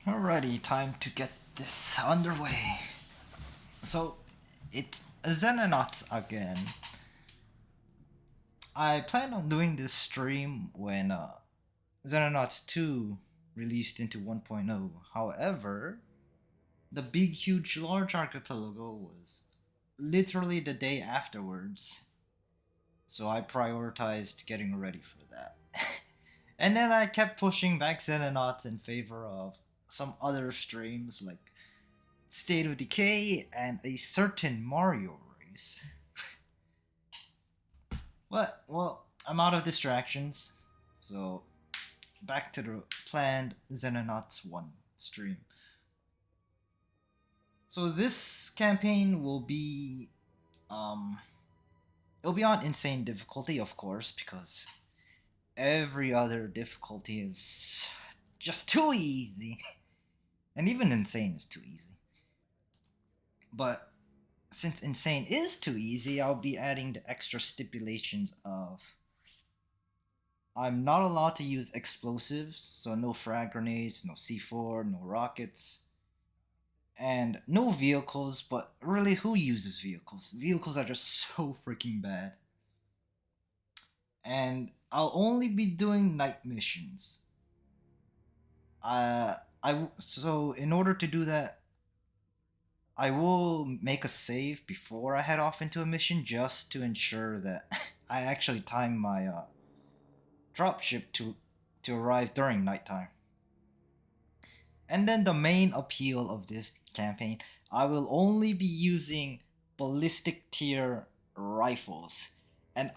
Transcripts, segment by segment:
Alrighty, time to get this underway. So, it's Xenonauts again. I plan on doing this stream when Xenonauts 2 released into 1.0. However, the big, huge, large archipelago was literally the day afterwards. So I prioritized getting ready for that. And then I kept pushing back Xenonauts in favor of some other streams like State of Decay and a certain Mario race. Well, I'm out of distractions, so back to the planned Xenonauts 1 stream. So this campaign will be it'll be on insane difficulty, of course, because every other difficulty is just too easy. And even insane is too easy. But since insane is too easy, I'll be adding the extra stipulations of I'm not allowed to use explosives, so no frag grenades, no C4, no rockets, and no vehicles, but really, who uses vehicles? Vehicles are just so freaking bad. And I'll only be doing night missions. So in order to do that, I will make a save before I head off into a mission just to ensure that I actually time my dropship to arrive during nighttime. And then the main appeal of this campaign, I will only be using ballistic tier rifles. And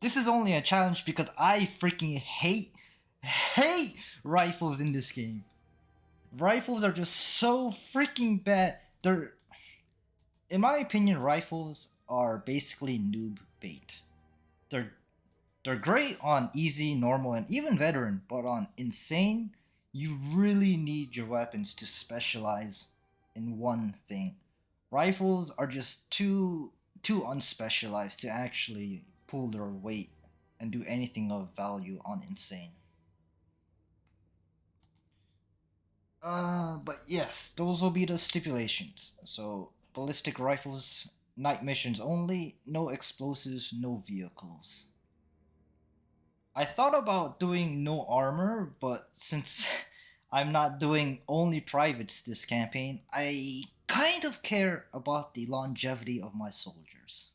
this is only a challenge because I freaking hate rifles in this game. Rifles are just so freaking bad. They're in my opinion, rifles are basically noob bait. They're they're great on easy, normal, and even veteran, but on insane, you really need your weapons to specialize in one thing. Rifles are just too unspecialized to actually pull their weight and do anything of value on insane. But yes, those will be the stipulations. So, ballistic rifles, night missions only, no explosives, no vehicles. I thought about doing no armor, but since I'm not doing only privates this campaign, I kind of care about the longevity of my soldiers.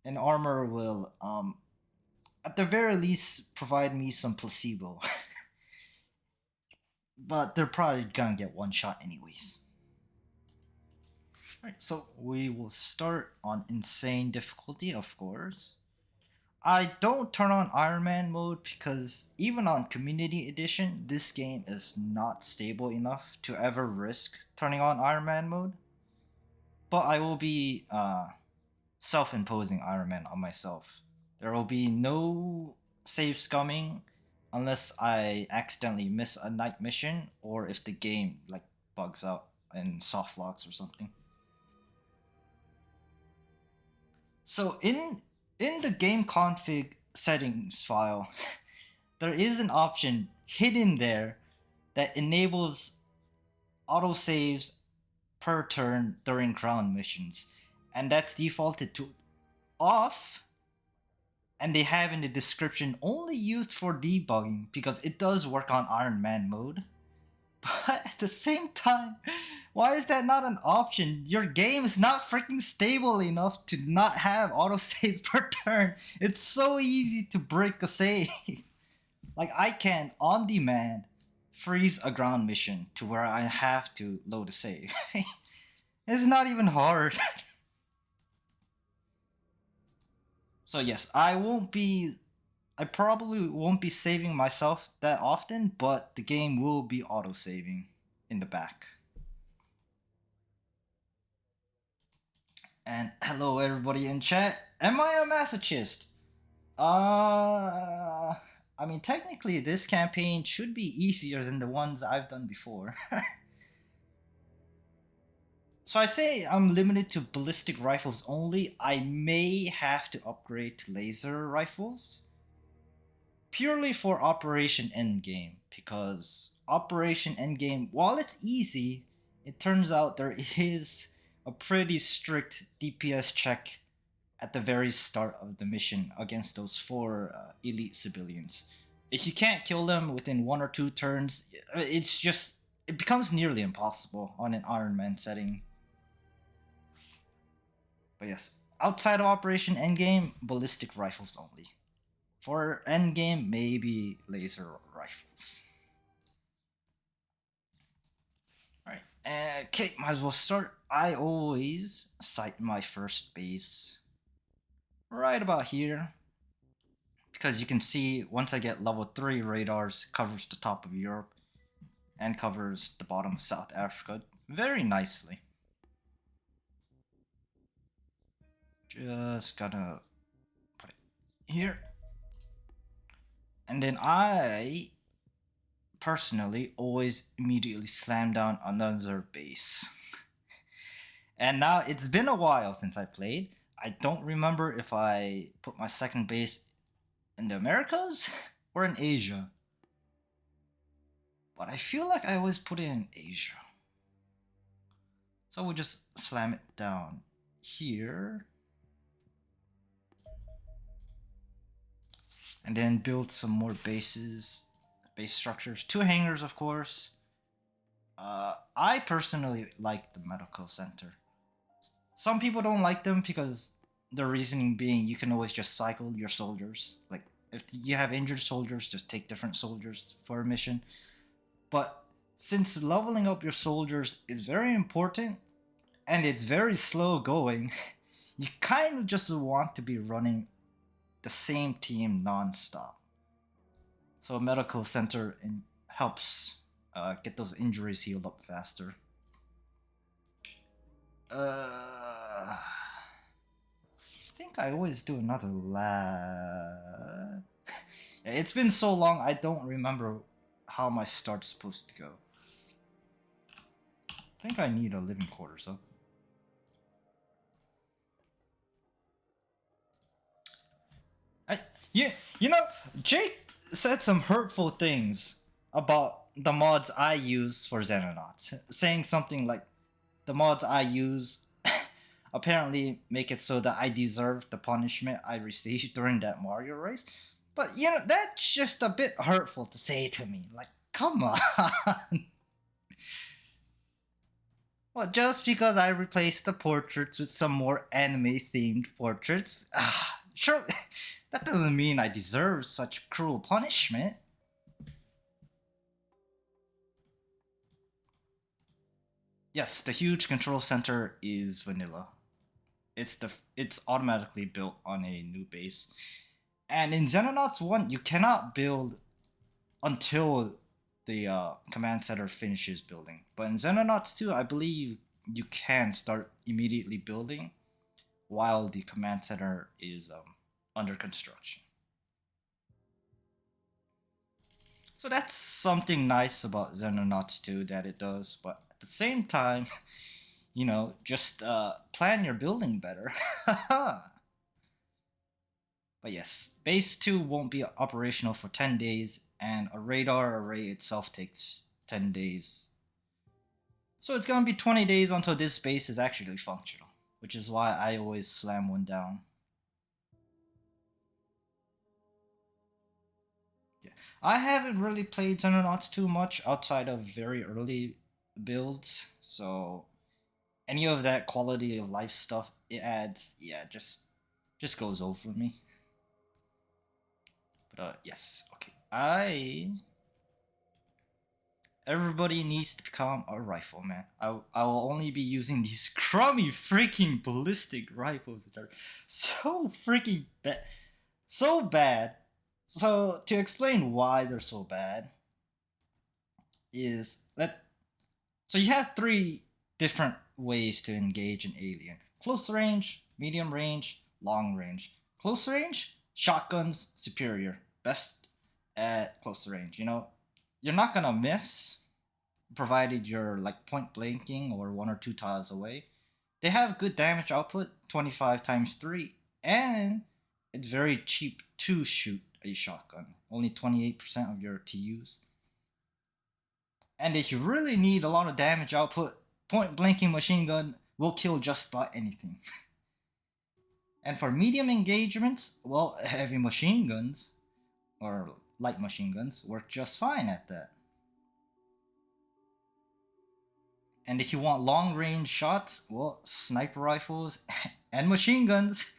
And armor will, at the very least, provide me some placebo. But they're probably gonna get one shot anyways. Alright, so we will start on insane difficulty, of course. I don't turn on Iron Man mode because even on Community Edition, this game is not stable enough to ever risk turning on Iron Man mode. But I will be self-imposing Iron Man on myself. There will be no save scumming unless I accidentally miss a night mission or if the game like bugs out and soft locks or something. So in the game config settings file, there is an option hidden there that enables autosaves per turn during ground missions, and that's defaulted to off. And they have in the description only used for debugging because it does work on Iron Man mode. But at the same time, why is that not an option? Your game is not freaking stable enough to not have autosaves per turn. It's so easy to break a save. Like I can on demand freeze a ground mission to where I have to load a save. It's not even hard. So yes, I probably won't be saving myself that often, but the game will be auto saving in the back. And hello everybody in chat. Am I a masochist? Uh I mean technically this campaign should be easier than the ones I've done before. So I say I'm limited to ballistic rifles only. I may have to upgrade to laser rifles. purely for Operation Endgame, because Operation Endgame, while it's easy, it turns out there is a pretty strict DPS check at the very start of the mission against those four elite civilians. If you can't kill them within 1 or 2 turns, it becomes nearly impossible on an Iron Man setting. But yes, outside of Operation Endgame, ballistic rifles only. For Endgame, maybe laser rifles. Alright, okay, might as well start. I always site my first base right about here, because you can see once I get level 3 radars, covers the top of Europe and covers the bottom of South Africa very nicely. Just gotta put it here. And then I personally always immediately slam down another base. And now it's been a while since I played. I don't remember if I put my second base in the Americas or in Asia. But I feel like I always put it in Asia. So we'll just slam it down here. And then build some more bases, base structures. 2 hangars, of course. I personally like the medical center. Some people don't like them because the reasoning being you can always just cycle your soldiers. Like, if you have injured soldiers, just take different soldiers for a mission. But since leveling up your soldiers is very important and it's very slow going, you kind of just want to be running the same team non-stop. So a medical center helps get those injuries healed up faster. I think I always do another lab. It's been so long, I don't remember how my start's supposed to go. I think I need a living quarters though. You know, Jake said some hurtful things about the mods I use for Xenonauts, saying something like the mods I use apparently make it so that I deserve the punishment I received during that Mario race. But you know, that's just a bit hurtful to say to me. Like, come on. Well, just because I replaced the portraits with some more anime-themed portraits, sure, that doesn't mean I deserve such cruel punishment. Yes, the huge control center is vanilla. It's automatically built on a new base. And in Xenonauts 1, you cannot build until the command center finishes building. But in Xenonauts 2, I believe you can start immediately building while the command center is under construction. So that's something nice about Xenonauts 2 that it does, but at the same time, you know, just plan your building better. But yes, base 2 won't be operational for 10 days, and a radar array itself takes 10 days. So it's gonna be 20 days until this base is actually functional, which is why I always slam one down. Yeah, I haven't really played Xenonauts too much outside of very early builds, so any of that quality of life stuff it adds, yeah, just goes over me. But yes, okay. Everybody needs to become a rifleman. I will only be using these crummy freaking ballistic rifles that are so freaking bad. So bad. So to explain why they're so bad is that so you have 3 different ways to engage an alien. Close range, medium range, long range. Close range, shotguns superior. Best at close range. You know, you're not gonna miss provided you're like point blanking or 1 or 2 tiles away. They have good damage output, 25 times 3, and it's very cheap to shoot a shotgun. only 28% of your TUs. And if you really need a lot of damage output, point blanking machine gun will kill just about anything. And for medium engagements, well, heavy machine guns or light machine guns work just fine at that. And if you want long range shots, well, sniper rifles and machine guns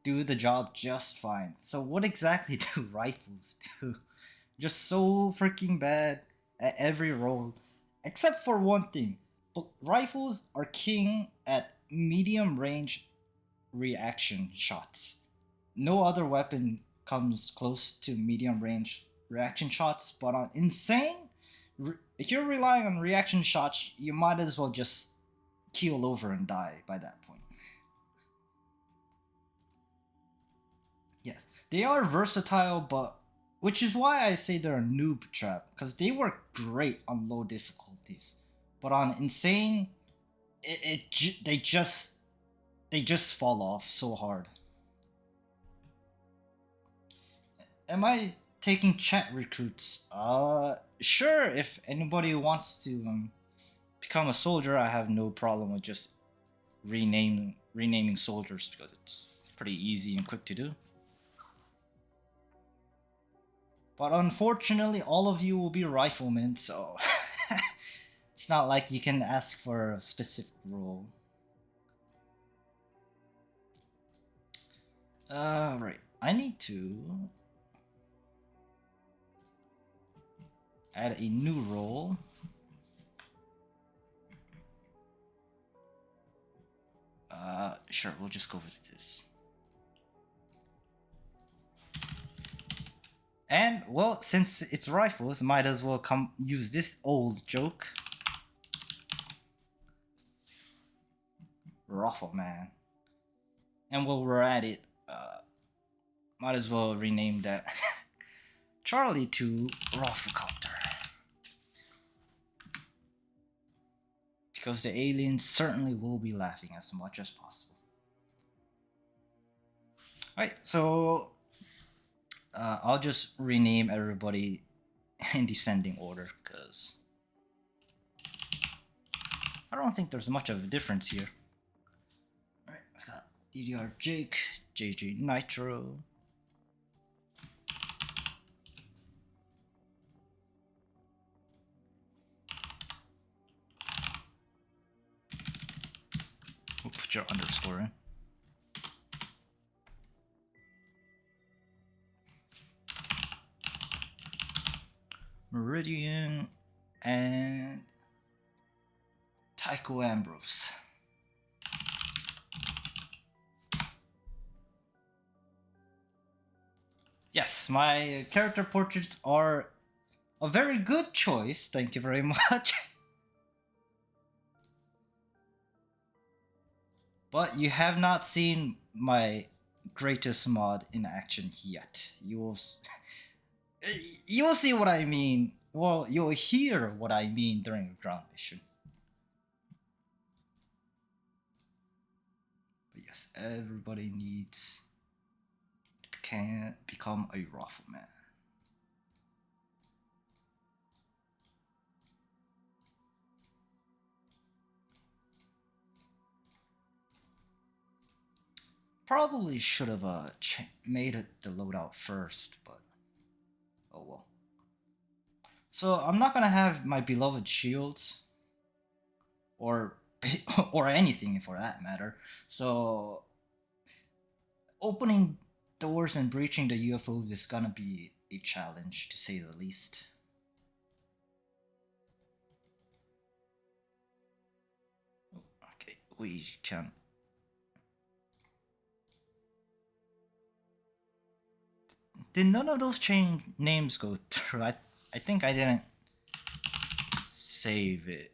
do the job just fine. So what exactly do rifles do? Just so freaking bad at every roll, except for one thing. But rifles are king at medium range reaction shots. No other weapon comes close to medium range reaction shots, but on insane, if you're relying on reaction shots, you might as well just keel over and die by that point. Yes, they are versatile, but which is why I say they're a noob trap, because they work great on low difficulties, but on insane, they just fall off so hard. Am I taking chat recruits? Sure. If anybody wants to become a soldier, I have no problem with just renaming soldiers because it's pretty easy and quick to do. But unfortunately, all of you will be riflemen, so it's not like you can ask for a specific role. Right. I need to add a new role. Sure, we'll just go with this. And, well, since it's rifles, might as well use this old joke. Rifle man. And while we're at it, might as well rename that Charlie to Riflecopter. Because the aliens certainly will be laughing as much as possible. Alright, so I'll just rename everybody in descending order, because I don't think there's much of a difference here. Alright, I got DDR Jake, JJ Nitro. We'll put your underscore in. Meridian and Tycho Ambrose. Yes, my character portraits are a very good choice. Thank you very much. But you have not seen my greatest mod in action yet. You'll see what I mean. Well, you'll hear what I mean during a ground mission. But yes, everybody needs to become a rifleman. Probably should have made it the loadout first, but oh well. So I'm not gonna have my beloved shields, or or anything for that matter. So opening doors and breaching the UFOs is gonna be a challenge, to say the least. Okay, we can. Did none of those chain names go through? I think I didn't save it.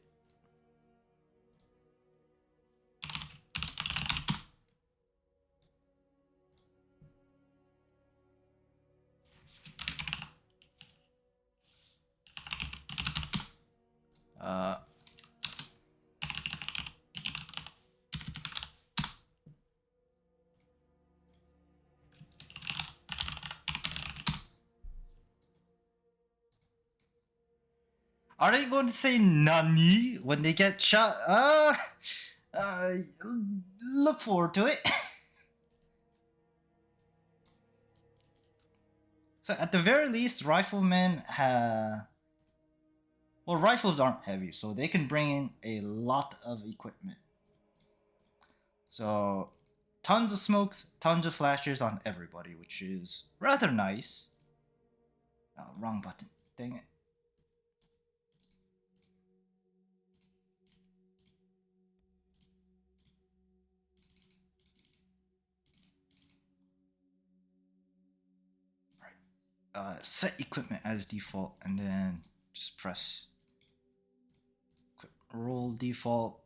Are they going to say "nani" when they get shot? Uh, look forward to it. So at the very least, riflemen have. Well, rifles aren't heavy, so they can bring in a lot of equipment. So, tons of smokes, tons of flashes on everybody, which is rather nice. Oh, wrong button. Dang it. Set equipment as default, and then just press roll default,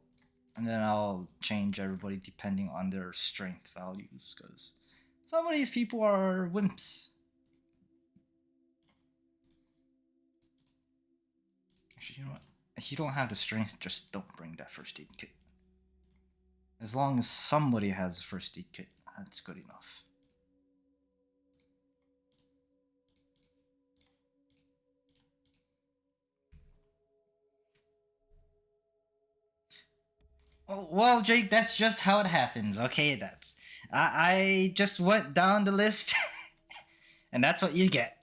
and then I'll change everybody depending on their strength values, because some of these people are wimps. Actually, you know what? If you don't have the strength, just don't bring that first aid kit. As long as somebody has a first aid kit, that's good enough. Well, Jake, that's just how it happens. Okay, I just went down the list, and that's what you get.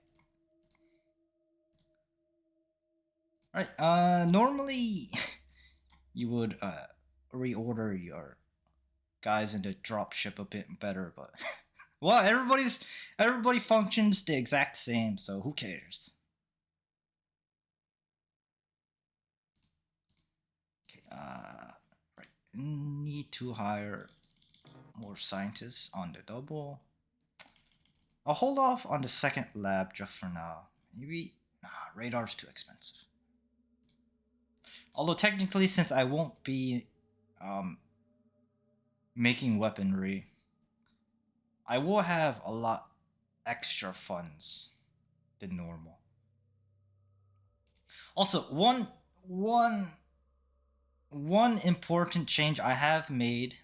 All right. Normally you would reorder your guys into drop ship a bit better, but well, everybody functions the exact same, so who cares? Okay. Right. Need to hire more scientists on the double. I'll hold off on the second lab just for now. Maybe radar's too expensive. Although technically, since I won't be making weaponry, I will have a lot extra funds than normal. Also, one important change I have made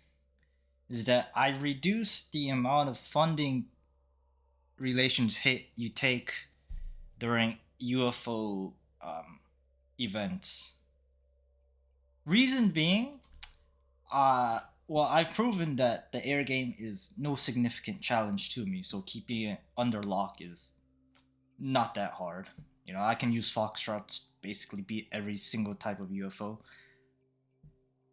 is that I reduced the amount of funding relations hit you take during UFO events. Reason being, well, I've proven that the air game is no significant challenge to me, so keeping it under lock is not that hard. You know, I can use Foxtrots to basically beat every single type of UFO.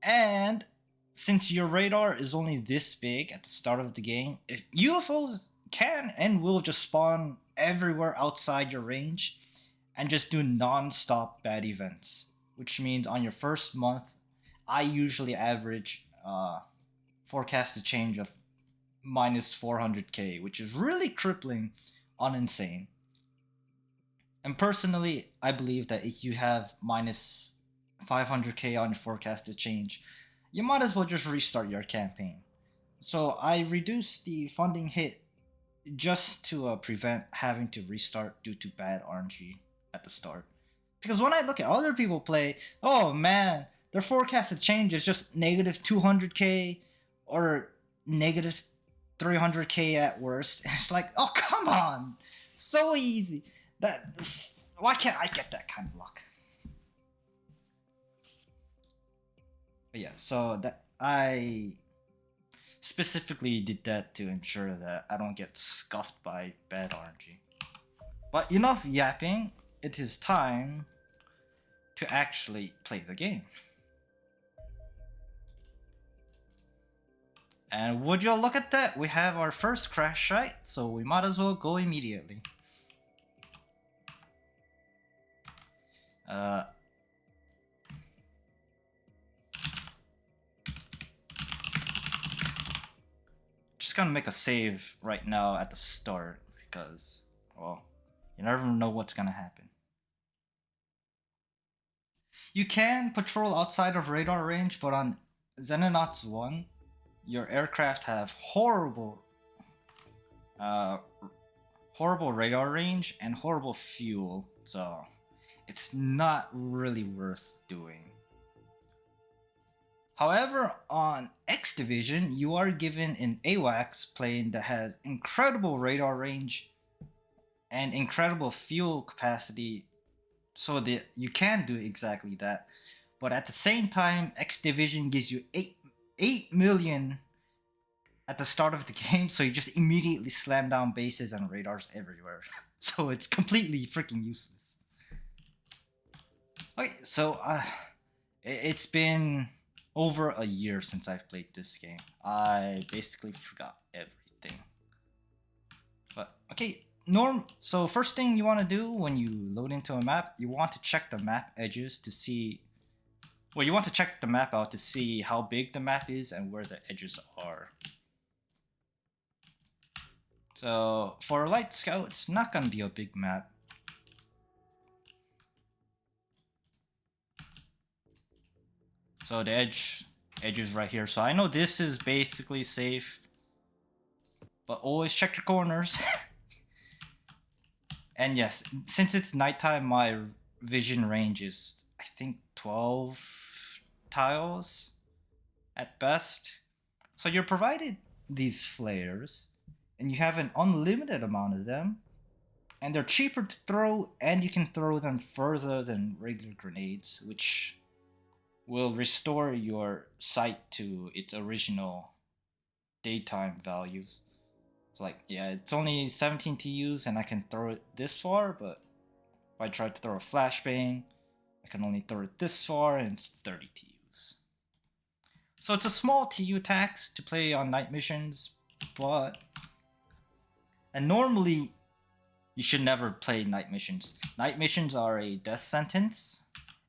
And since your radar is only this big at the start of the game, if UFOs can and will just spawn everywhere outside your range and just do non-stop bad events, which means on your first month, I usually average forecasted change of minus 400k, which is really crippling on insane. And personally, I believe that if you have minus 500k on your forecasted change, you might as well just restart your campaign. So I reduced the funding hit just to prevent having to restart due to bad RNG at the start. Because when I look at other people play, oh man, their forecasted change is just negative 200k or negative 300k at worst. It's like, oh come on, so easy. That why can't I get that kind of luck? But yeah, so that I specifically did that to ensure that I don't get scuffed by bad RNG. But enough yapping. It is time to actually play the game. And would you look at that? We have our first crash site, so we might as well go immediately. Just gonna make a save right now at the start because, well, you never know what's gonna happen. You can patrol outside of radar range, but on Xenonauts 1, your aircraft have horrible radar range and horrible fuel, so it's not really worth doing. However, on X Division, you are given an AWACS plane that has incredible radar range and incredible fuel capacity, So you can do exactly that, but at the same time, X Division gives you 8 million at the start of the game, so you just immediately slam down bases and radars everywhere. So it's completely freaking useless. Okay, so it's been over a year since I've played this game. I basically forgot everything. But okay, so first thing you want to do when you load into a map, you want to check the map edges to see. Well, you want to check the map out to see how big the map is and where the edges are. So for a light scout, it's not gonna be a big map. So the edge is right here. So I know this is basically safe, but always check your corners. And yes, since it's nighttime, my vision range is I think 12 tiles at best. So you're provided these flares, and you have an unlimited amount of them, and they're cheaper to throw, and you can throw them further than regular grenades, which will restore your sight to its original daytime values. So like, yeah, it's only 17 TUs and I can throw it this far, but if I try to throw a flashbang, I can only throw it this far and it's 30 TUs. So it's a small TU tax to play on night missions, but... And normally, you should never play night missions. Night missions are a death sentence,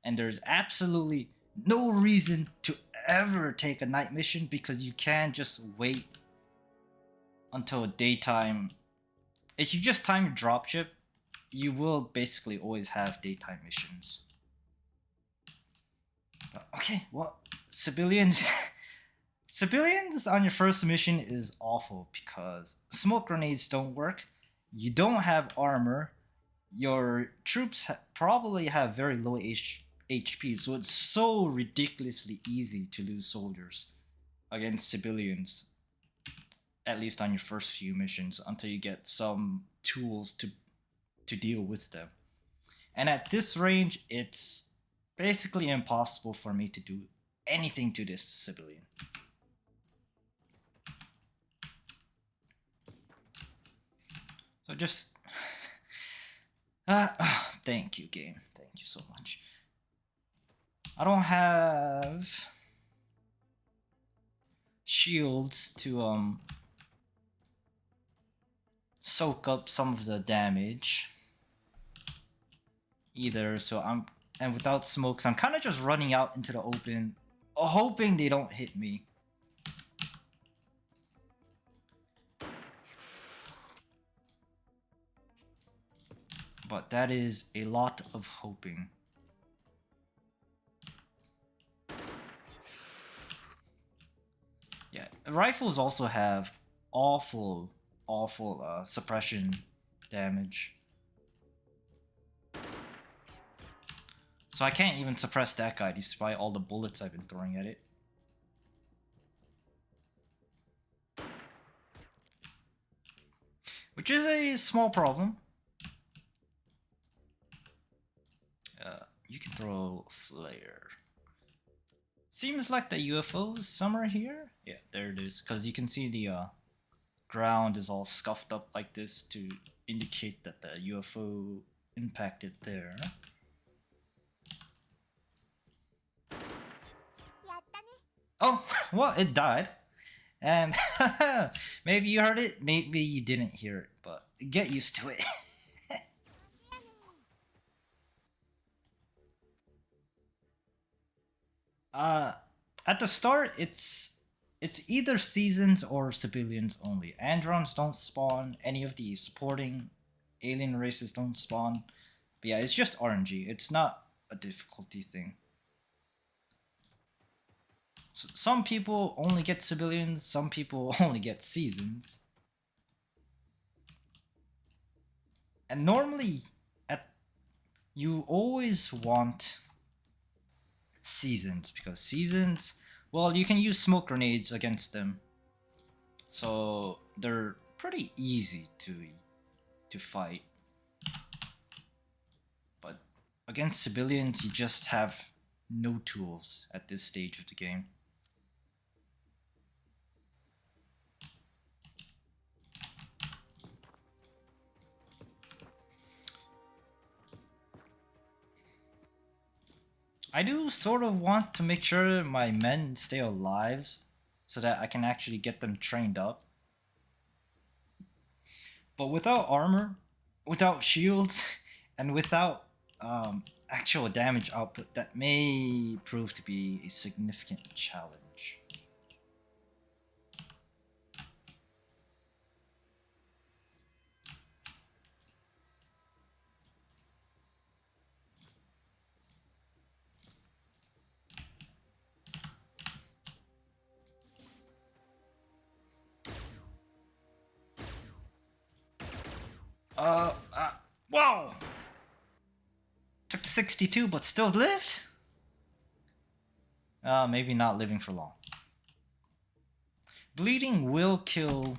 and there's absolutely no reason to ever take a night mission because you can just wait until daytime. If you just time your dropship, you will basically always have daytime missions. Okay, well, civilians. Civilians on your first mission is awful because smoke grenades don't work, you don't have armor, your troops probably have very low HP, so it's so ridiculously easy to lose soldiers against civilians, at least on your first few missions, until you get some tools to deal with them. And at this range, it's basically impossible for me to do anything to this civilian. So just... thank you, game. Thank you so much. I don't have shields to soak up some of the damage either, so and without smokes, I'm kind of just running out into the open, hoping they don't hit me. But that is a lot of hoping. Yeah, rifles also have awful suppression damage. So I can't even suppress that guy despite all the bullets I've been throwing at it. Which is a small problem. You can throw flare. Seems like the UFO's somewhere here. Yeah, there it is. Because you can see the ground is all scuffed up like this to indicate that the UFO impacted there. Oh, well, it died. And maybe you heard it, maybe you didn't hear it, but get used to it. At the start, it's either seasons or civilians only. Androns don't spawn. Any of the supporting alien races don't spawn. But yeah, it's just RNG. It's not a difficulty thing. So some people only get civilians. Some people only get seasons. And normally, you always want seasons because seasons, well, you can use smoke grenades against them, so they're pretty easy to fight. But against civilians, you just have no tools at this stage of the game. I do sort of want to make sure my men stay alive so that I can actually get them trained up. But without armor, without shields, and without actual damage output, that may prove to be a significant challenge. Uh, uh, wow! Took to 62, but still lived? Maybe not living for long. Bleeding will kill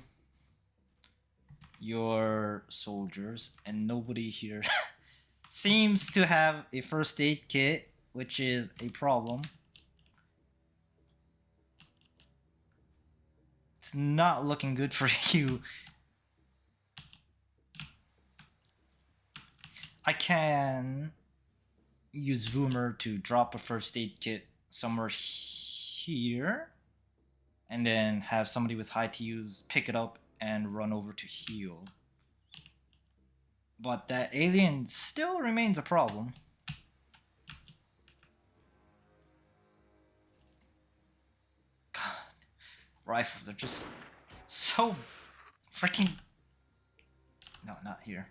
your soldiers, and nobody here seems to have a first aid kit, which is a problem. It's not looking good for you. I can use Voomer to drop a first aid kit somewhere here, and then have somebody with high TUs pick it up and run over to heal. But that alien still remains a problem. God, rifles are just so freaking... No, not here.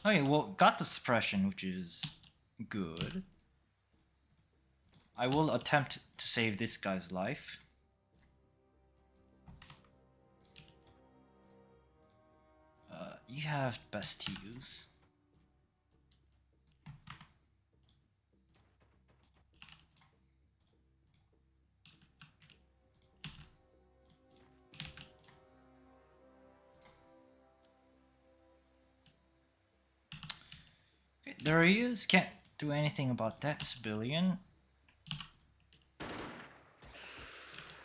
Okay, well, got the suppression, which is good. I will attempt to save this guy's life. You have best to use. Okay, there he is. Can't do anything about that civilian.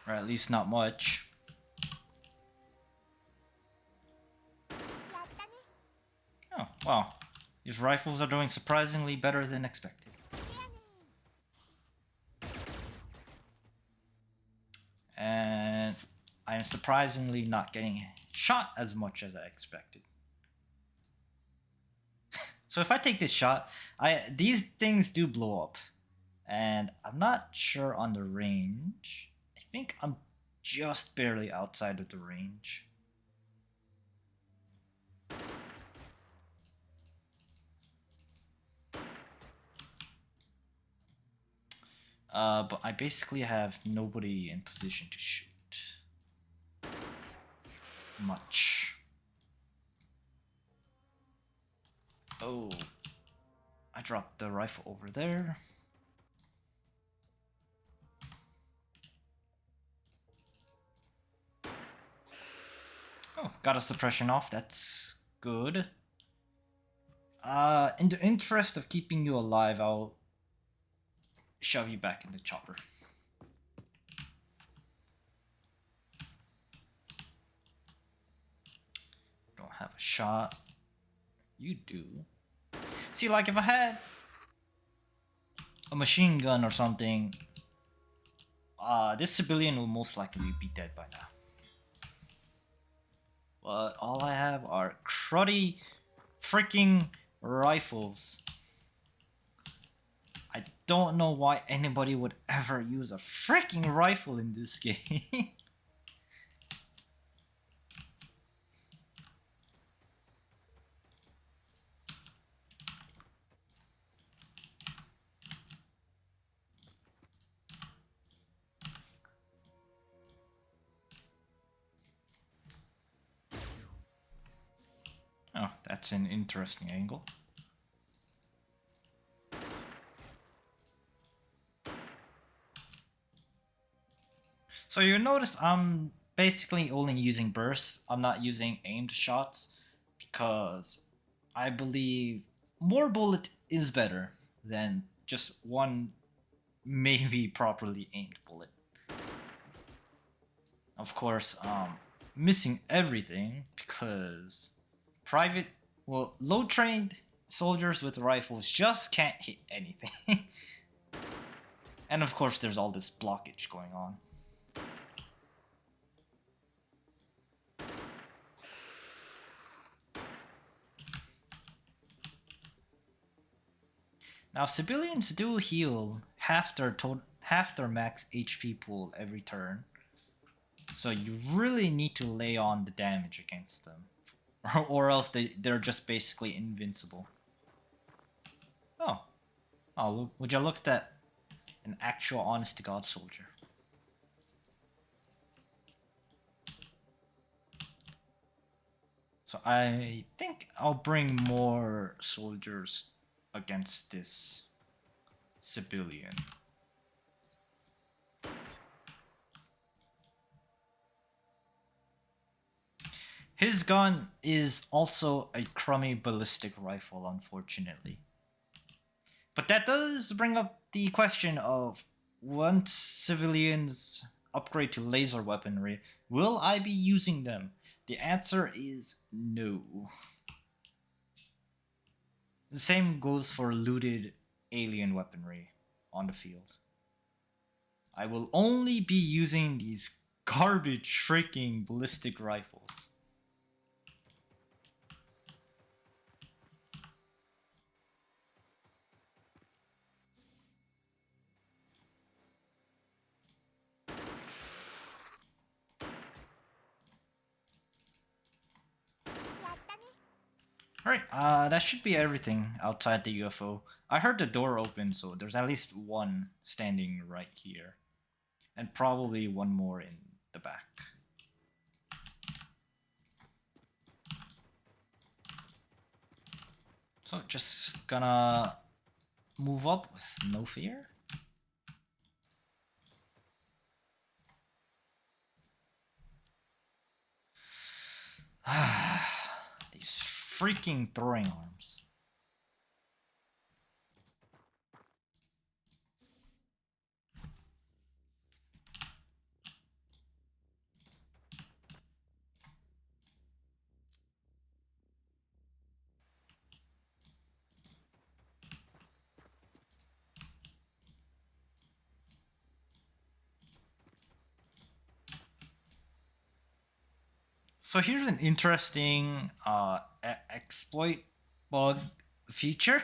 Or at least not much. Oh, wow. These rifles are doing surprisingly better than expected. And I am surprisingly not getting shot as much as I expected. So if I take this shot, these things do blow up. And I'm not sure on the range. I think I'm just barely outside of the range. But I basically have nobody in position to shoot. Much. Oh. I dropped the rifle over there. Oh, got a suppression off. That's good. In the interest of keeping you alive, I'll shove you back in the chopper. Don't have a shot. You do. See, like if I had a machine gun or something, this civilian will most likely be dead by now. But all I have are cruddy freaking rifles. I don't know why anybody would ever use a freaking rifle in this game. Oh, that's an interesting angle. So you notice I'm basically only using bursts. I'm not using aimed shots because I believe more bullet is better than just one maybe properly aimed bullet. Of course, missing everything because private, well, low trained soldiers with rifles just can't hit anything. And of course, there's all this blockage going on. Now, civilians do heal half their max HP pool every turn, so you really need to lay on the damage against them, or else they're just basically invincible. Oh, would you look at that? An actual honest to God soldier. So I think I'll bring more soldiers against this civilian. His gun is also a crummy ballistic rifle, unfortunately. But that does bring up the question of, once civilians upgrade to laser weaponry, will I be using them? The answer is no. The same goes for looted alien weaponry on the field. I will only be using these garbage freaking ballistic rifles. Alright, that should be everything outside the UFO. I heard the door open, so there's at least one standing right here. And probably one more in the back. So just gonna move up with no fear. These freaking throwing arms. So here's an interesting exploit bug feature.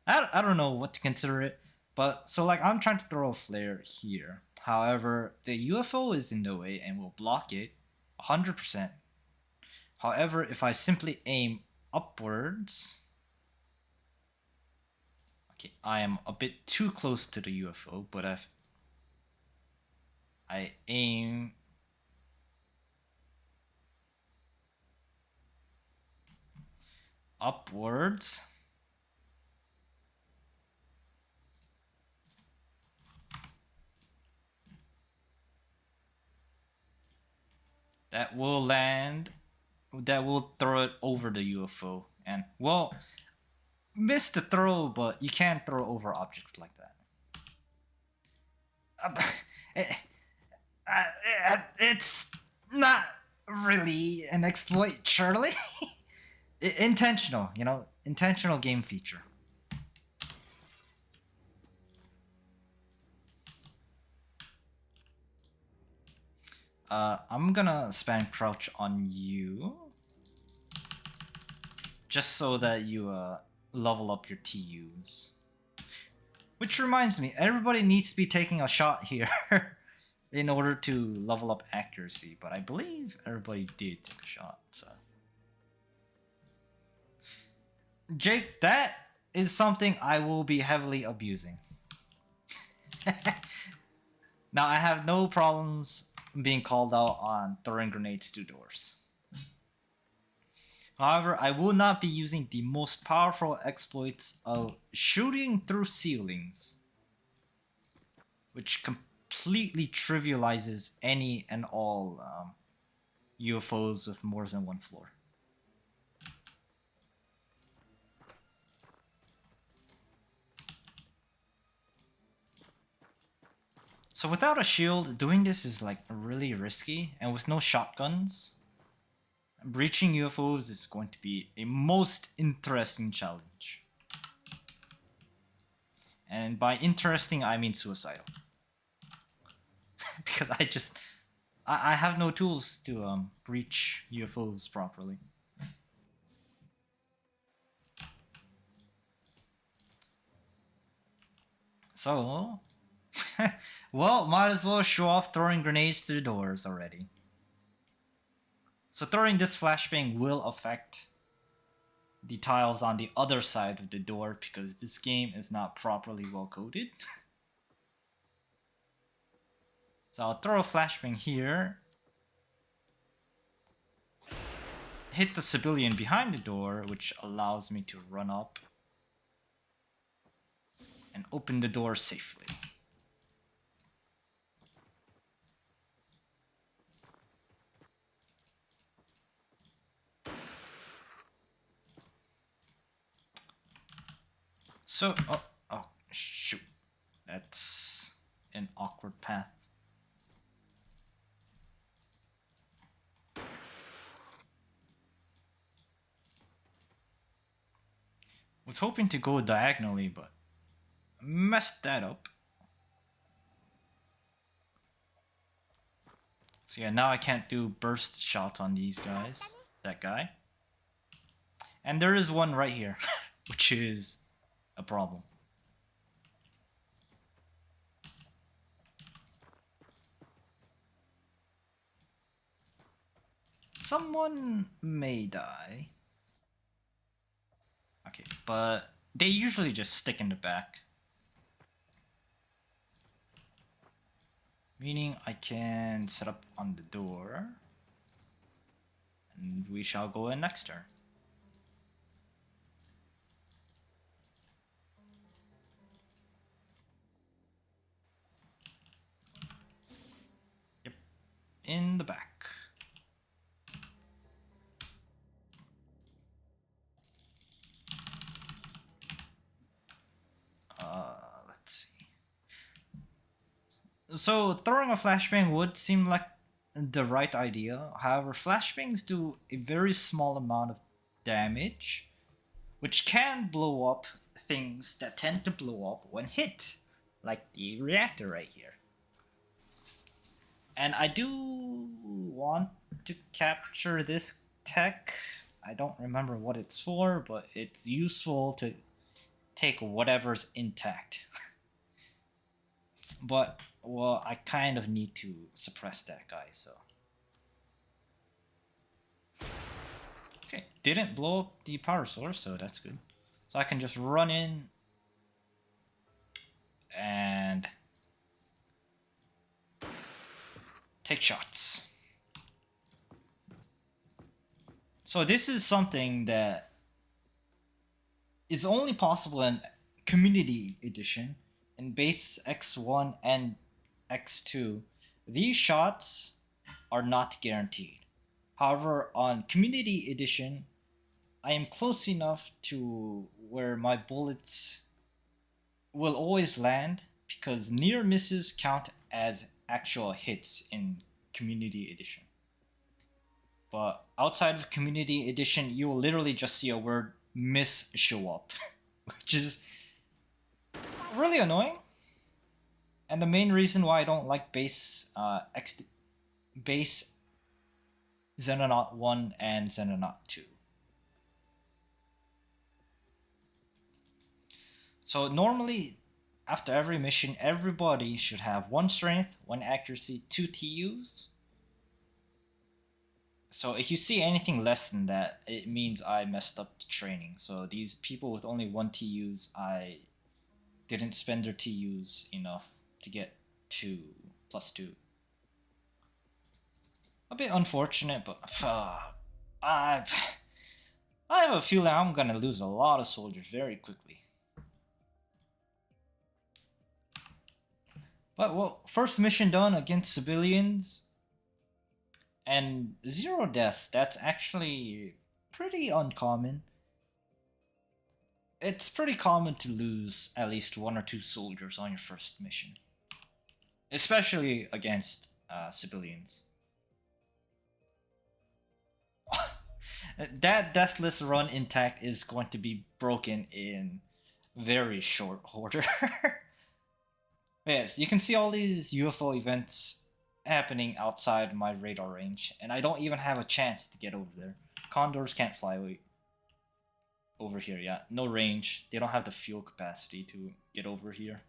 I don't know what to consider it, but so like I'm trying to throw a flare here. However, the UFO is in the way and will block it 100%. However, if I simply aim upwards, okay, I am a bit too close to the UFO, but if I aim upwards, that will land, that will throw it over the UFO. And, well, missed the throw, but you can't throw over objects like that. It's not really an exploit, surely. Intentional, you know, intentional game feature. I'm gonna spam crouch on you, just so that you level up your TUs. Which reminds me, everybody needs to be taking a shot here in order to level up accuracy, but I believe everybody did take a shot, so. Jake, that is something I will be heavily abusing. Now, I have no problems being called out on throwing grenades to doors. However, I will not be using the most powerful exploits of shooting through ceilings, which completely trivializes any and all UFOs with more than one floor. So without a shield, doing this is like really risky, and with no shotguns, breaching UFOs is going to be a most interesting challenge. And by interesting, I mean suicidal. Because I have no tools to breach UFOs properly. So, well, might as well show off throwing grenades through doors already. So throwing this flashbang will affect the tiles on the other side of the door because this game is not properly well coded. So I'll throw a flashbang here, hit the civilian behind the door, which allows me to run up and open the door safely. So, oh, shoot. That's an awkward path. Was hoping to go diagonally, but messed that up. So yeah, now I can't do burst shots on these guys. That guy. And there is one right here, which is a problem. Someone may die. Okay, but they usually just stick in the back. Meaning I can set up on the door. And we shall go in next turn. Yep, in the back. Let's see. So throwing a flashbang would seem like the right idea. However, flashbangs do a very small amount of damage, which can blow up things that tend to blow up when hit, like the reactor right here. And I do want to capture this tech. I don't remember what it's for, but it's useful to take whatever's intact. But, well, I kind of need to suppress that guy, so. Okay, didn't blow up the power source, so that's good. So I can just run in and take shots. So this is something that is only possible in Community Edition. In base X1 and X2, these shots are not guaranteed. However, on Community Edition, I am close enough to where my bullets will always land because near misses count as actual hits in Community Edition. But outside of Community Edition, you will literally just see a word miss show up, which is really annoying. And the main reason why I don't like base Xenonaut 1 and Xenonaut 2. So normally, after every mission, everybody should have 1 strength, 1 accuracy, 2 TUs. So if you see anything less than that, it means I messed up the training. So these people with only 1 TUs, I didn't spend their TUs enough to get 2 plus 2. A bit unfortunate, but I have a feeling I'm gonna lose a lot of soldiers very quickly. But well, first mission done against civilians and 0 deaths. That's actually pretty uncommon. It's pretty common to lose at least 1 or 2 soldiers on your first mission. especially against civilians. That deathless run intact is going to be broken in very short order. Yes, you can see all these UFO events happening outside my radar range, and I don't even have a chance to get over there. Condors can't fly over here, yeah. No range. They don't have the fuel capacity to get over here.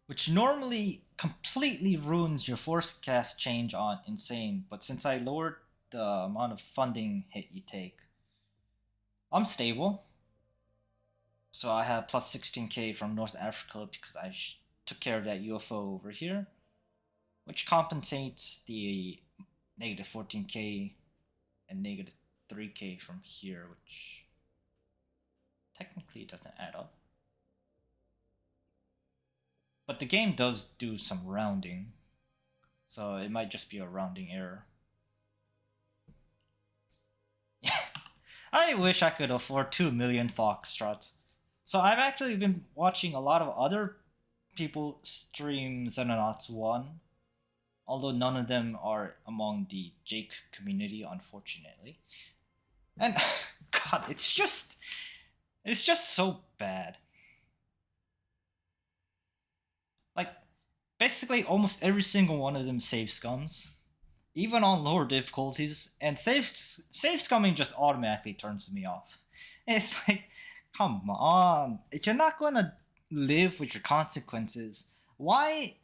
Which normally completely ruins your forecast change on Insane, but since I lowered the amount of funding hit you take, I'm stable. So I have plus 16k from North Africa because I took care of that UFO over here, which compensates the negative 14k and negative 3k from here, which technically doesn't add up. But the game does do some rounding, so it might just be a rounding error. I wish I could afford 2 million Foxtrots. So I've actually been watching a lot of other people stream Xenonauts 1, although none of them are among the Jake community, unfortunately. And God, it's just so bad. Like, basically almost every single one of them save scums, even on lower difficulties, and save scumming just automatically turns me off. And it's like, come on, if you're not gonna live with your consequences, why?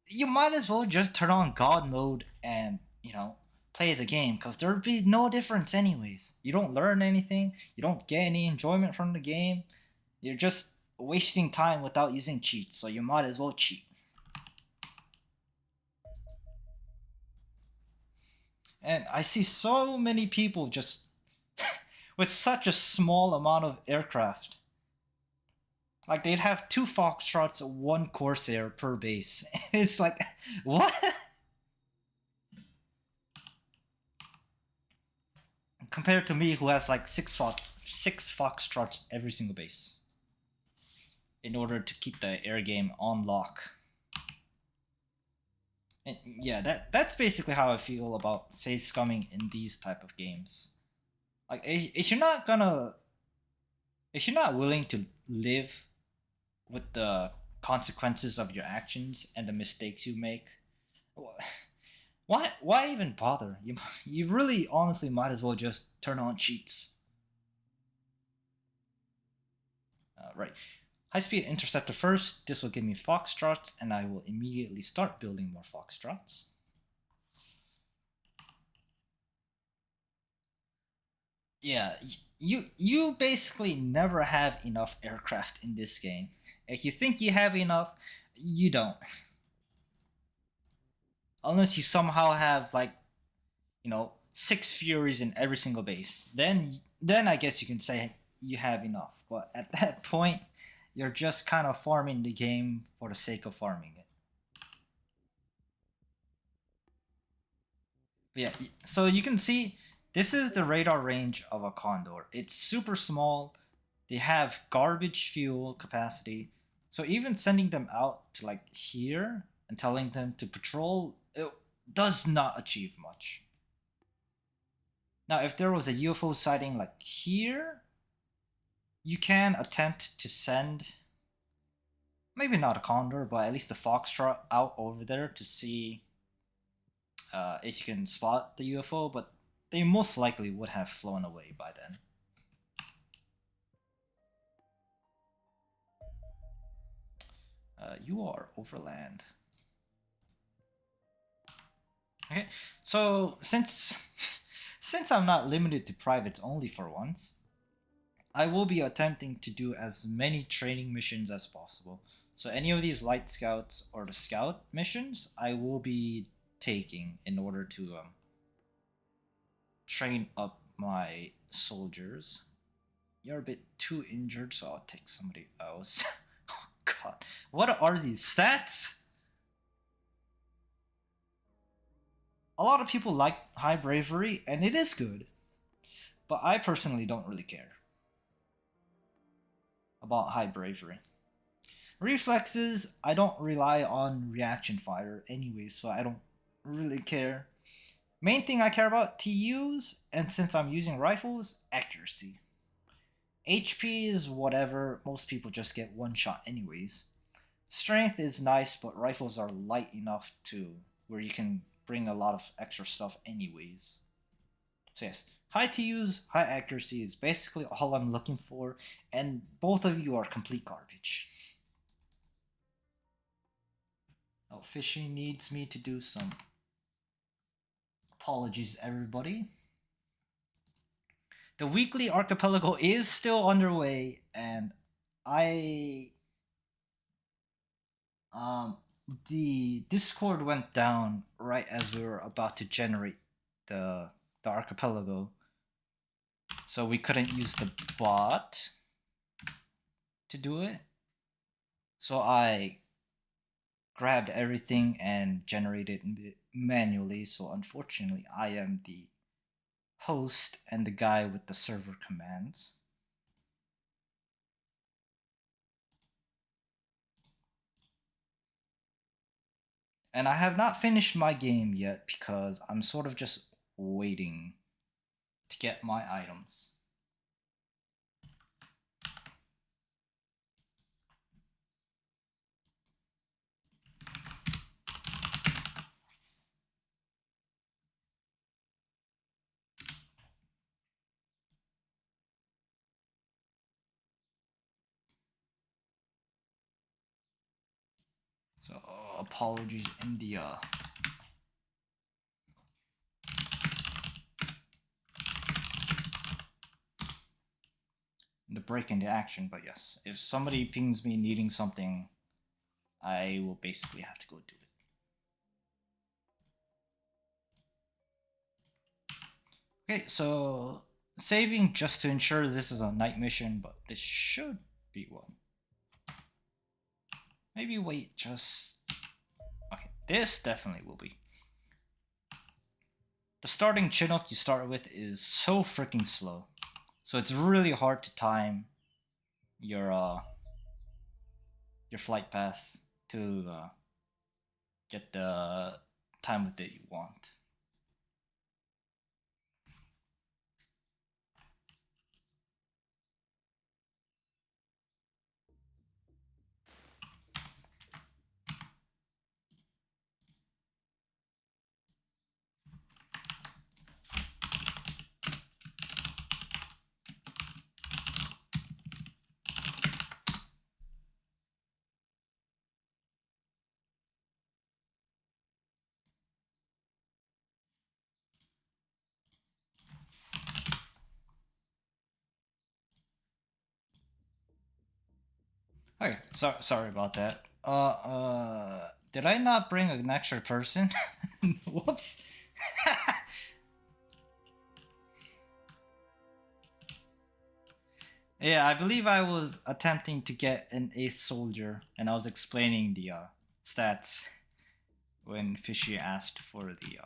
You might as well just turn on God mode and play the game, because there'd be no difference anyways. You don't learn anything, you don't get any enjoyment from the game, you're just wasting time without using cheats, so you might as well cheat. And I see so many people just with such a small amount of aircraft. Like they'd have 2 Foxtrots, 1 Corsair per base. It's like, what? Compared to me, who has like six Foxtrots every single base, in order to keep the air game on lock. And yeah, that's basically how I feel about save scumming in these type of games. Like if you're not willing to live with the consequences of your actions and the mistakes you make, why even bother? You really honestly might as well just turn on cheats. Right. High-speed interceptor first. This will give me Foxtrots, and I will immediately start building more Foxtrots. Yeah, you basically never have enough aircraft in this game. If you think you have enough, you don't. Unless you somehow have like, 6 Furies in every single base. Then I guess you can say you have enough. But at that point, you're just kind of farming the game for the sake of farming it. But yeah, so you can see this is the radar range of a Condor. It's super small. They have garbage fuel capacity. So even sending them out to like here and telling them to patrol, it does not achieve much. Now, if there was a UFO sighting like here, you can attempt to send maybe not a Condor, but at least a Foxtrot out over there to see if you can spot the UFO, but they most likely would have flown away by then. You are overland. Okay, so since I'm not limited to privates only for once, I will be attempting to do as many training missions as possible. So any of these light scouts or the scout missions, I will be taking in order to train up my soldiers. You're a bit too injured, so I'll take somebody else. Oh god, what are these stats? A lot of people like high bravery, and it is good, but I personally don't really care about high bravery. Reflexes, I don't rely on reaction fire anyway, so I don't really care. Main thing I care about, TUs, and since I'm using rifles, accuracy. HP is whatever, most people just get one shot anyways. Strength is nice, but rifles are light enough to where you can bring a lot of extra stuff anyways. So yes, high TUs, high accuracy is basically all I'm looking for, and both of you are complete garbage. Oh, fishing needs me to do some apologies, everybody. The weekly archipelago is still underway, and I um the Discord went down right as we were about to generate the the archipelago, so we couldn't use the bot to do it. So I grabbed everything and generated it manually. So unfortunately, I am the host and the guy with the server commands. And I have not finished my game yet because I'm sort of just waiting to get my items. So apologies, India. The break into action, but yes, if somebody pings me needing something, I will basically have to go do it. Okay, so saving just to ensure this is a night mission, but this should be one. Maybe wait just... Okay, this definitely will be. The starting Chinook you start with is so freaking slow. So it's really hard to time your flight path to get the time that you want. Okay, sorry about that. Did I not bring an extra person? Whoops. Yeah, I believe I was attempting to get an 8th soldier, and I was explaining the stats when Fishy asked for the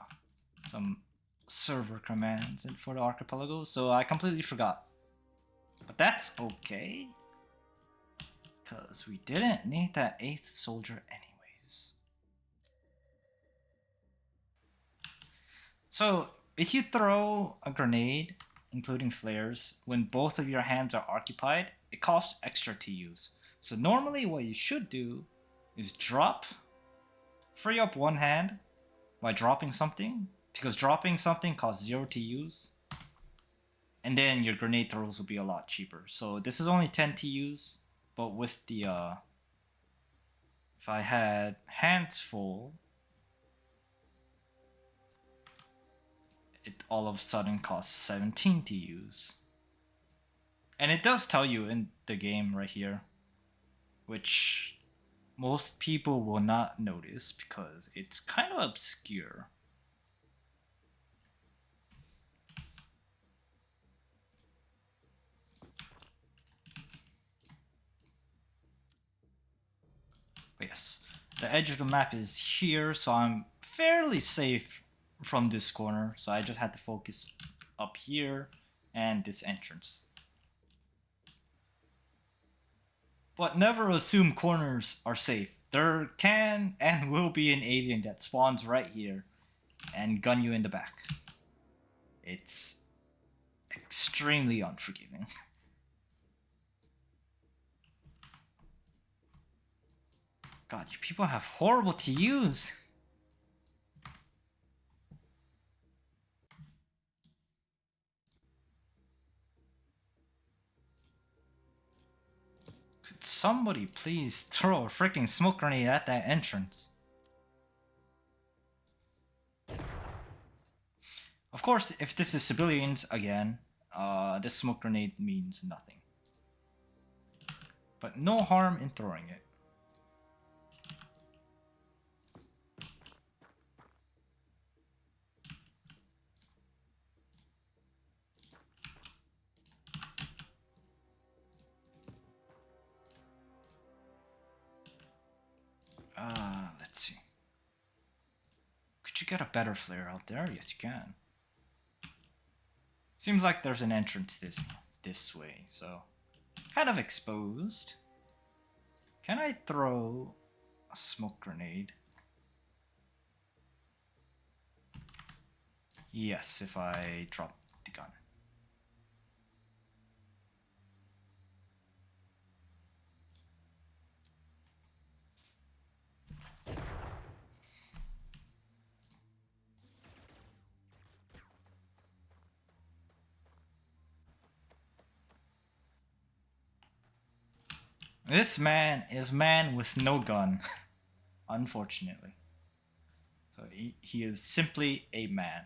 some server commands and for the archipelago, so I completely forgot. But that's okay, because we didn't need that 8th soldier anyways. So, if you throw a grenade, including flares, when both of your hands are occupied, it costs extra to use. So normally what you should do is drop, free up one hand by dropping something, because dropping something costs 0 to use, and then your grenade throws will be a lot cheaper. So this is only 10 to use, but with the if I had hands full, it all of a sudden costs 17 to use. And it does tell you in the game right here, which most people will not notice because it's kind of obscure. But yes, the edge of the map is here, so I'm fairly safe from this corner. So I just had to focus up here and this entrance. But never assume corners are safe. There can and will be an alien that spawns right here and gun you in the back. It's extremely unforgiving. God, you people have horrible TUs. Could somebody please throw a freaking smoke grenade at that entrance? Of course, if this is civilians again, this smoke grenade means nothing. But no harm in throwing it. Let's see. Could you get a better flare out there? Yes, you can. Seems like there's an entrance this way, so kind of exposed. Can I throw a smoke grenade? Yes, if I drop the gun. This man is man with no gun, unfortunately. So he is simply a man.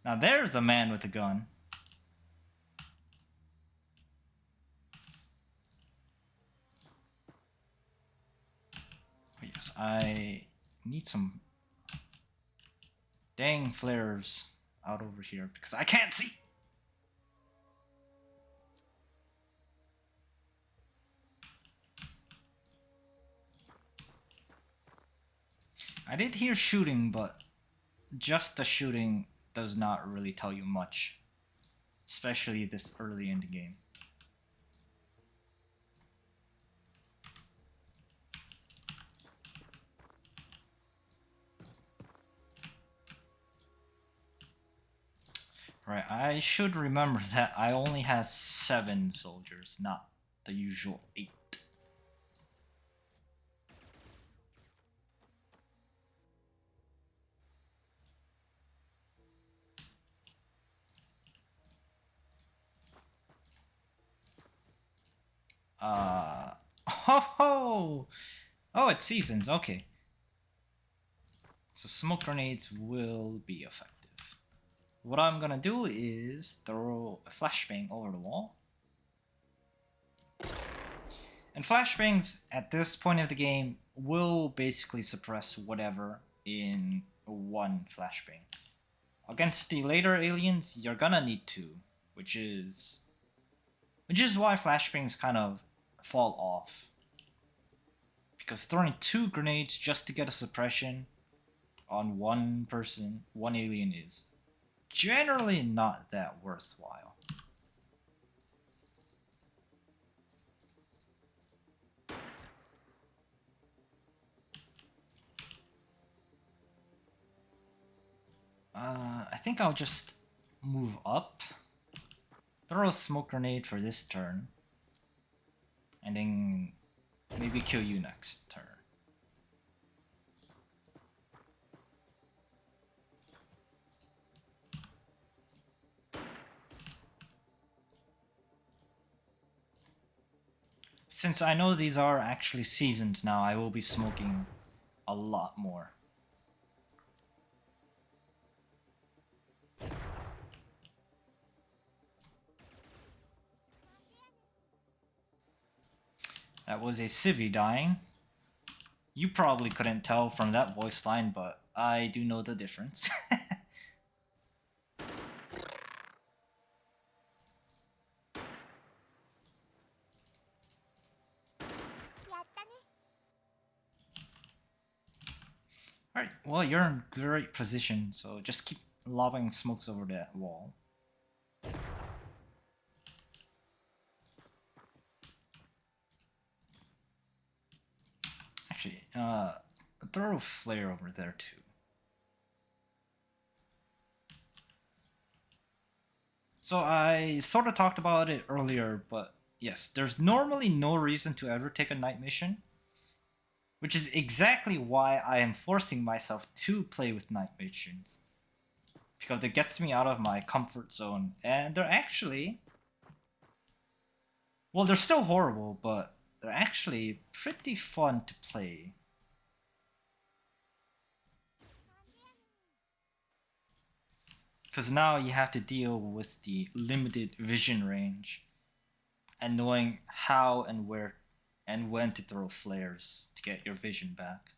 Now there's a man with a gun. Yes, I need some dang flares out over here because I can't see. I did hear shooting, but just the shooting does not really tell you much, especially this early in the game. Right, I should remember that I only have 7 soldiers, not the usual 8. Oh, it's seasons, okay. So smoke grenades will be effective. What I'm gonna do is throw a flashbang over the wall. And flashbangs at this point of the game will basically suppress whatever in one flashbang. Against the later aliens, you're gonna need 2, which is why flashbangs kind of fall off. Because throwing 2 grenades just to get a suppression on one person, one alien, is generally not that worthwhile. I think I'll just move up, throw a smoke grenade for this turn, and then maybe kill you next turn. Since I know these are actually seasons now, I will be smoking a lot more. That was a civvy dying. You probably couldn't tell from that voice line, but I do know the difference. Alright, well, you're in great position, so just keep lobbing smokes over that wall. throw a flare over there too. So I sort of talked about it earlier, but yes, there's normally no reason to ever take a night mission, which is exactly why I am forcing myself to play with night missions, because it gets me out of my comfort zone, and they're actually, well, they're still horrible, but they're actually pretty fun to play. Because now you have to deal with the limited vision range and knowing how and where and when to throw flares to get your vision back.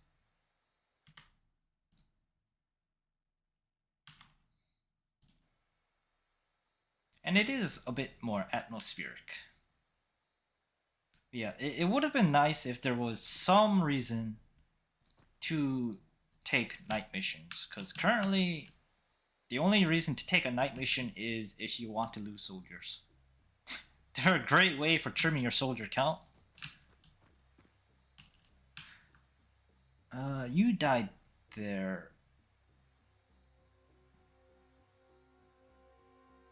And it is a bit more atmospheric. Yeah, it would have been nice if there was some reason to take night missions, because currently the only reason to take a night mission is if you want to lose soldiers. They're a great way for trimming your soldier count. You died there.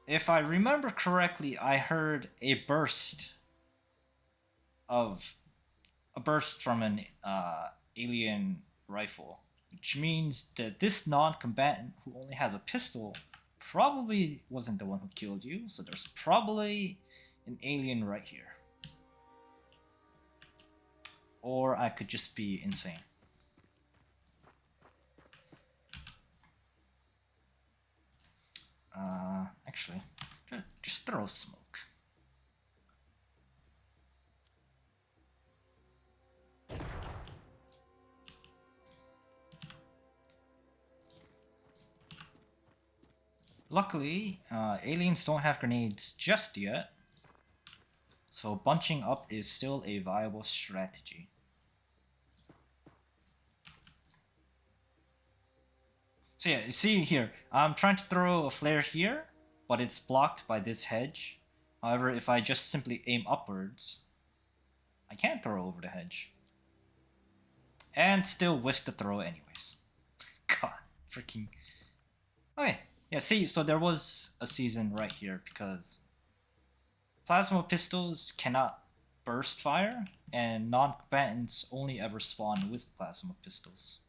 If I remember correctly, I heard a burst from an alien rifle, which means that this non-combatant who only has a pistol probably wasn't the one who killed you, so there's probably an alien right here. Or I could just be insane. Actually, just throw smoke. Luckily, aliens don't have grenades just yet, so bunching up is still a viable strategy. So yeah, you see here, I'm trying to throw a flare here, but it's blocked by this hedge. However, if I just simply aim upwards, I can't throw over the hedge. And still whiff the throw anyways. God, freaking... Okay, yeah, see, so there was a season right here because plasma pistols cannot burst fire, and non-combatants only ever spawn with plasma pistols.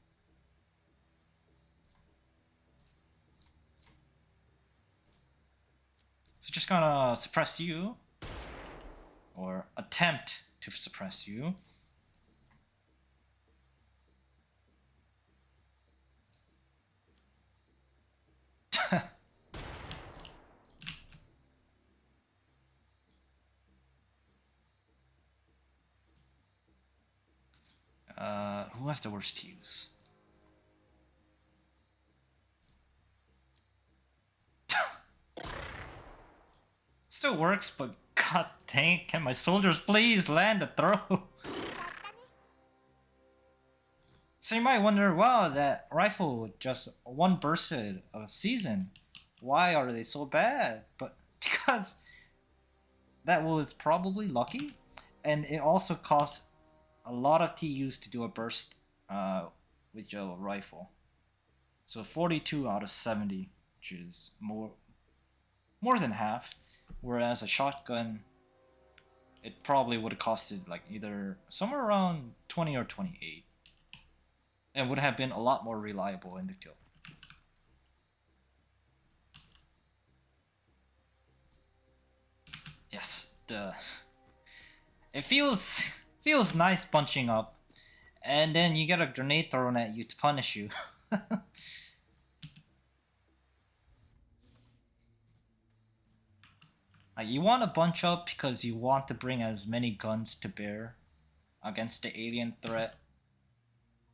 So just gonna suppress you, or attempt to suppress you. Who has the worst use? Still works, but god dang, can my soldiers please land a throw? So you might wonder, wow, that rifle just one bursted a season. Why are they so bad? But because that was probably lucky, and it also costs a lot of TUs to do a burst with your rifle. So 42 out of 70, which is more than half. Whereas a shotgun, it probably would have costed like either somewhere around 20 or 28. And would have been a lot more reliable in the kill. Yes, it feels nice bunching up, and then you get a grenade thrown at you to punish you. Like, you want to bunch up because you want to bring as many guns to bear against the alien threat,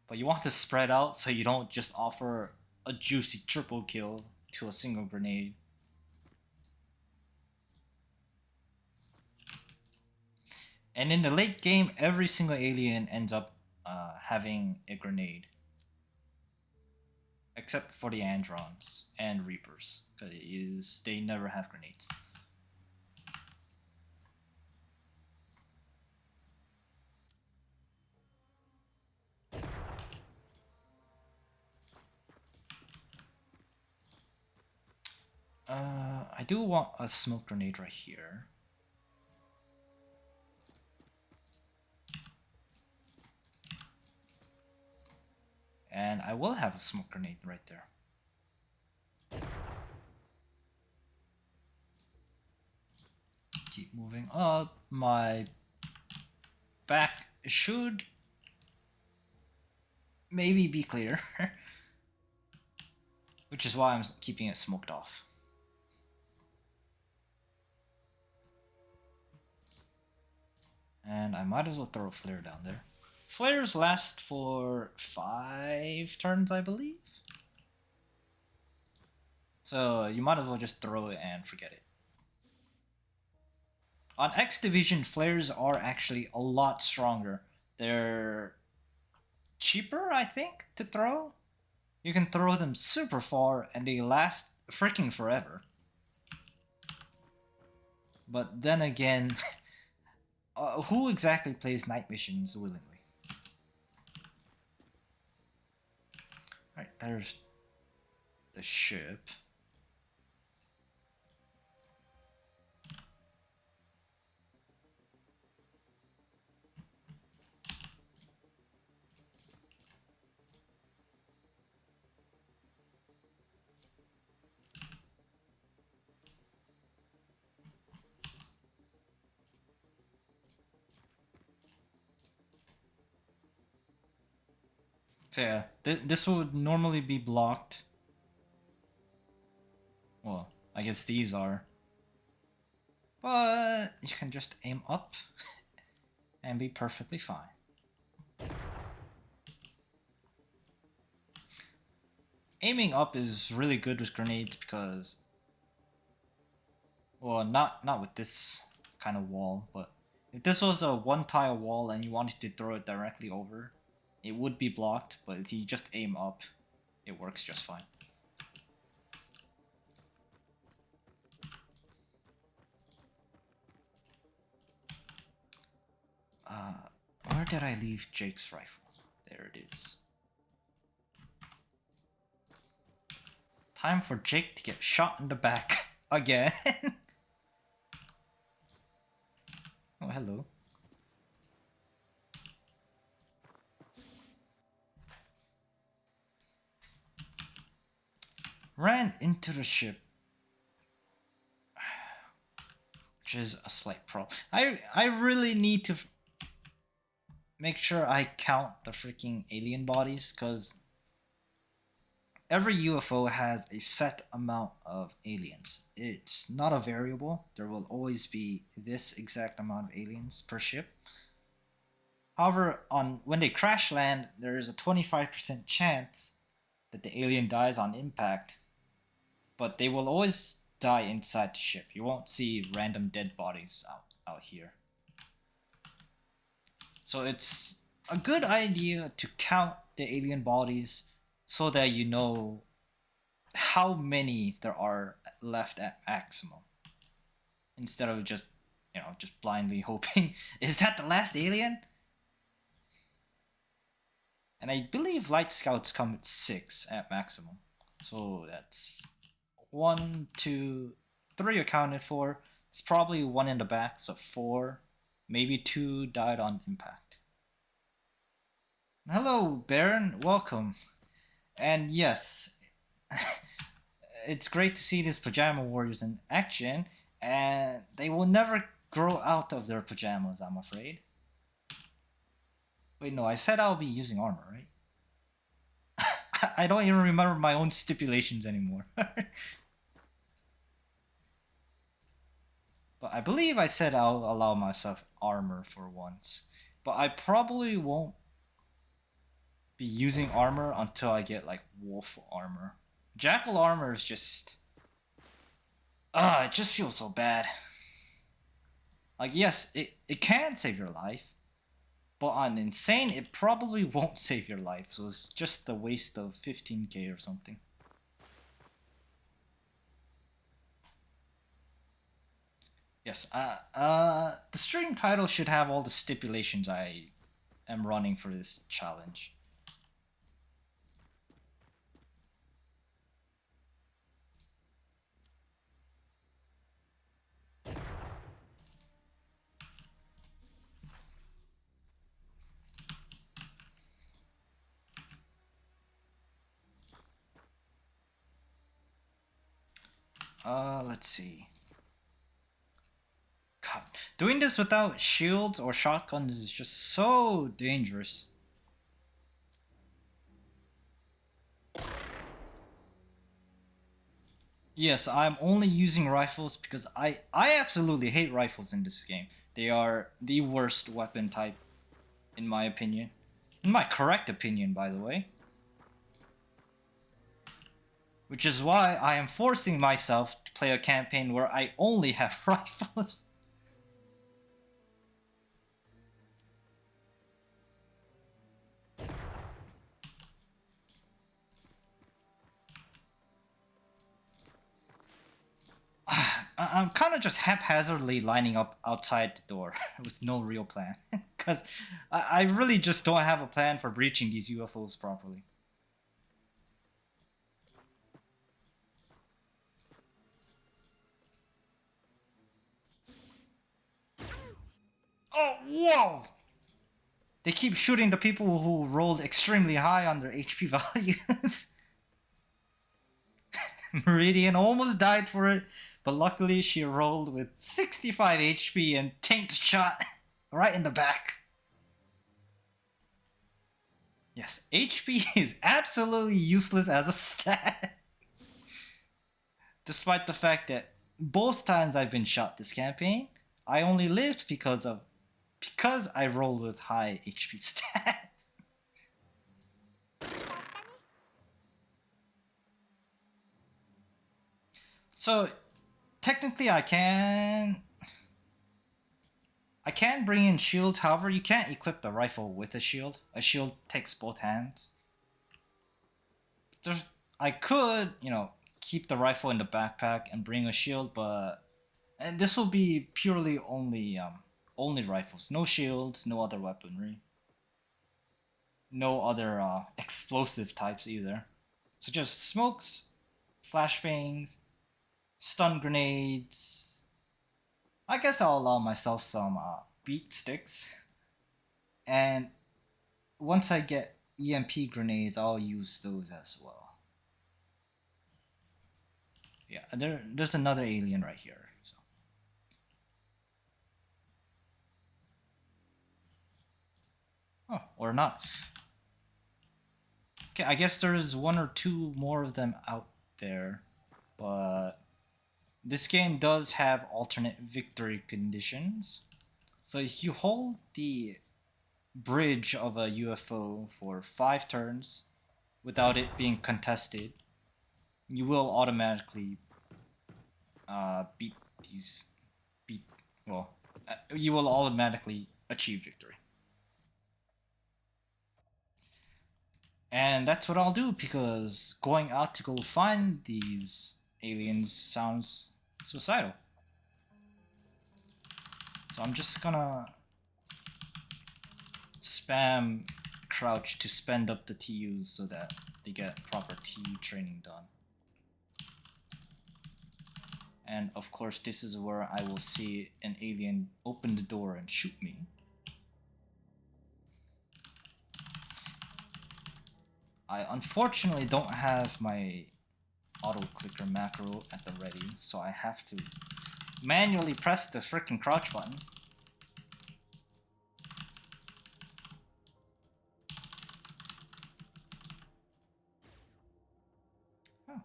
but you want to spread out so you don't just offer a juicy triple kill to a single grenade. And in the late game, every single alien ends up having a grenade. Except for the Androns and Reapers, because they never have grenades. I do want a smoke grenade right here. And I will have a smoke grenade right there. Keep moving up. My back should maybe be clear. Which is why I'm keeping it smoked off. And I might as well throw a flare down there. Flares last for 5 turns, I believe. So you might as well just throw it and forget it. On X Division, flares are actually a lot stronger. They're cheaper, I think, to throw. You can throw them super far and they last freaking forever. But then again, who exactly plays night missions willingly? Alright, there's the ship. So yeah, this would normally be blocked. Well, I guess these are. But you can just aim up and be perfectly fine. Aiming up is really good with grenades because, well, not with this kind of wall, but if this was a one-tile wall and you wanted to throw it directly over, it would be blocked, but if you just aim up, it works just fine. Where did I leave Jake's rifle? There it is. Time for Jake to get shot in the back again. Oh, hello. Ran into the ship. Which is a slight problem. I really need to make sure I count the freaking alien bodies, because every UFO has a set amount of aliens. It's not a variable. There will always be this exact amount of aliens per ship. However, when they crash land, there is a 25% chance that the alien dies on impact, but they will always die inside the ship. You won't see random dead bodies out here. So it's a good idea to count the alien bodies so that you know how many there are left at maximum, instead of just blindly hoping, is that the last alien? And I believe light scouts come at 6 at maximum, so that's 1, 2, 3 accounted for. It's probably 1 in the back, so 4, maybe 2 died on impact. Hello, Baron, welcome. And yes, it's great to see these pajama warriors in action, and they will never grow out of their pajamas, I'm afraid. Wait, no, I said I'll be using armor, right? I don't even remember my own stipulations anymore. But I believe I said I'll allow myself armor for once. But I probably won't be using armor until I get like wolf armor. Jackal armor is just... it just feels so bad. Like, yes, it can save your life, but on Insane, it probably won't save your life, so it's just a waste of 15k or something. Yes, the stream title should have all the stipulations I am running for this challenge. Let's see. God, doing this without shields or shotguns is just so dangerous. Yes, I'm only using rifles because I absolutely hate rifles in this game. They are the worst weapon type, in my opinion. In my correct opinion, by the way. Which is why I am forcing myself to play a campaign where I only have rifles. I'm kind of just haphazardly lining up outside the door with no real plan. Because I really just don't have a plan for breaching these UFOs properly. Oh, whoa! They keep shooting the people who rolled extremely high on their HP values. Meridian almost died for it, but luckily she rolled with 65 HP and tanked a shot right in the back. Yes, HP is absolutely useless as a stat. Despite the fact that both times I've been shot this campaign, I only lived because I rolled with high HP stat. So technically I can bring in shields, however you can't equip the rifle with a shield. A shield takes both hands. I could, keep the rifle in the backpack and bring a shield, and this will be purely only rifles. No shields, no other weaponry. No other explosive types either. So just smokes, flashbangs, stun grenades. I guess I'll allow myself some beat sticks. And once I get EMP grenades, I'll use those as well. Yeah, there's another alien right here. So. Oh, or not. Okay, I guess there's one or two more of them out there, but this game does have alternate victory conditions. So if you hold the bridge of a UFO for 5 turns without it being contested, you will automatically beat these. Beat well, you will automatically achieve victory. And that's what I'll do because going out to go find these aliens sounds suicidal. So I'm just gonna spam crouch to spend up the TUs so that they get proper TU training done. And of course this is where I will see an alien open the door and shoot me. I unfortunately don't have my auto clicker macro at the ready, so I have to manually press the freaking crouch button. Oh.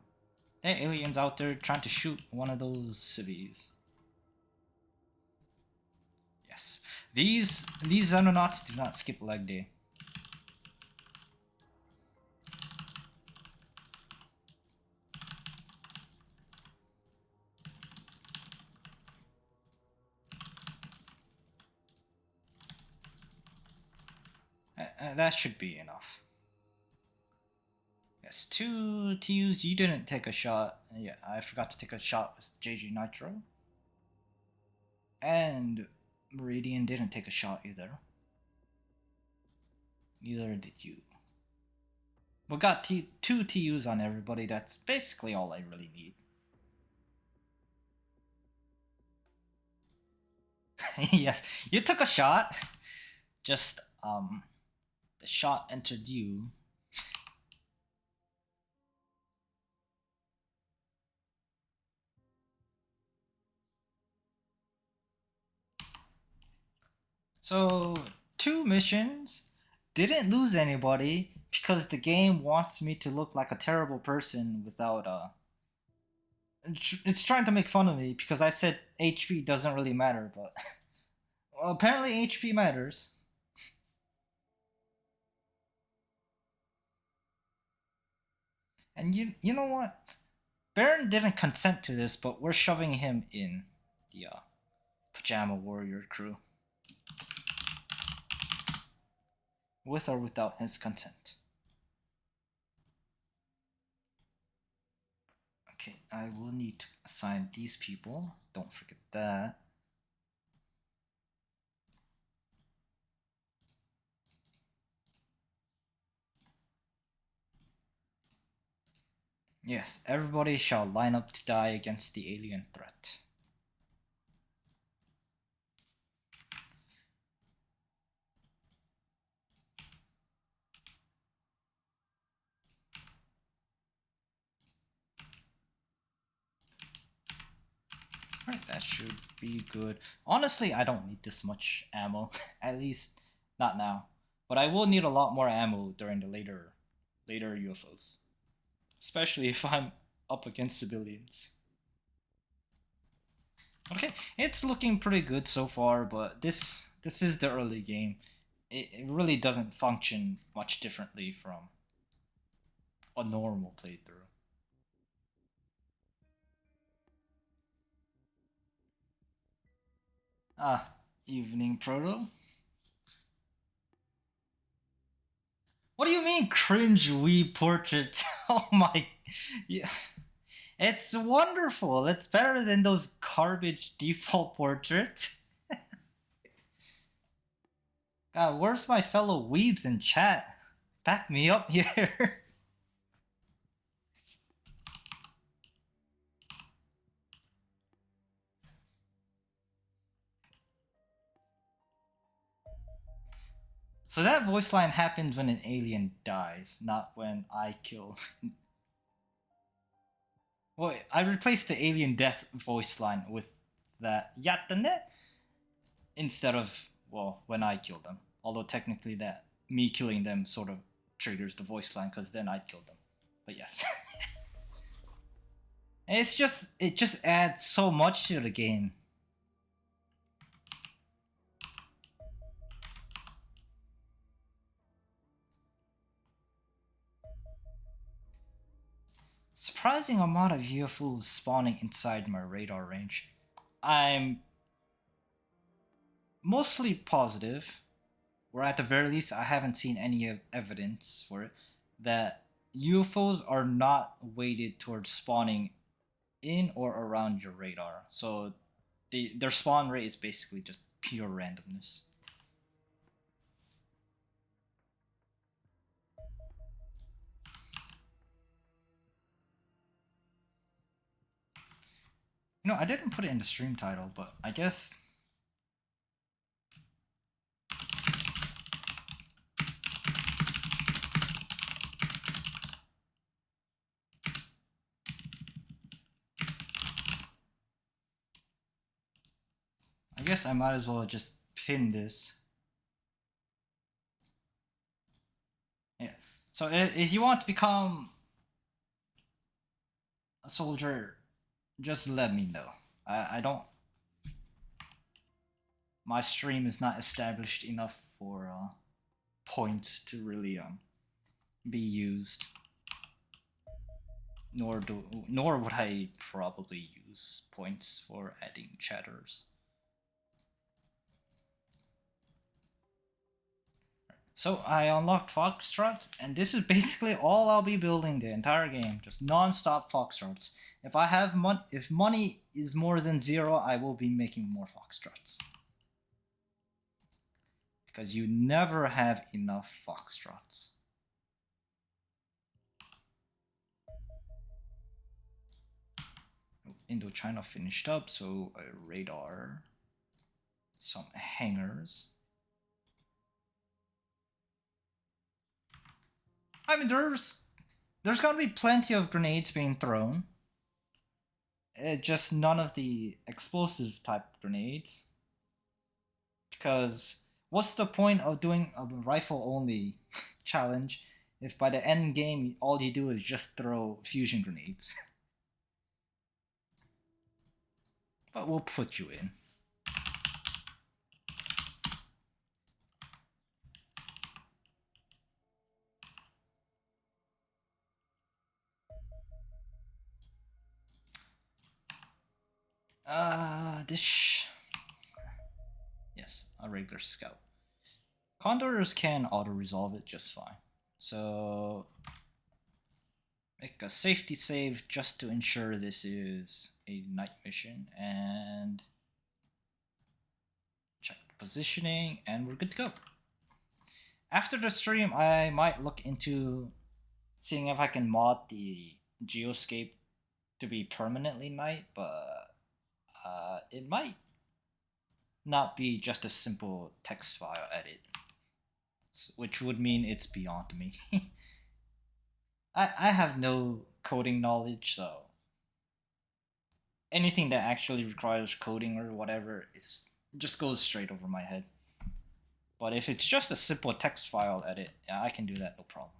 There are aliens out there trying to shoot one of those civvies. Yes. These Xenonauts do not skip leg day. That should be enough. Yes, 2 TUs. You didn't take a shot. Yeah, I forgot to take a shot with JG Nitro. And Meridian didn't take a shot either. Neither did you. We got 2 TUs on everybody. That's basically all I really need. Yes, you took a shot. Just, the shot entered you. So, two missions. Didn't lose anybody because the game wants me to look like a terrible person without it's trying to make fun of me because I said HP doesn't really matter, but well, apparently HP matters. And you know what? Baron didn't consent to this, but we're shoving him in the Pajama Warrior crew. With or without his consent. Okay, I will need to assign these people. Don't forget that. Yes, everybody shall line up to die against the alien threat. Alright, that should be good. Honestly, I don't need this much ammo. At least, not now. But I will need a lot more ammo during the later UFOs. Especially if I'm up against civilians. Okay, it's looking pretty good so far, but this is the early game. It really doesn't function much differently from a normal playthrough. Ah, evening proto. What do you mean cringe wee portraits? Oh my, yeah, it's wonderful. It's better than those garbage default portraits. God, where's my fellow weebs in chat? Back me up here. So that voice line happens when an alien dies, not when I kill. Well, I replaced the alien death voice line with that yatane instead of, well, when I kill them. Although technically that me killing them sort of triggers the voice line because then I'd kill them. But yes. It just adds so much to the game. Surprising amount of UFOs spawning inside my radar range. I'm mostly positive, or at the very least, I haven't seen any evidence for it, that UFOs are not weighted towards spawning in or around your radar. So their spawn rate is basically just pure randomness. You know, I didn't put it in the stream title, but I guess I might as well just pin this. Yeah. So if you want to become a soldier, just let me know. I don't. My stream is not established enough for points to really be used. Nor would I probably use points for adding chatters. So I unlocked Foxtrot, and this is basically all I'll be building the entire game, just non-stop Foxtrots. If I have if money is more than 0, I will be making more Foxtrots. Because you never have enough Foxtrots. Indochina finished up, so a radar, some hangars. I mean, there's gonna be plenty of grenades being thrown. Just none of the explosive type grenades. Because what's the point of doing a rifle only challenge if by the end game all you do is just throw fusion grenades? But we'll put you in. This. Yes, a regular scout. Condors can auto-resolve it just fine. So make a safety save just to ensure this is a night mission and check the positioning and we're good to go. After the stream, I might look into seeing if I can mod the geoscape to be permanently night, but it might not be just a simple text file edit, which would mean it's beyond me. I have no coding knowledge, so anything that actually requires coding or whatever is just goes straight over my head. But if it's just a simple text file edit, yeah, I can do that no problem.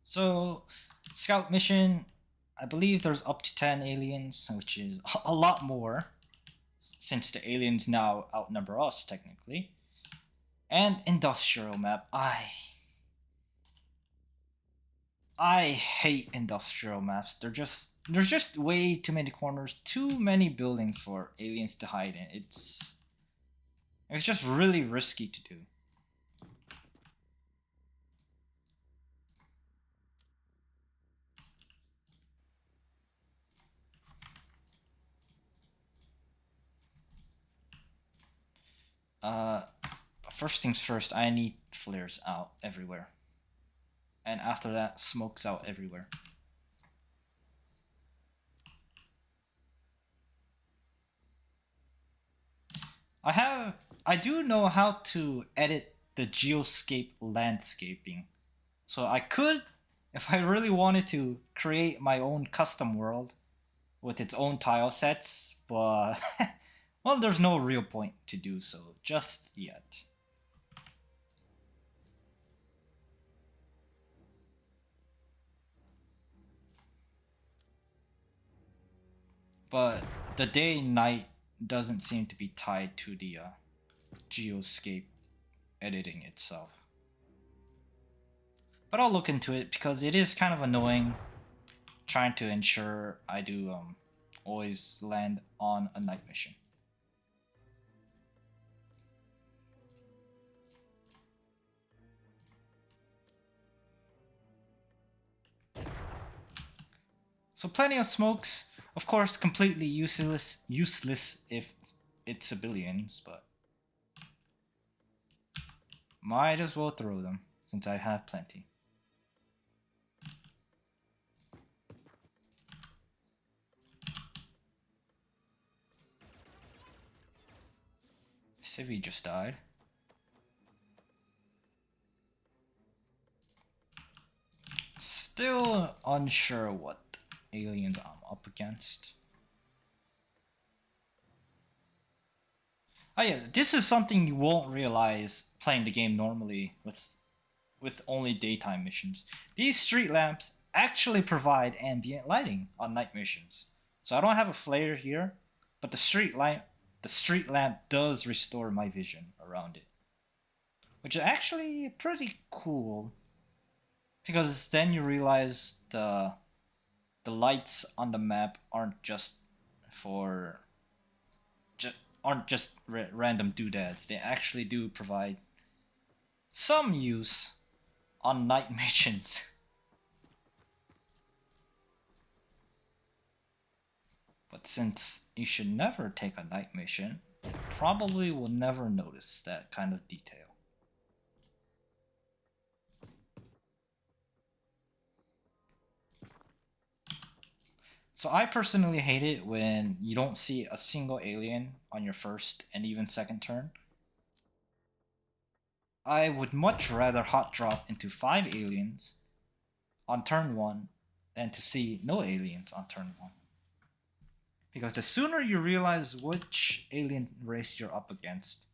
So, scout mission, I believe there's up to 10 aliens, which is a lot more, since the aliens now outnumber us, technically. And industrial map, I hate industrial maps. There's just way too many corners, too many buildings for aliens to hide in. It's just really risky to do. First things first, I need flares out everywhere. And after that, smokes out everywhere. I do know how to edit the geoscape landscaping. So I could, if I really wanted to, create my own custom world with its own tile sets, but well, there's no real point to do so just yet. But the day-night doesn't seem to be tied to the geoscape editing itself. But I'll look into it because it is kind of annoying trying to ensure I do always land on a night mission. So plenty of smokes, of course, completely useless if it's civilians, but might as well throw them since I have plenty. Civi just died. Still unsure what aliens I'm up against. Oh yeah, this is something you won't realize playing the game normally with only daytime missions. These street lamps actually provide ambient lighting on night missions. So I don't have a flare here, but the street lamp does restore my vision around it. Which is actually pretty cool. Because then you realize the lights on the map aren't just random doodads. They actually do provide some use on night missions. But since you should never take a night mission, you probably will never notice that kind of detail. So I personally hate it when you don't see a single alien on your first and even second turn. I would much rather hot drop into 5 aliens on turn 1 than to see no aliens on turn 1. Because the sooner you realize which alien race you're up against,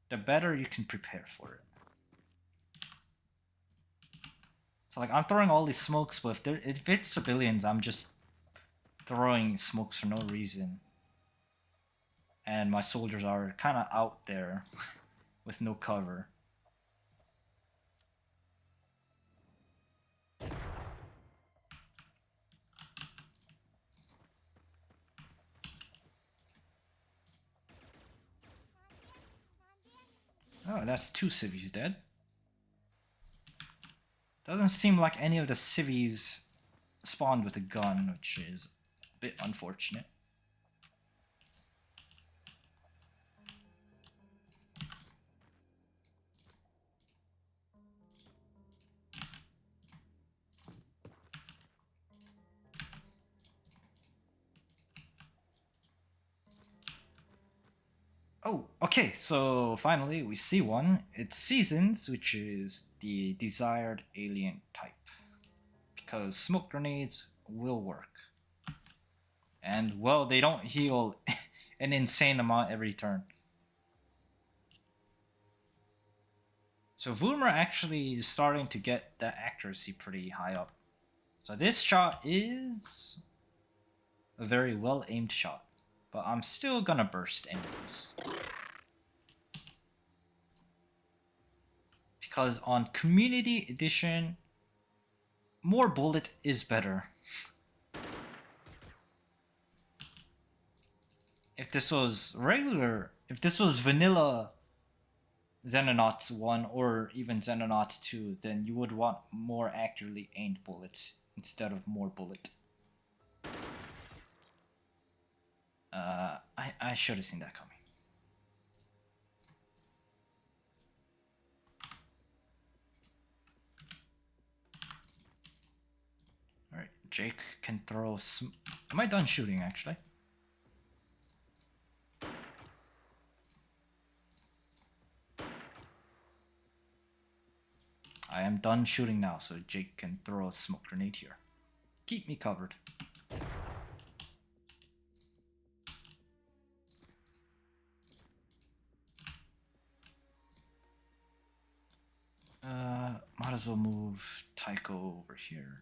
the better you can prepare for it. So like I'm throwing all these smokes, but if it's civilians, I'm just throwing smokes for no reason. And my soldiers are kind of out there with no cover. Oh, that's 2 civvies dead. Doesn't seem like any of the civvies spawned with a gun, which is a bit unfortunate. Oh, okay, so finally we see one. It's Seasons, which is the desired alien type. Because smoke grenades will work. And, well, they don't heal an insane amount every turn. So Voomer actually is starting to get that accuracy pretty high up. So this shot is a very well aimed shot. But I'm still gonna burst anyways. Because on Community Edition, more bullet is better. If this was vanilla Xenonauts 1 or even Xenonauts 2, then you would want more accurately aimed bullets instead of more bullet. I should have seen that coming. Alright, Jake can throw Am I done shooting actually? I am done shooting now, so Jake can throw a smoke grenade here. Keep me covered. Might as well move Tycho over here.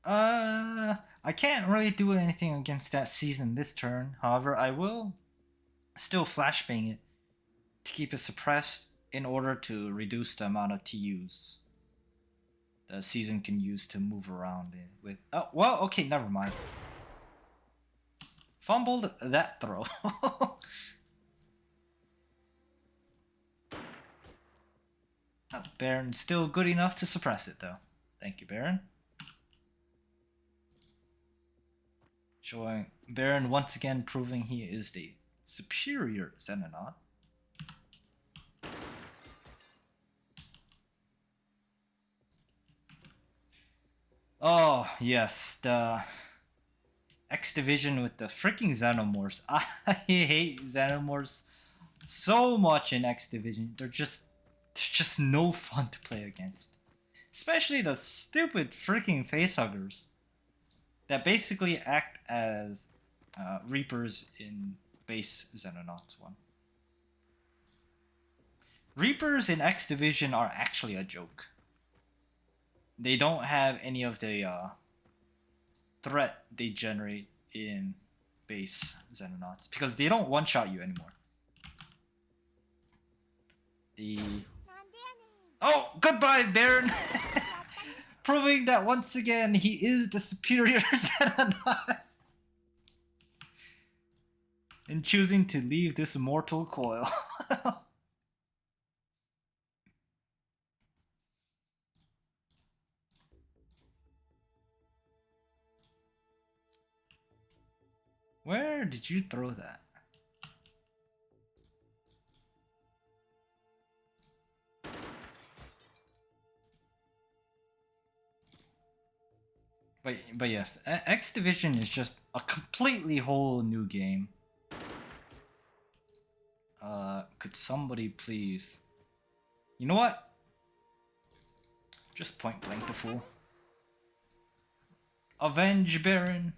I can't really do anything against that season this turn. However, I will still flashbang it to keep it suppressed in order to reduce the amount of TUs the season can use to move around with. Oh, well, okay, never mind. Fumbled that throw. Baron's still good enough to suppress it, though. Thank you, Baron. Showing Baron once again proving he is the superior Xenonaut. Oh, yes, the X Division with the freaking Xenomorphs. I hate Xenomorphs so much in X Division. They're just no fun to play against. Especially the stupid freaking facehuggers that basically act as Reapers in base Xenonauts 1. Reapers in X Division are actually a joke. They don't have any of the threat they generate in base Xenonauts because they don't one-shot you anymore. Oh, goodbye, Baron! Proving that once again he is the superior Xenonaut. And choosing to leave this mortal coil. Where did you throw that? But yes, X Division is just a completely whole new game. Could somebody please... You know what? Just point blank the fool. Avenge Baron!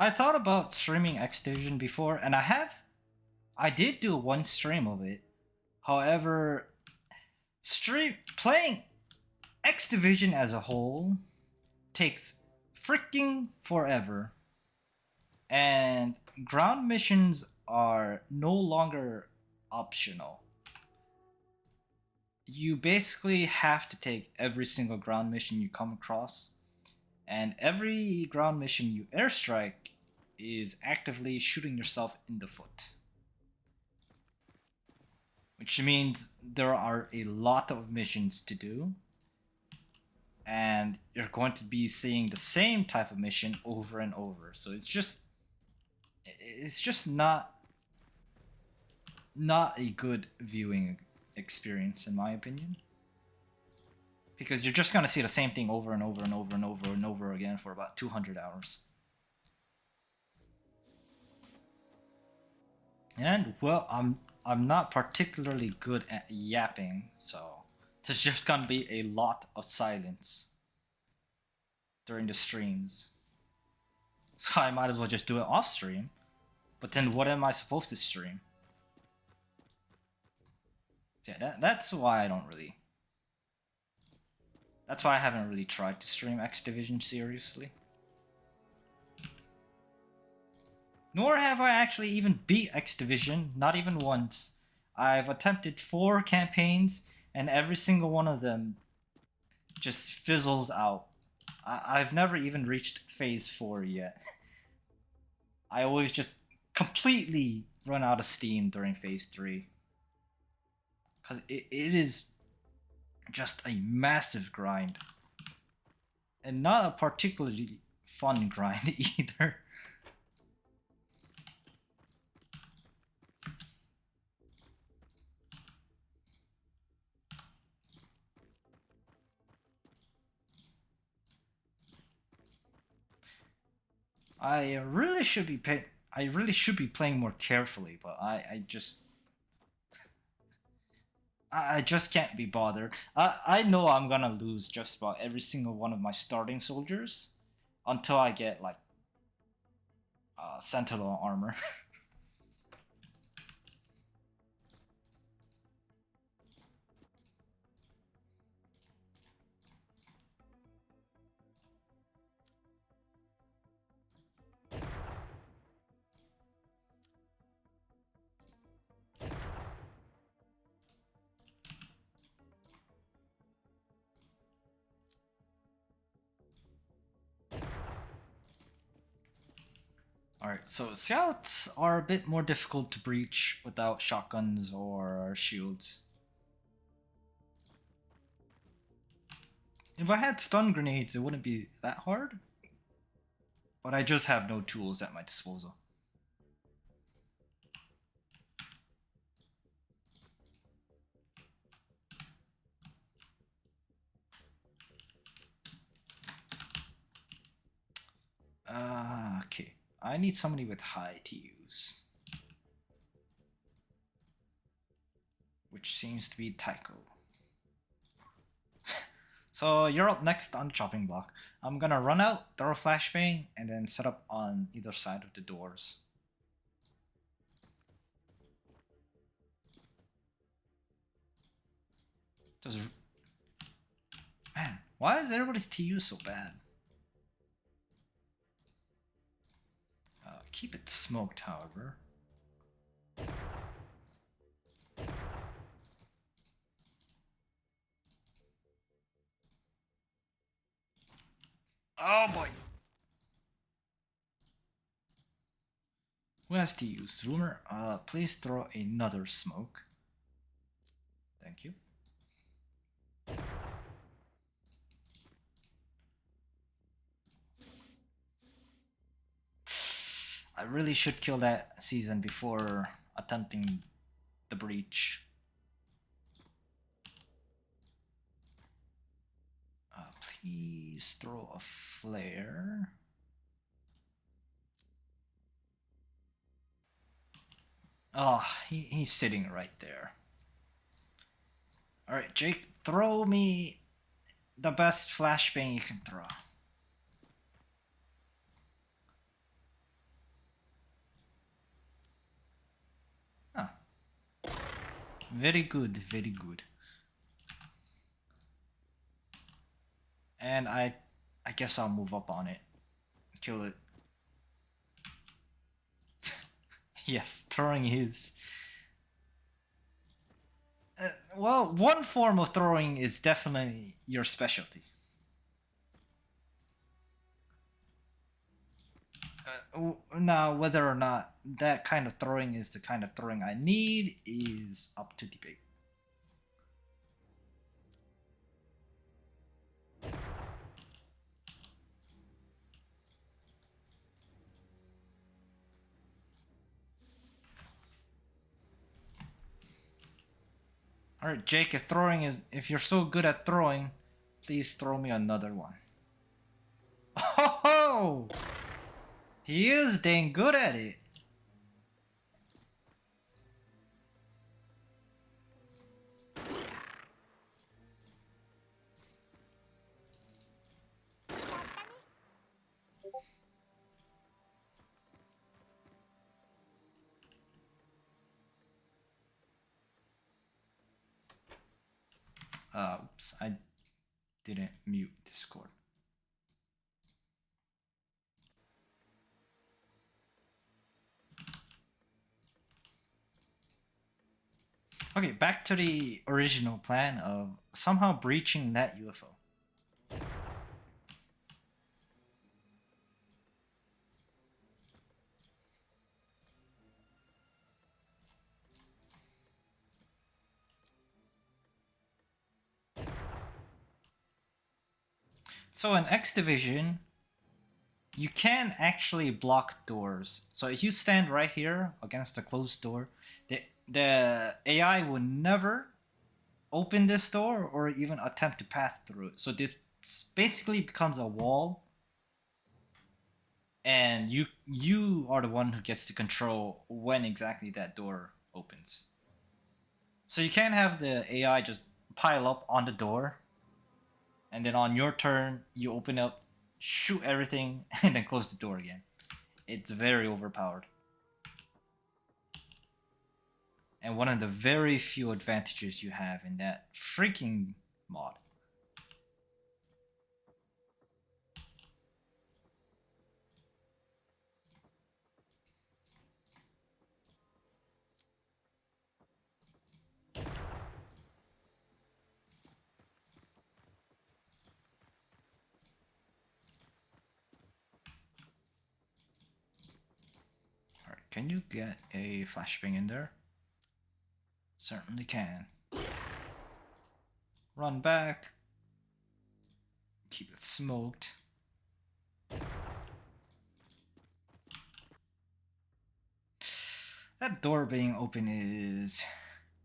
I thought about streaming X Division before, and I did do one stream of it. However, playing X Division as a whole takes freaking forever, and ground missions are no longer optional. You basically have to take every single ground mission you come across, and every ground mission you airstrike is actively shooting yourself in the foot. Which means there are a lot of missions to do, and you're going to be seeing the same type of mission over and over. So it's just not a good viewing experience in my opinion. Because you're just gonna see the same thing over and over and over and over and over again for about 200 hours. And well, I'm not particularly good at yapping, so there's just gonna be a lot of silence during the streams. So I might as well just do it off stream. But then what am I supposed to stream? Yeah, that's why I don't really... That's why I haven't really tried to stream X Division seriously. Nor have I actually even beat X Division, not even once. I've attempted 4 campaigns, and every single one of them just fizzles out. I've never even reached Phase 4 yet. I always just completely run out of steam during Phase 3. Because it is just a massive grind. And not a particularly fun grind either. I really should be playing more carefully, but I just can't be bothered. I know I'm gonna lose just about every single one of my starting soldiers until I get like Sentinel armor. Alright, so scouts are a bit more difficult to breach without shotguns or shields. If I had stun grenades, it wouldn't be that hard. But I just have no tools at my disposal. Okay. I need somebody with high TUs. Which seems to be Tycho. So you're up next on the chopping block. I'm gonna run out, throw a flashbang, and then set up on either side of the doors. Man, why is everybody's TU so bad? Keep it smoked, however. Oh boy! Who has to use? Rumor, please throw another smoke. Thank you. I really should kill that season before attempting the breach. Please throw a flare. Oh, he's sitting right there. Alright, Jake, throw me the best flashbang you can throw. Oh. Very good, very good. And I guess I'll move up on it. Kill it. Yes, throwing is... well, one form of throwing is definitely your specialty. Now, whether or not that kind of throwing is the kind of throwing I need is up to debate. Alright, Jake, if you're so good at throwing, please throw me another one. Oh! He is dang good at it. Oops, I didn't mute Discord. Okay, back to the original plan of somehow breaching that UFO. So in X Division, you can actually block doors. So if you stand right here against a closed door, the AI will never open this door or even attempt to pass through it. So this basically becomes a wall, and you are the one who gets to control when exactly that door opens. So you can't have the AI just pile up on the door, and then on your turn you open up, shoot everything, and then close the door again. It's very overpowered. And one of the very few advantages you have in that freaking mod. Alright, can you get a flashbang in there? Certainly can. Run back. Keep it smoked. That door being open is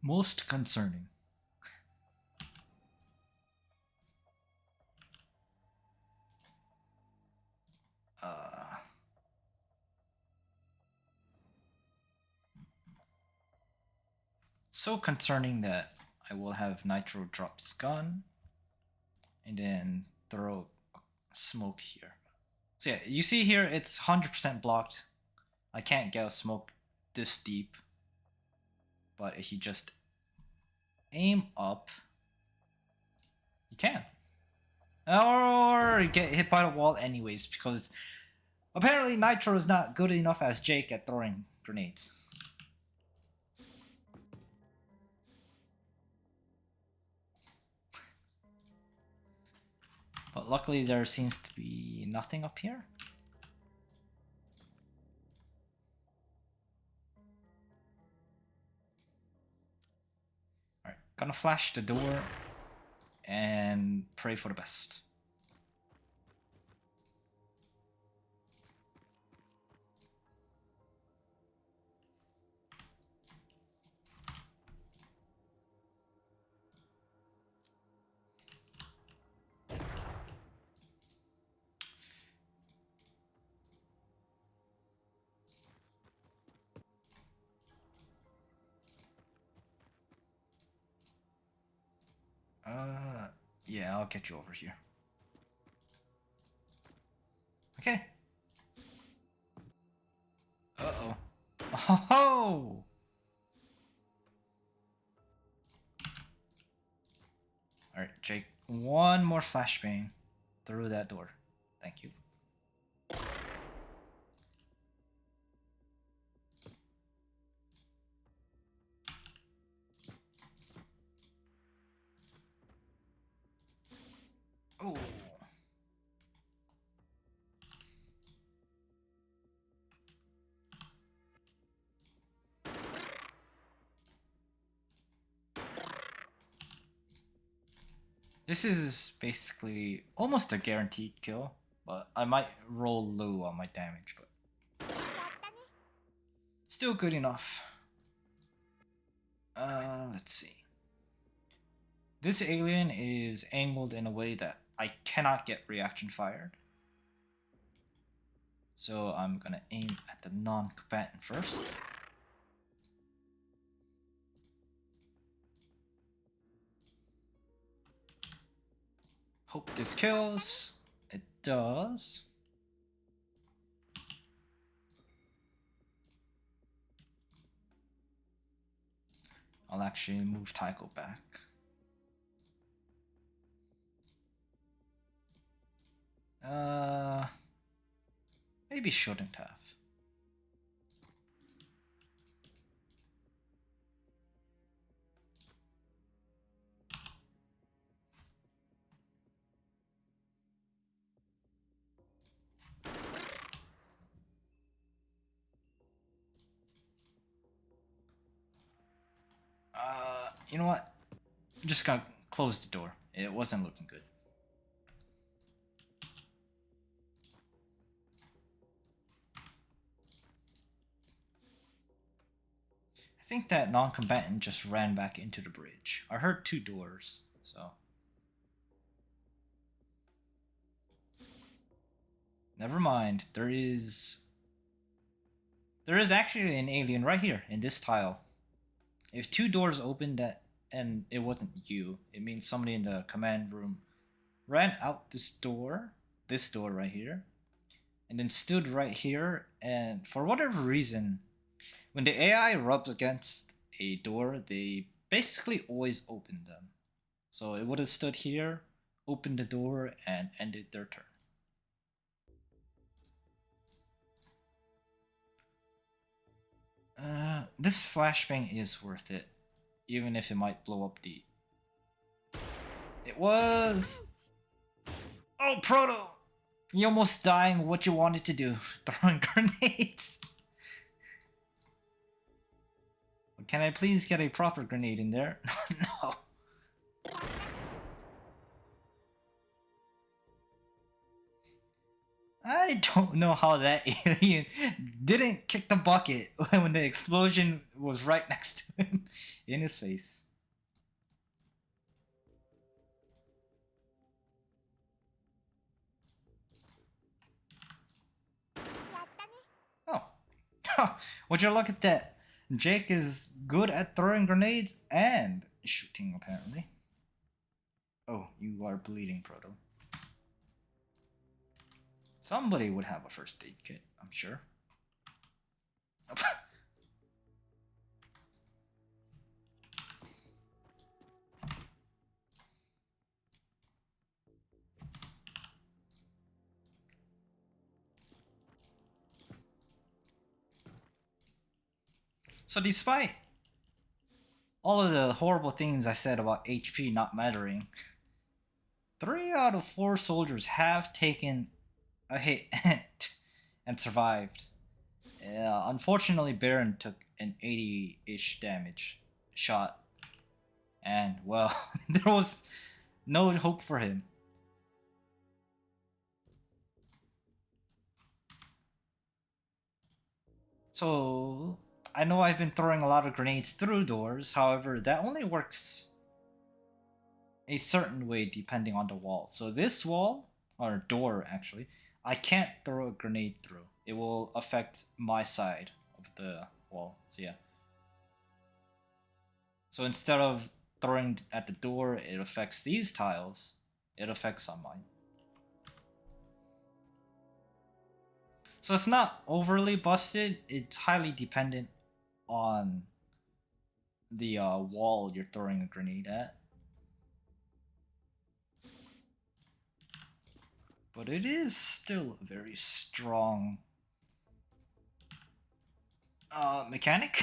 most concerning. So concerning that I will have Nitro drop his gun and then throw smoke here. So yeah, you see here it's 100% blocked. I can't get a smoke this deep. But if you just aim up, you can. Or get hit by the wall anyways, because apparently Nitro is not good enough as Jake at throwing grenades. But luckily there seems to be nothing up here. Alright, gonna flash the door and pray for the best. Yeah, I'll get you over here. Okay. Uh-oh. Oh! Alright, Jake. One more flashbang through that door. Thank you. Oh. This is basically almost a guaranteed kill, but I might roll low on my damage, but still good enough. Let's see. This alien is angled in a way that I cannot get reaction fired. So I'm gonna aim at the non-combatant first. Hope this kills. It does. I'll actually move Tycho back. Maybe shouldn't have. You know what? I'm just gonna close the door. It wasn't looking good. I think that non-combatant just ran back into the bridge. I heard two doors, so... Never mind. There is actually an alien right here in this tile. If two doors opened that and it wasn't you, it means somebody in the command room ran out this door right here, and then stood right here, and for whatever reason, when the AI rubs against a door, they basically always open them. So it would have stood here, opened the door, and ended their turn. This flashbang is worth it, even if it might blow up the... It was... Oh, Proto! You almost dying what you wanted to do, throwing grenades. Can I please get a proper grenade in there? No. I don't know how that alien didn't kick the bucket when the explosion was right next to him in his face. Oh. Would you look at that? Jake is good at throwing grenades and shooting, apparently. Oh, you are bleeding, Proto. Somebody would have a first aid kit, I'm sure. So despite all of the horrible things I said about HP not mattering, 3 out of 4 soldiers have taken a hit and survived. Unfortunately, Baron took an 80-ish damage shot, and well, there was no hope for him. So, I know I've been throwing a lot of grenades through doors, however, that only works a certain way depending on the wall. So this wall, or door actually, I can't throw a grenade through. It will affect my side of the wall. So yeah. So instead of throwing at the door, it affects these tiles. It affects on mine. So it's not overly busted. It's highly dependent on the wall you're throwing a grenade at. But it is still a very strong mechanic.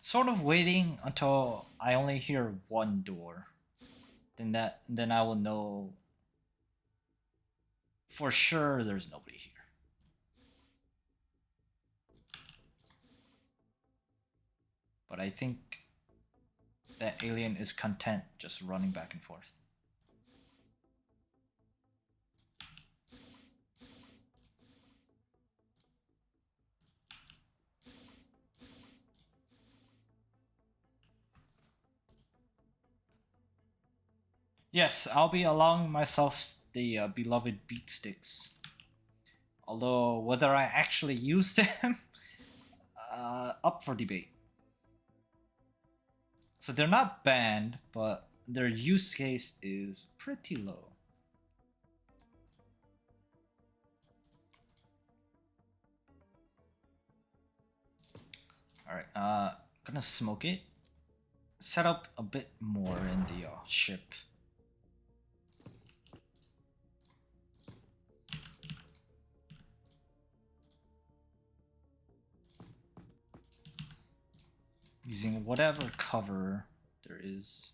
Sort of waiting until I only hear one door. Then I will know for sure there's nobody here. But I think that alien is content just running back and forth. Yes, I'll be allowing myself the beloved beat sticks. Although whether I actually use them, up for debate. So they're not banned, but their use case is pretty low. Alright, gonna smoke it. Set up a bit more in the ship. Using whatever cover there is.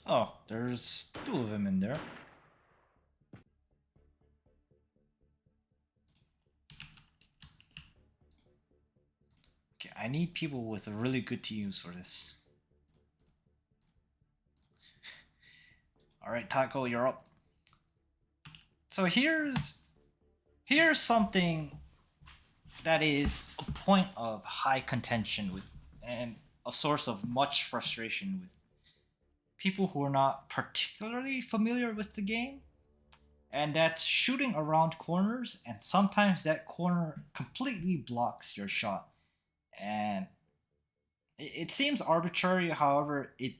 Oh, there's two of them in there. Okay, I need people with really good teams for this. Alright, Taco, you're up. So here's something that is a point of high contention with, and a source of much frustration with people who are not particularly familiar with the game, and that's shooting around corners, and sometimes that corner completely blocks your shot. And it seems arbitrary, however, it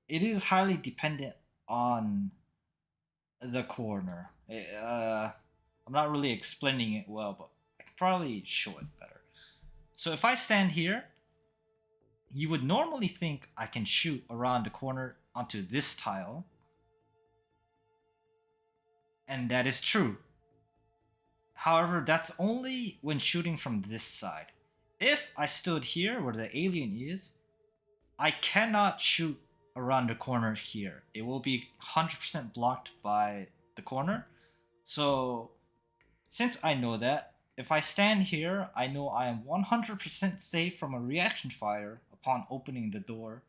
is highly dependent on the corner. I'm not really explaining it well, but I can probably show it better. So if I stand here, you would normally think I can shoot around the corner onto this tile. And that is true. However, that's only when shooting from this side. If I stood here where the alien is, I cannot shoot around the corner here. It will be 100% blocked by the corner. So, since I know that, if I stand here, I know I am 100% safe from a reaction fire upon opening the door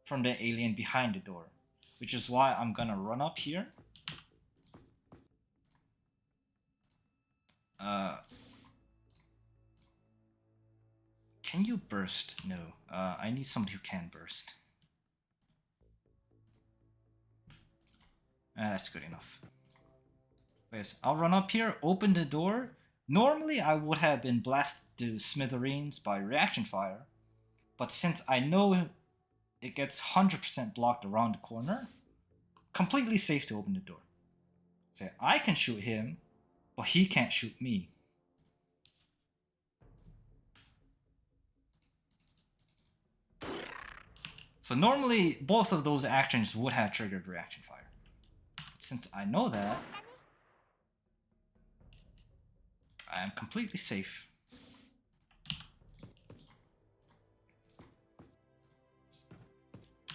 from the alien behind the door. Which is why I'm gonna run up here. Can you burst? No. I need somebody who can burst. That's good enough. Yes, I'll run up here, open the door. Normally, I would have been blasted to smithereens by reaction fire, but since I know it gets 100% blocked around the corner, completely safe to open the door. So I can shoot him, but he can't shoot me. So normally, both of those actions would have triggered reaction fire. Since I know that, I am completely safe.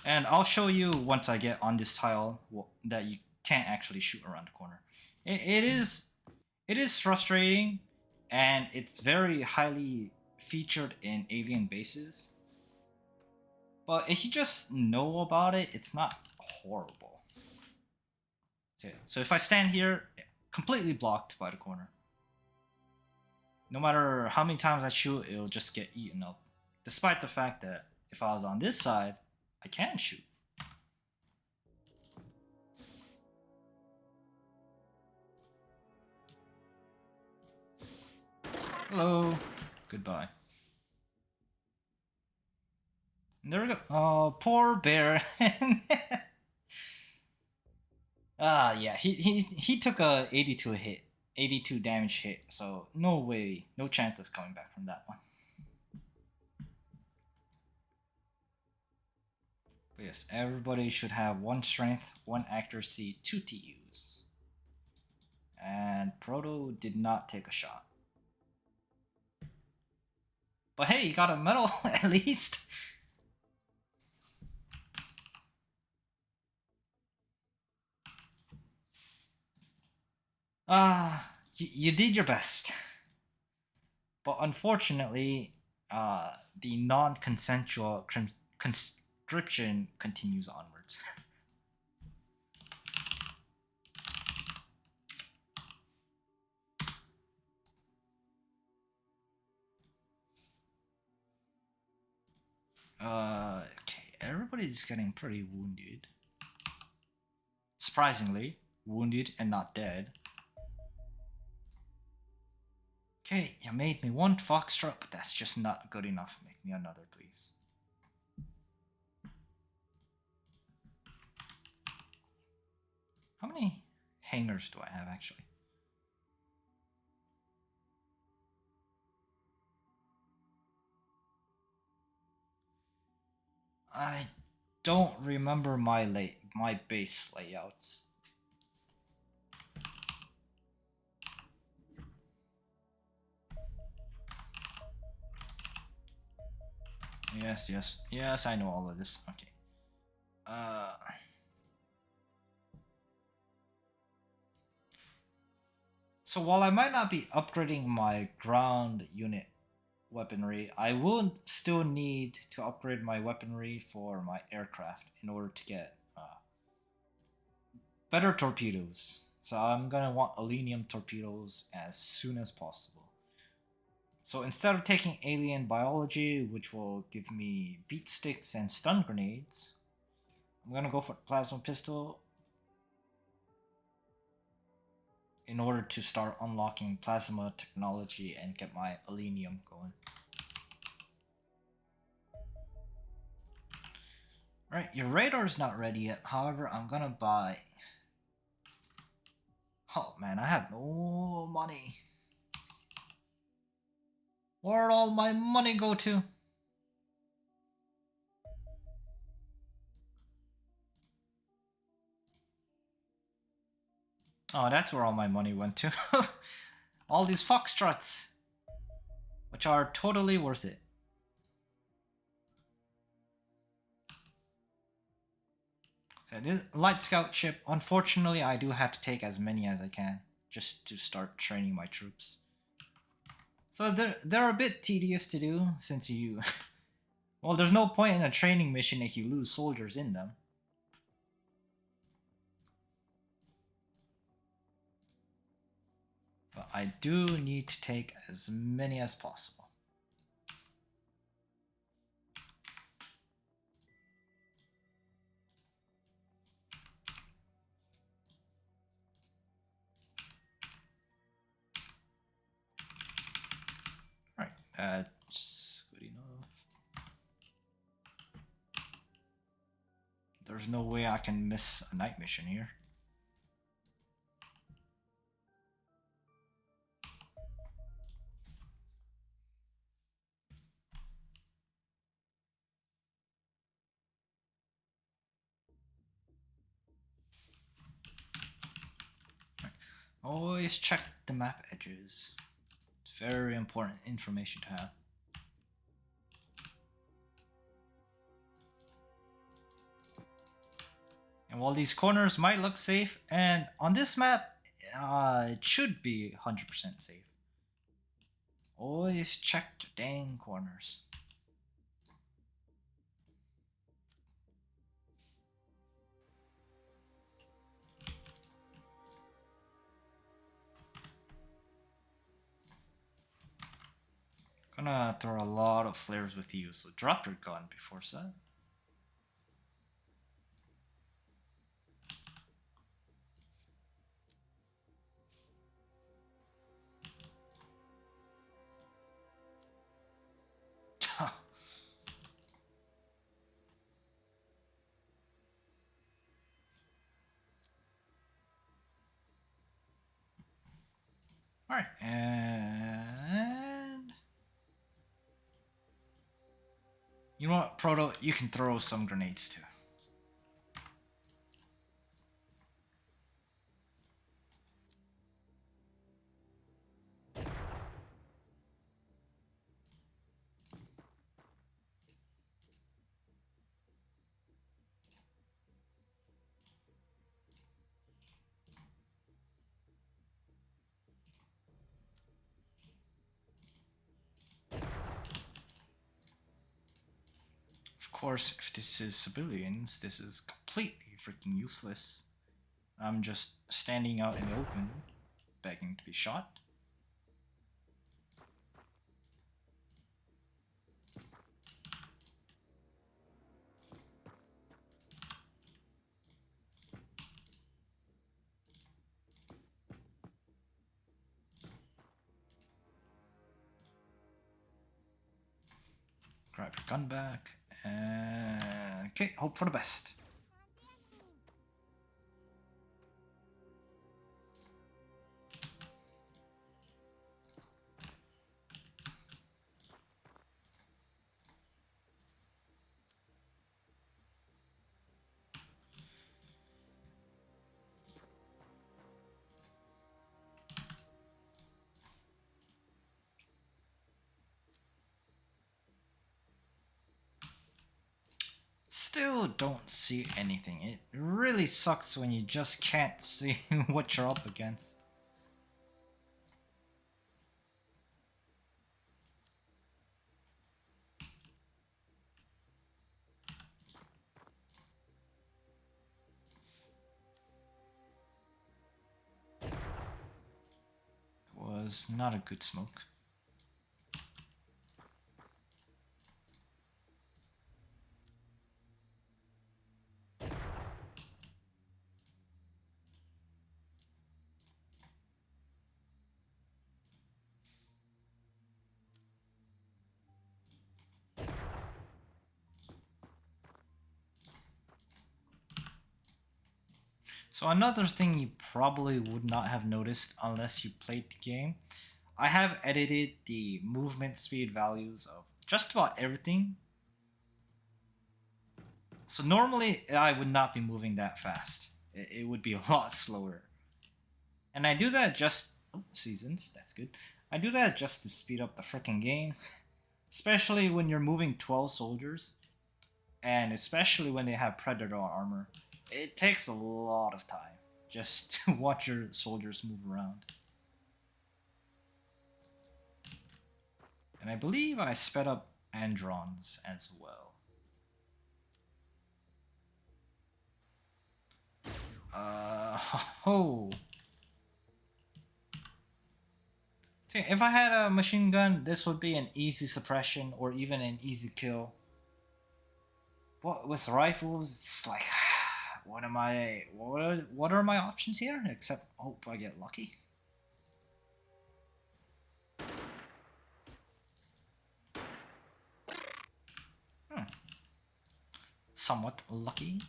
And I'll show you once I get on this tile that you can't actually shoot around the corner. It is frustrating, and it's very highly featured in alien bases. But if you just know about it, it's not horrible. So if I stand here, completely blocked by the corner. No matter how many times I shoot, it'll just get eaten up. Despite the fact that if I was on this side, I can shoot. Hello. Goodbye. And there we go. Oh, poor bear. Yeah, he took a 82 hit, 82 damage hit, so no way, no chance of coming back from that one. But yes, everybody should have 1 strength, 1 accuracy, 2 TUs. And Proto did not take a shot. But hey, he got a medal at least. You did your best. But unfortunately, the non-consensual conscription continues onwards. Okay, everybody's getting pretty wounded. Surprisingly, wounded and not dead. Okay, you made me 1 foxtrot, but that's just not good enough. Make me another, please. How many hangers do I have, actually? I don't remember my base layouts. Yes, I know all of this. Okay. So while I might not be upgrading my ground unit weaponry, I will still need to upgrade my weaponry for my aircraft in order to get better torpedoes. So I'm gonna want alenium torpedoes as soon as possible. So instead of taking alien biology, which will give me beat sticks and stun grenades, I'm gonna go for plasma pistol in order to start unlocking plasma technology and get my alenium going. Alright, your radar's not ready yet. However, I'm gonna buy... Oh man, I have no money. Where'd all my money go to? Oh, that's where all my money went to. All these foxtrots, which are totally worth it. So this light scout ship, unfortunately, I do have to take as many as I can just to start training my troops. So they're a bit tedious to do since you... Well, there's no point in a training mission if you lose soldiers in them. But I do need to take as many as possible. Right, that's good enough. There's no way I can miss a night mission here. Right. Always check the map edges. It's very important information to have. And while these corners might look safe, and on this map, it should be 100% safe. Always check the dang corners. Gonna throw a lot of flares with you, so drop your gun before set. Alright, and... You know what, Proto? You can throw some grenades too. Of course, if this is civilians, this is completely freaking useless. I'm just standing out in the open, begging to be shot. Grab your gun back, and... Okay, hope for the best. Still don't see anything. It really sucks when you just can't see what you're up against. Was not a good smoke. So another thing you probably would not have noticed unless you played the game, I have edited the movement speed values of just about everything. So normally I would not be moving that fast. It would be a lot slower. And I do that just... Oh, seasons, that's good. I do that just to speed up the freaking game. Especially when you're moving 12 soldiers. And especially when they have Predator armor. It takes a lot of time just to watch your soldiers move around. And I believe I sped up Androns as well. Oh. See, if I had a machine gun, this would be an easy suppression or even an easy kill. But with rifles, it's like, what are my options here? Except hope I get lucky. Somewhat lucky.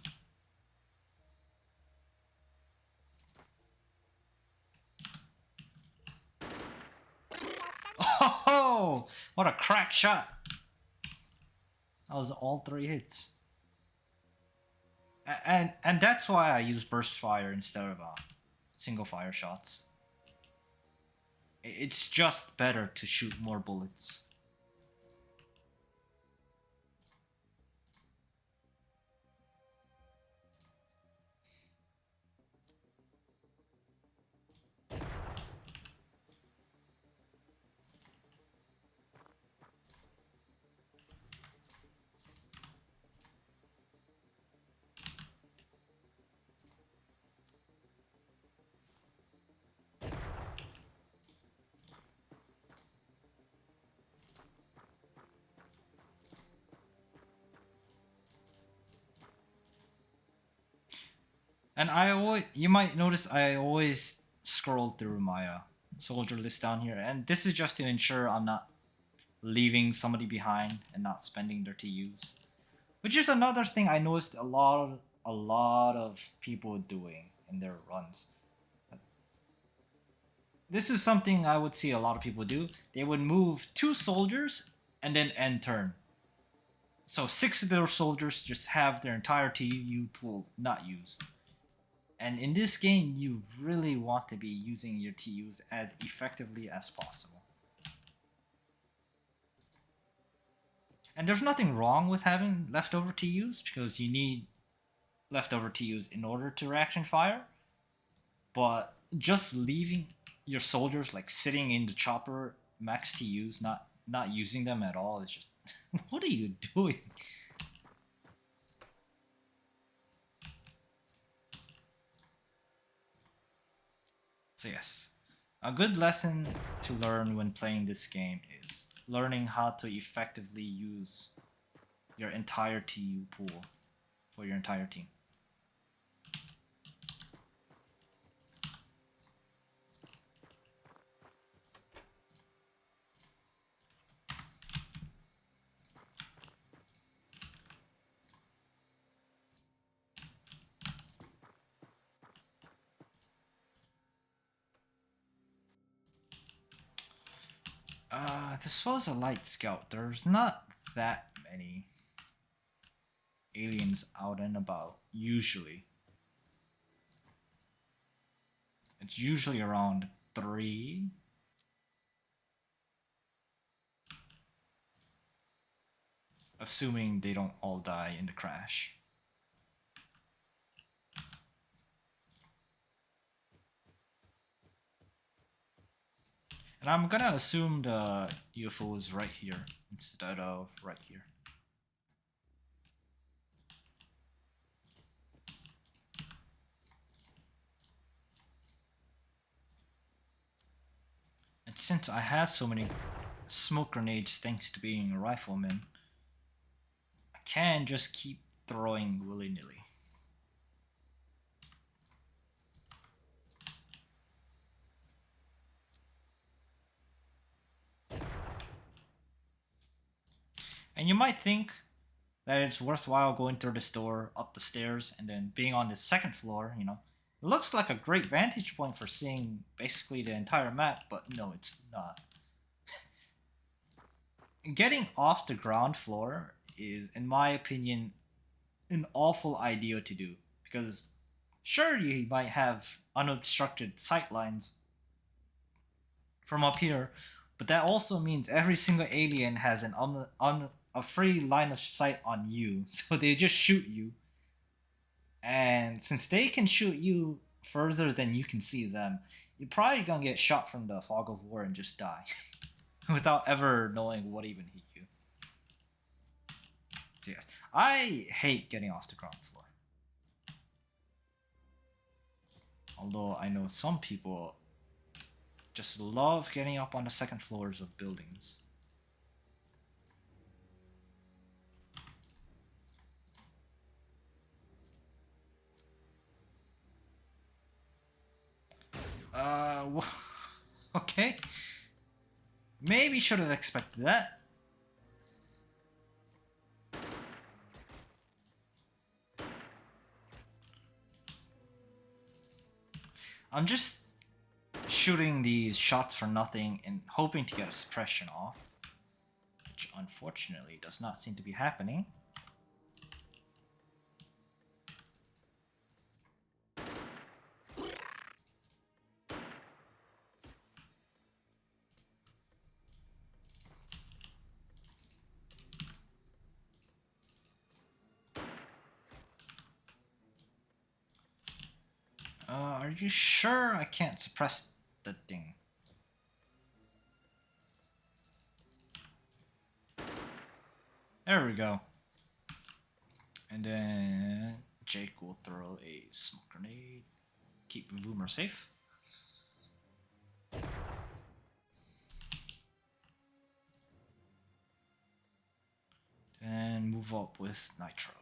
Oh, what a crack shot! That was all 3 hits. And that's why I use burst fire instead of single fire shots. It's just better to shoot more bullets. And you might notice I always scroll through my soldier list down here, and this is just to ensure I'm not leaving somebody behind and not spending their TUs. Which is another thing I noticed a lot of people doing in their runs. This is something I would see a lot of people do. They would move 2 soldiers and then end turn. So 6 of their soldiers just have their entire TU pool not used. And in this game, you really want to be using your TUs as effectively as possible. And there's nothing wrong with having leftover TUs because you need leftover TUs in order to reaction fire. But just leaving your soldiers like sitting in the chopper max TUs, not using them at all, is just what are you doing? So yes, a good lesson to learn when playing this game is learning how to effectively use your entire TU pool for your entire team. This was a light scout. There's not that many aliens out and about, usually. It's usually around 3. Assuming they don't all die in the crash. And I'm gonna assume the UFO is right here instead of right here. And since I have so many smoke grenades thanks to being a rifleman, I can just keep throwing willy-nilly. And you might think that it's worthwhile going through this door, up the stairs, and then being on the second floor, you know. It looks like a great vantage point for seeing basically the entire map, but no, it's not. Getting off the ground floor is, in my opinion, an awful idea to do. Because sure, you might have unobstructed sight lines from up here, but that also means every single alien has a free line of sight on you, so they just shoot you. And since they can shoot you further than you can see them, you're probably gonna get shot from the fog of war and just die without ever knowing what even hit you. So yes, I hate getting off the ground floor. Although I know some people just love getting up on the second floors of buildings. Okay. Maybe should have expected that. I'm just shooting these shots for nothing and hoping to get a suppression off, which unfortunately does not seem to be happening. Are you sure I can't suppress the thing? There we go. And then Jake will throw a smoke grenade. Keep Boomer safe. And move up with Nitro.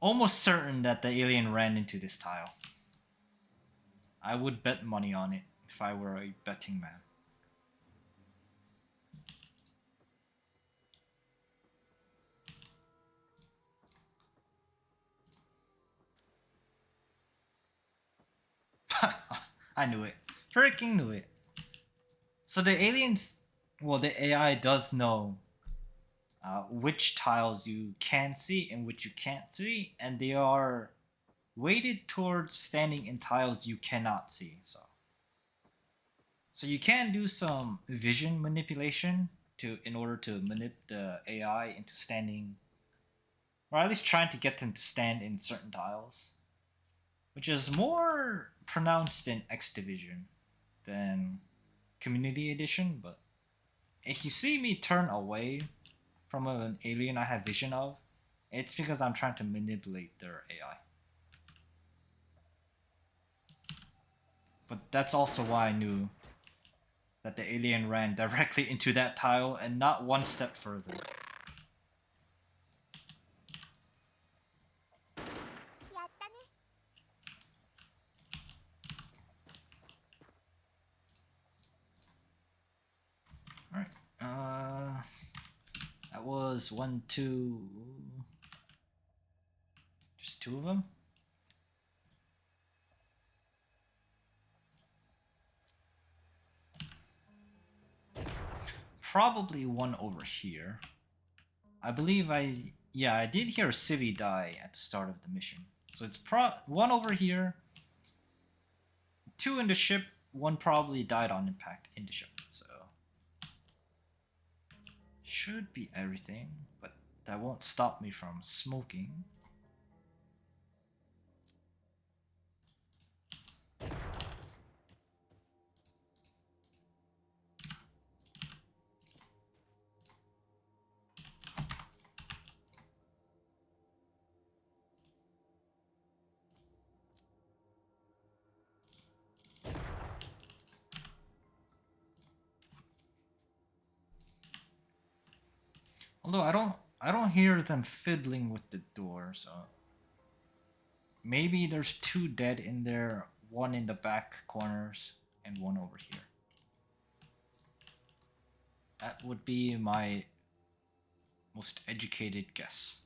almost certain that the alien ran into this tile. I would bet money on it if I were a betting man. I knew it. Freaking knew it. So the aliens, well, the AI does know which tiles you can see and which you can't see, and they are weighted towards standing in tiles you cannot see. So you can do some vision manipulation in order to manipulate the AI into standing, or at least trying to get them to stand in certain tiles, which is more pronounced in X Division than Community Edition. But if you see me turn away from an alien I have vision of, it's because I'm trying to manipulate their AI. But that's also why I knew that the alien ran directly into that tile and not one step further. Alright. That was 1, 2. Just 2 of them? Probably one over here. I believe I did hear Civi die at the start of the mission. So it's one over here, 2 in the ship, 1 probably died on impact in the ship. So should be everything, but that won't stop me from smoking. Although I don't hear them fiddling with the door, so maybe there's 2 dead in there, 1 in the back corners and 1 over here. That would be my most educated guess.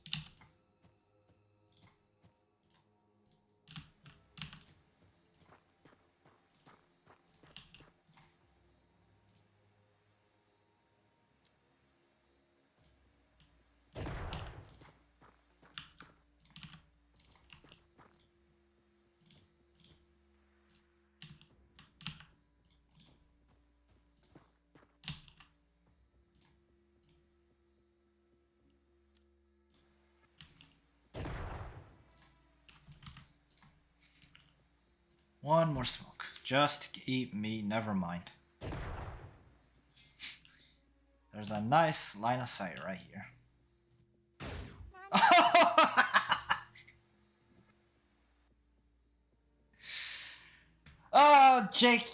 One more smoke. Just keep me, never mind. There's a nice line of sight right here. Oh, Jake,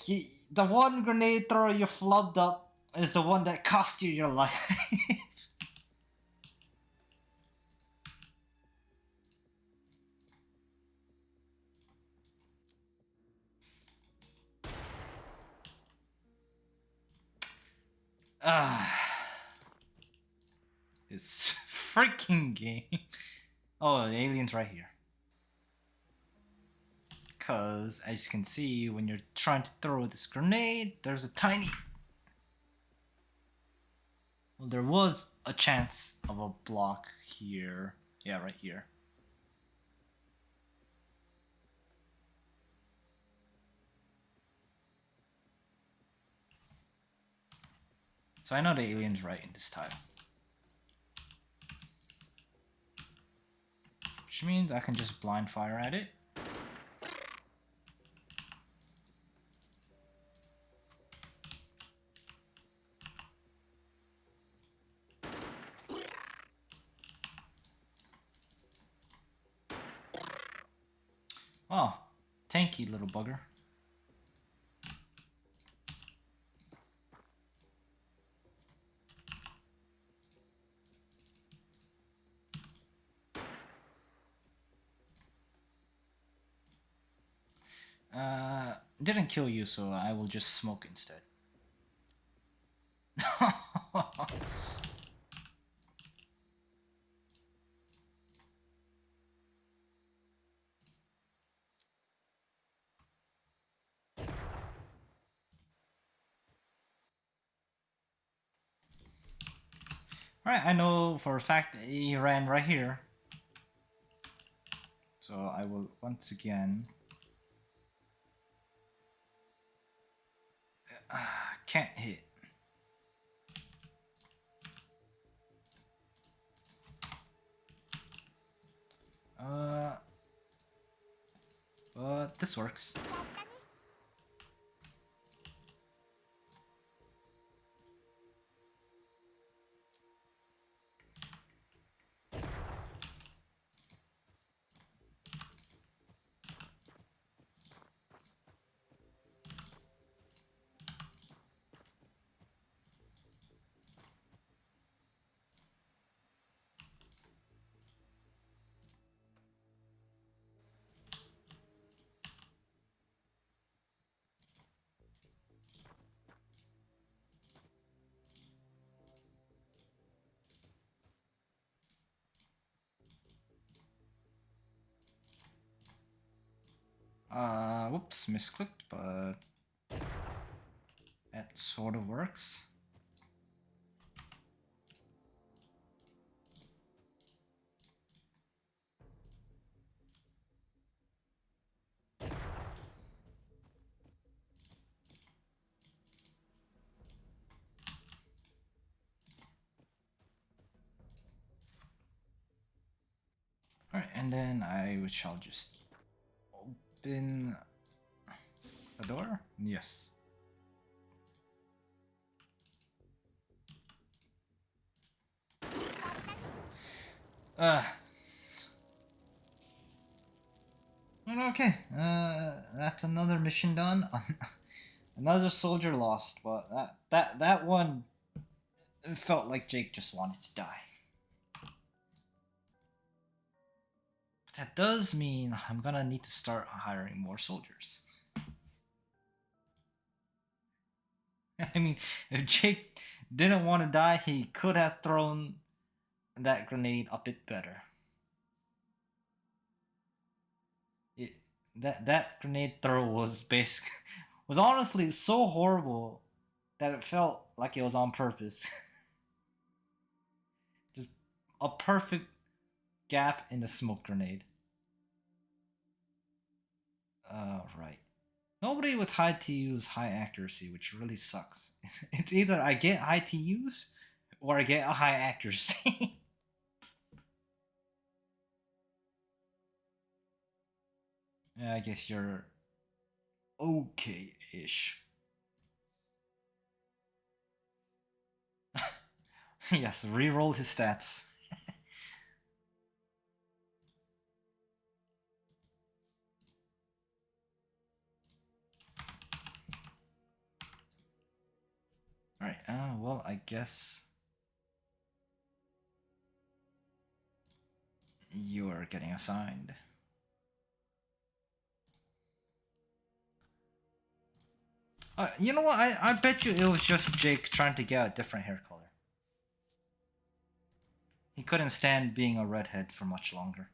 the one grenade thrower you flubbed up is the one that cost you your life. This freaking game. Oh, the alien's right here. Because, as you can see, when you're trying to throw this grenade, there's a tiny... Well, there was a chance of a block here. Yeah, right here. So I know the alien's right in this tile. Which means I can just blind fire at it. Oh, tanky little bugger. Didn't kill you, so I will just smoke instead. Alright, I know for a fact he ran right here. So I will once again... can't hit. But this works. Whoops, misclicked, but that sort of works. Alright, and then I shall just open the door? Yes. Okay, that's another mission done. Another soldier lost, but that one felt like Jake just wanted to die. But that does mean I'm gonna need to start hiring more soldiers. I mean, if Jake didn't want to die, he could have thrown that grenade a bit better. That grenade throw was was honestly so horrible that it felt like it was on purpose. Just a perfect gap in the smoke grenade. Right. Nobody with high TUs, high accuracy, which really sucks. It's either I get high TUs or I get a high accuracy. Yeah, I guess you're okay-ish. Yes, re-roll his stats. Alright, well, I guess you're getting assigned. You know what? I bet you it was just Jake trying to get a different hair color. He couldn't stand being a redhead for much longer.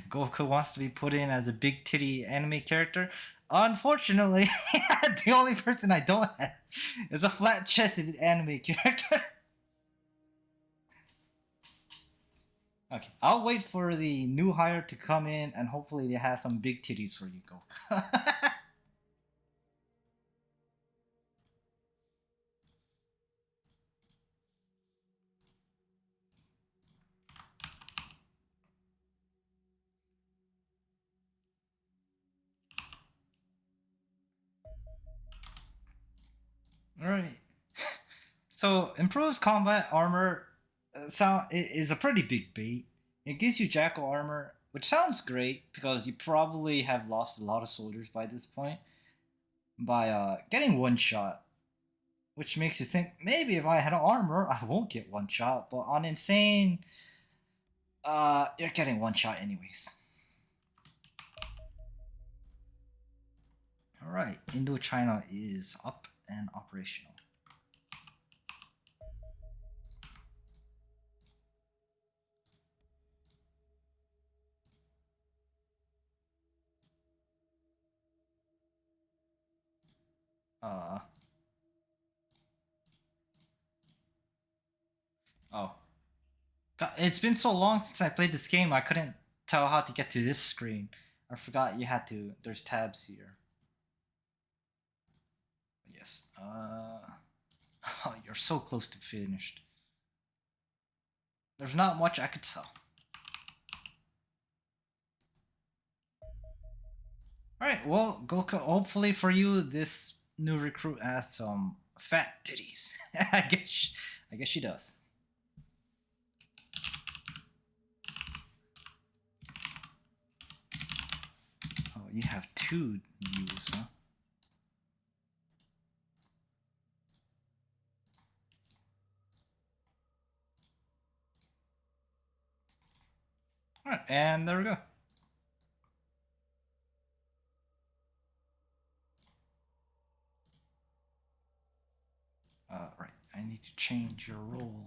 Goku wants to be put in as a big titty anime character. Unfortunately, the only person I don't have is a flat chested anime character. Okay, I'll wait for the new hire to come in and hopefully they have some big titties for you, Goku. Alright. So, improves combat armor is a pretty big bait. It gives you Jackal armor, which sounds great because you probably have lost a lot of soldiers by this point by getting one shot. which makes you think maybe if I had armor, I won't get one shot. But on insane, you're getting one shot anyways. All right, Indochina is up and operational. Uh. Oh. God, it's been so long since I played this game, I couldn't tell how to get to this screen. I forgot you had to. There's tabs here. Yes. Oh, you're so close to finished. There's not much I could sell. Alright, well, Goku, hopefully for you, this new recruit has some fat titties. I guess she does. Oh, you have two views, huh? Alright, and there we go. Right, I need to change your role.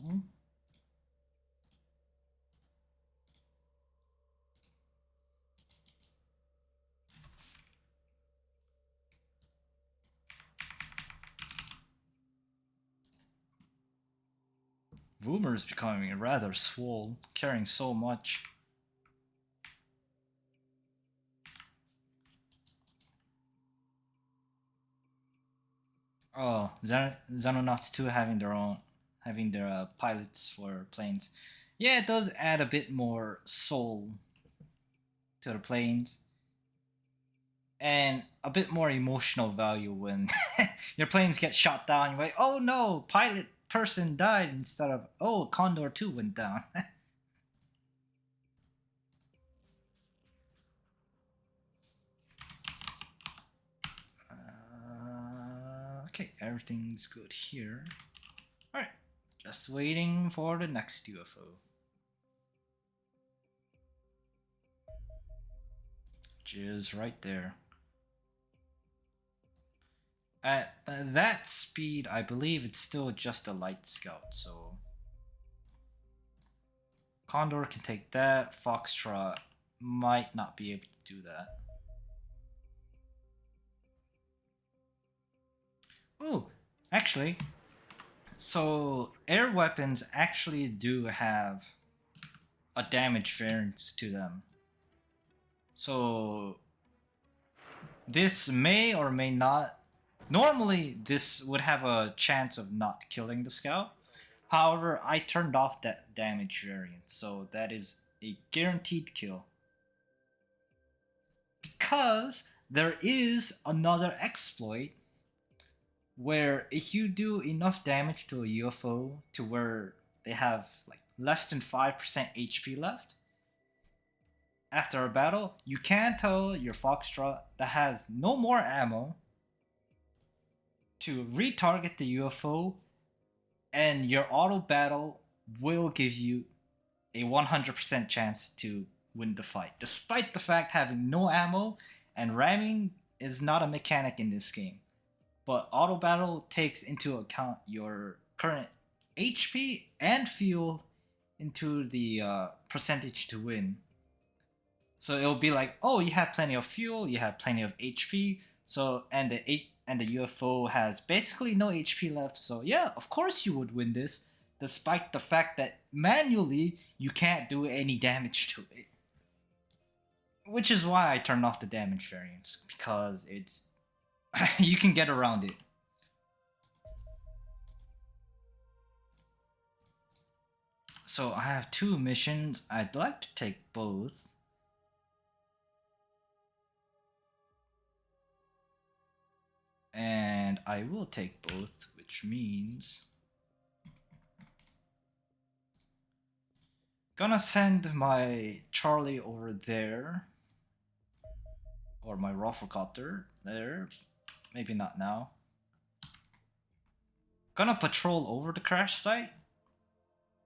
Boomer is becoming rather swole, carrying so much. Oh, Xenonauts 2 having their pilots for planes. Yeah, it does add a bit more soul to the planes. And a bit more emotional value when your planes get shot down. You're like, oh no, pilot person died instead of, oh, Condor 2 went down. Okay, everything's good here. Alright, just waiting for the next UFO. Which is right there. At that speed, I believe it's still just a light scout, so... Condor can take that, Foxtrot might not be able to do that. Ooh, actually, so air weapons actually do have a damage variance to them. So this may or may not. Normally, this would have a chance of not killing the scout. However, I turned off that damage variance, so that is a guaranteed kill. Because there is another exploit where if you do enough damage to a UFO to where they have like less than 5% HP left, after a battle, you can tell your Foxtrot that has no more ammo to retarget the UFO, and your auto battle will give you a 100% chance to win the fight, despite the fact having no ammo and ramming is not a mechanic in this game. But auto battle takes into account your current HP and fuel into the percentage to win. So it'll be like, oh, you have plenty of fuel, you have plenty of HP, so and the UFO has basically no HP left. So yeah, of course you would win this, despite the fact that manually you can't do any damage to it. Which is why I turned off the damage variance, because it's you can get around it. So I have two missions. I'd like to take both. And I will take both, which means gonna send my Charlie over there, or my Rufflecopter there. Maybe not now. gonna patrol over the crash site,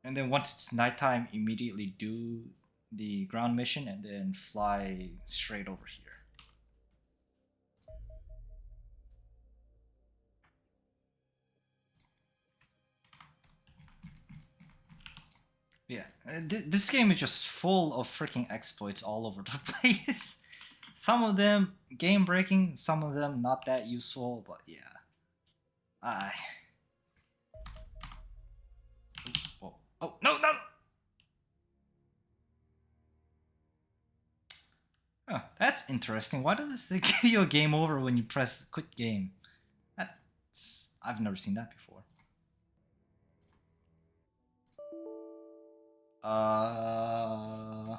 and then once it's nighttime, immediately do the ground mission, and then fly straight over here. Yeah, this game is just full of freaking exploits all over the place. Some of them game breaking, some of them not that useful, but yeah. I. Oh, oh no, no! Huh, that's interesting. Why does it give you a game over when you press quit game? I've never seen that before. I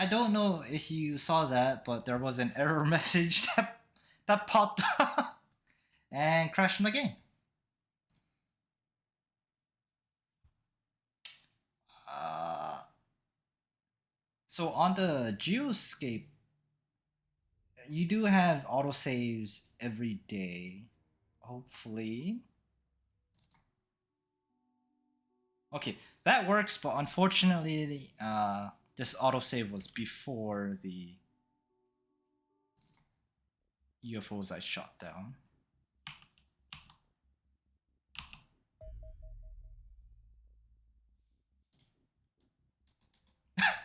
don't know if you saw that, but there was an error message that popped up and crashed my game. So on the Geoscape, you do have autosaves every day, hopefully. Okay, that works, but unfortunately, this autosave was before the UFOs I shot down.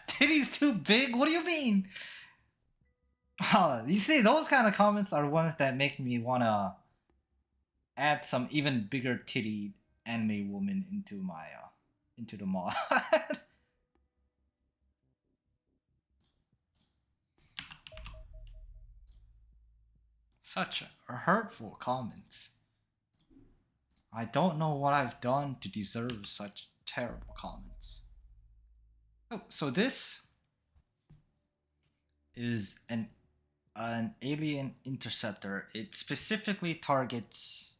Titty's too big? What do you mean? You see, those kind of comments are ones that make me wanna add some even bigger titty anime woman into my into the mod. Such hurtful comments. I don't know what I've done to deserve such terrible comments. Oh, so this is an alien interceptor. It specifically targets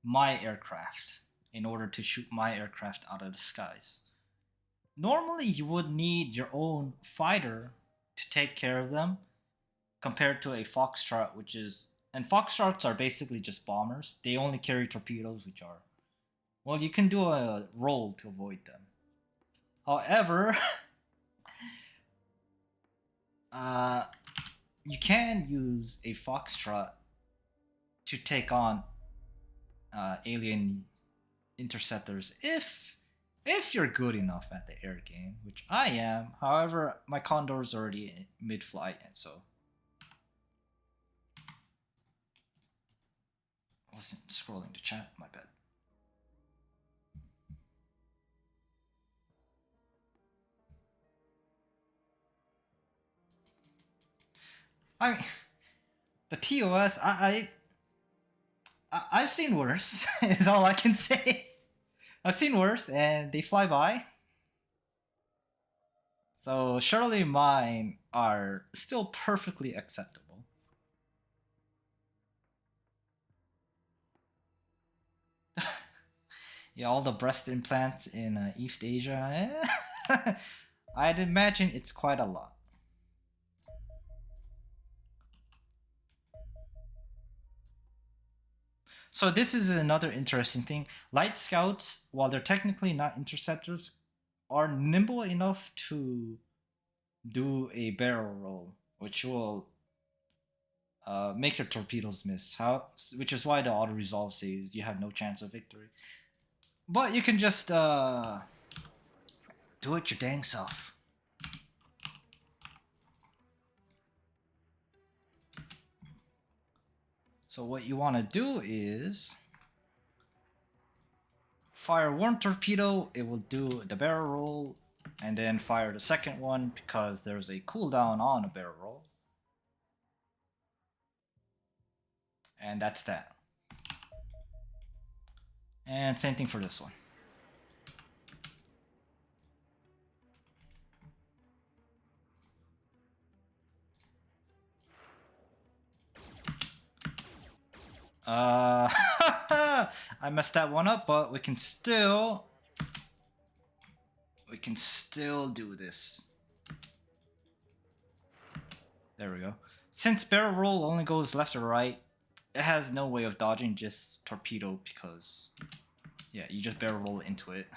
my aircraft in order to shoot my aircraft out of the skies. Normally, you would need your own fighter to take care of them, compared to a Foxtrot, which is. And Foxtrots are basically just bombers. They only carry torpedoes, which are. Well, you can do a roll to avoid them. However, you can use a Foxtrot to take on alien interceptors if you're good enough at the air game, which I am. However, my Condor's already mid-flight, and so I wasn't scrolling the chat. My bad. I mean, the TOS. I've seen worse. Is all I can say. I've seen worse, and they fly by. So surely mine are still perfectly acceptable. Yeah, all the breast implants in East Asia. I'd imagine it's quite a lot. So this is another interesting thing. Light scouts, while they're technically not interceptors, are nimble enough to do a barrel roll, which will make your torpedoes miss. Which is why the auto resolve says you have no chance of victory. But you can just do it your dang self. So what you want to do is fire one torpedo, it will do the barrel roll, and then fire the second one because there's a cooldown on a barrel roll. And that's that. And same thing for this one. I messed that one up, but we can still do this. There we go. Since barrel roll only goes left or right, it has no way of dodging just torpedo because, yeah, you just barrel roll into it.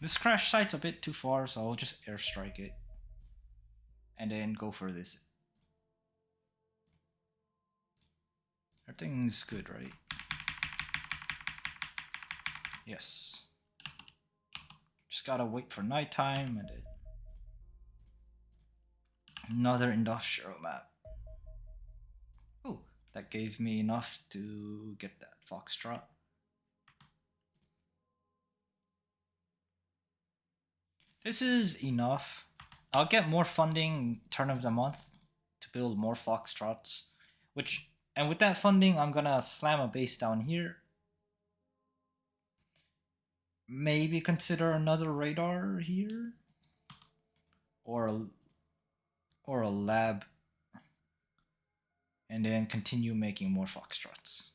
This crash site's a bit too far, so I'll just airstrike it. And then go for this. Everything's good, right? Yes. Just gotta wait for nighttime and then another industrial map. Ooh, that gave me enough to get that foxtrot. This is enough. I'll get more funding turn of the month to build more foxtrots, and with that funding, I'm gonna slam a base down here. Maybe consider another radar here, or a lab, and then continue making more foxtrots.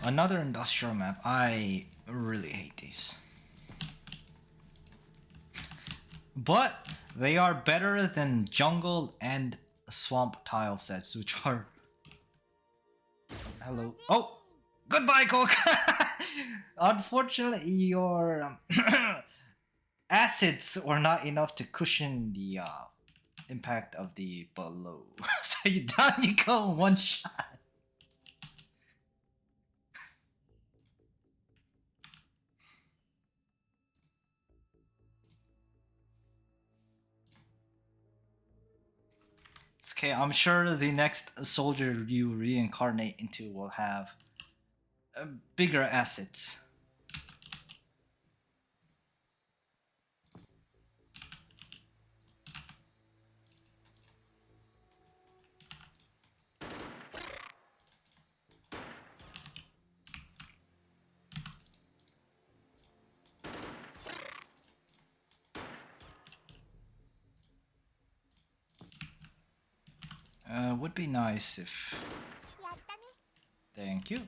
Another industrial map. I really hate these. But they are better than jungle and swamp tile sets, which are... Hello. Oh! Goodbye, Coke! Unfortunately, your acids were not enough to cushion the impact of the blow. So down you go, one shot. It's okay, I'm sure the next soldier you reincarnate into will have bigger assets. Would be nice if... Thank you.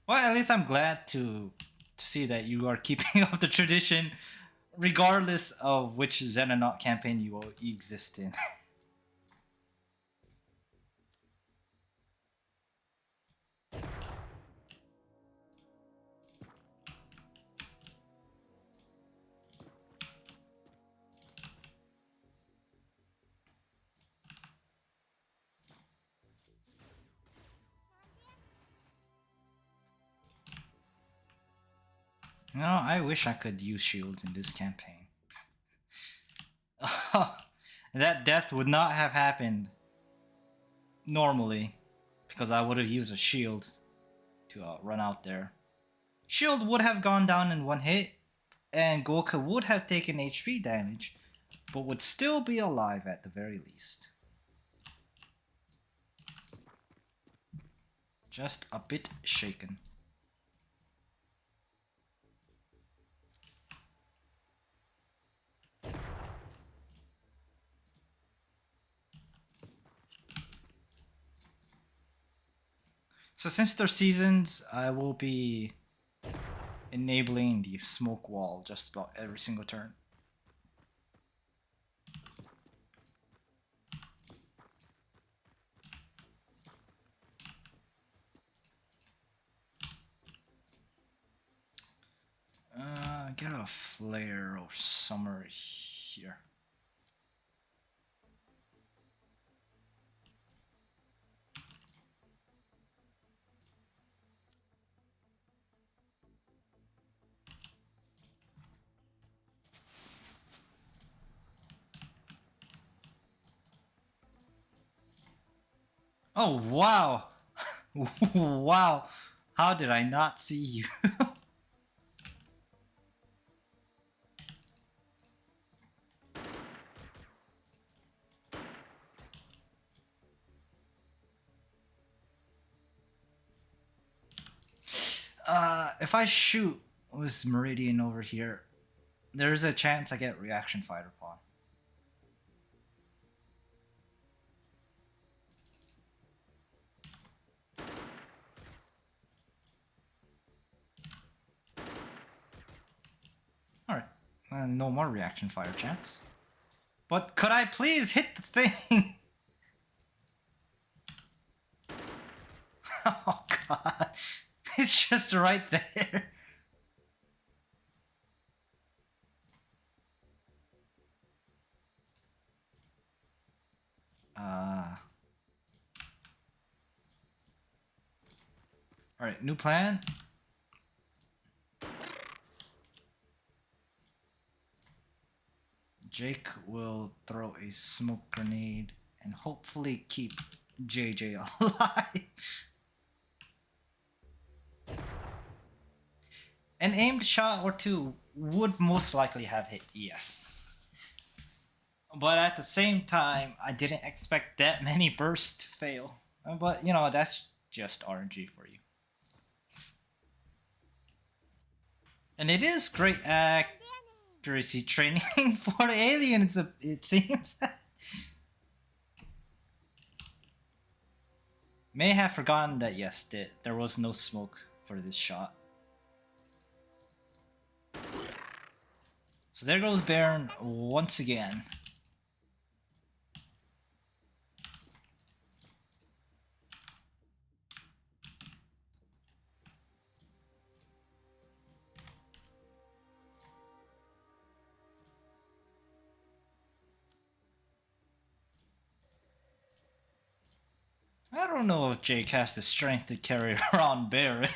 Well, at least I'm glad to see that you are keeping up the tradition, regardless of which Xenonaut campaign you will exist in. You know, I wish I could use shields in this campaign. That death would not have happened normally, because I would have used a shield to run out there. Shield would have gone down in one hit, and Gorka would have taken HP damage, but would still be alive at the very least. Just a bit shaken. So since they're seasons, I will be enabling the smoke wall just about every single turn. Get a flare or somewhere here. Oh, wow! Wow! How did I not see you? If I shoot with Meridian over here, there's a chance I get reaction fighter pawn. Alright, no more reaction fire chance. But could I please hit the thing? Oh god, it's just right there. Alright, new plan. Jake will throw a smoke grenade and hopefully keep JJ alive. An aimed shot or two would most likely have hit, yes. But at the same time, I didn't expect that many bursts to fail. But, you know, that's just RNG for you. And it is great accuracy training for the aliens, it seems. May have forgotten that, yes, there was no smoke for this shot. So there goes Baron once again. I don't know if Jake has the strength to carry around Baron.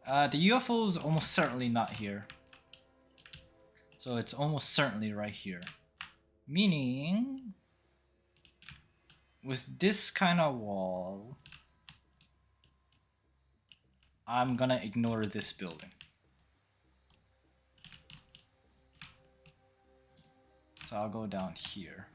The UFO is almost certainly not here. So it's almost certainly right here. Meaning, with this kind of wall, I'm gonna ignore this building. So I'll go down here.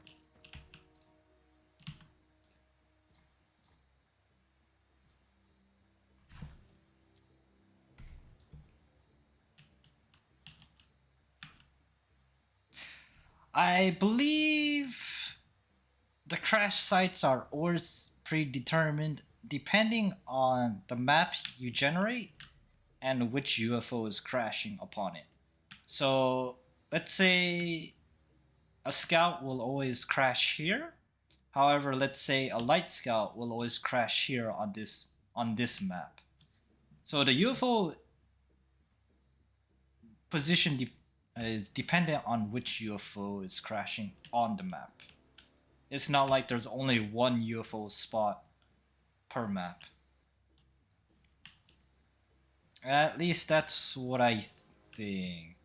I believe the crash sites are always predetermined depending on the map you generate and which UFO is crashing upon it. So let's say a scout will always crash here. However, let's say a light scout will always crash here on this map. So the UFO position is dependent on which UFO is crashing on the map. It's not like there's only one UFO spot per map. At least that's what I think.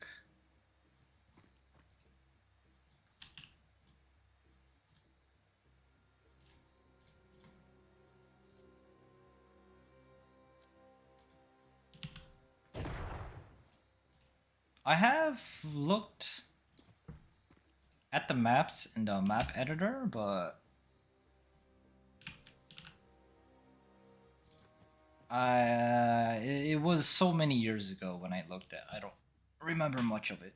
I have looked at the maps in the map editor, but it was so many years ago when I looked at. I don't remember much of it.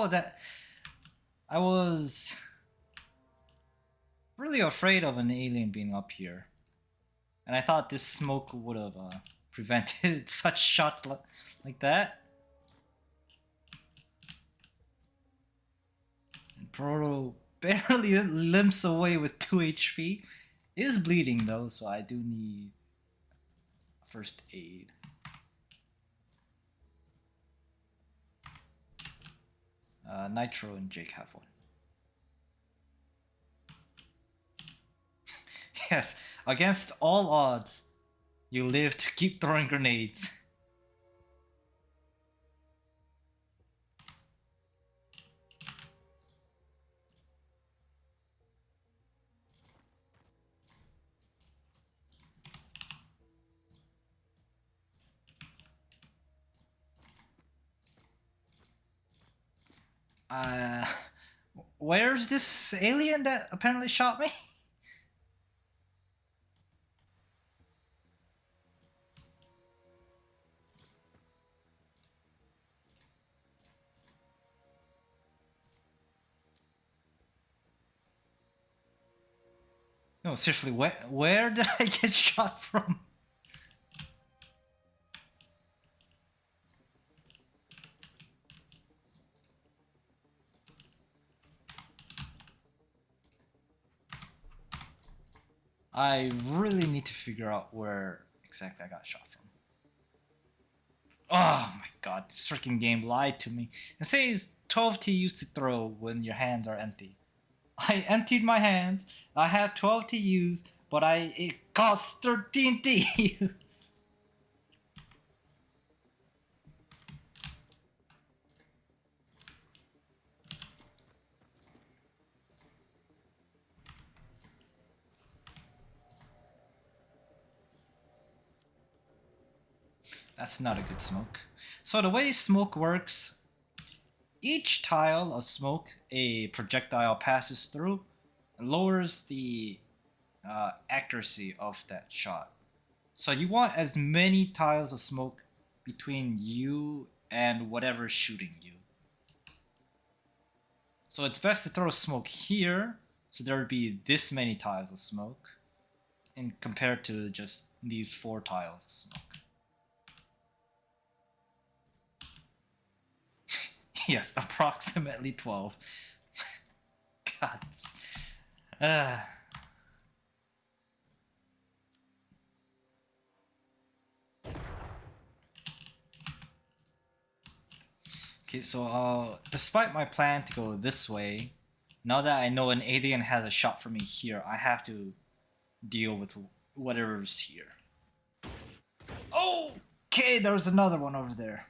know that I was really afraid of an alien being up here. And I thought this smoke would have prevented such shots like that. And Proto barely limps away with 2 HP. Is bleeding though, so I do need first aid. Nitro and Jake have one. Yes, against all odds, you live to keep throwing grenades. Uh, where's this alien that apparently shot me? No, seriously, where did I get shot from? I really need to figure out where exactly I got shot from. Oh my god, this freaking game lied to me. It says 12 TUs to throw when your hands are empty. I emptied my hands, I have 12 TUs, but it costs 13 TUs. That's not a good smoke. So the way smoke works, each tile of smoke a projectile passes through lowers the accuracy of that shot. So you want as many tiles of smoke between you and whatever's shooting you. So it's best to throw smoke here, so there would be this many tiles of smoke, and compared to just these 4 tiles of smoke. Yes, approximately 12. God. Okay, so despite my plan to go this way, now that I know an alien has a shot for me here, I have to deal with whatever's here. Oh! Okay, there was another one over there.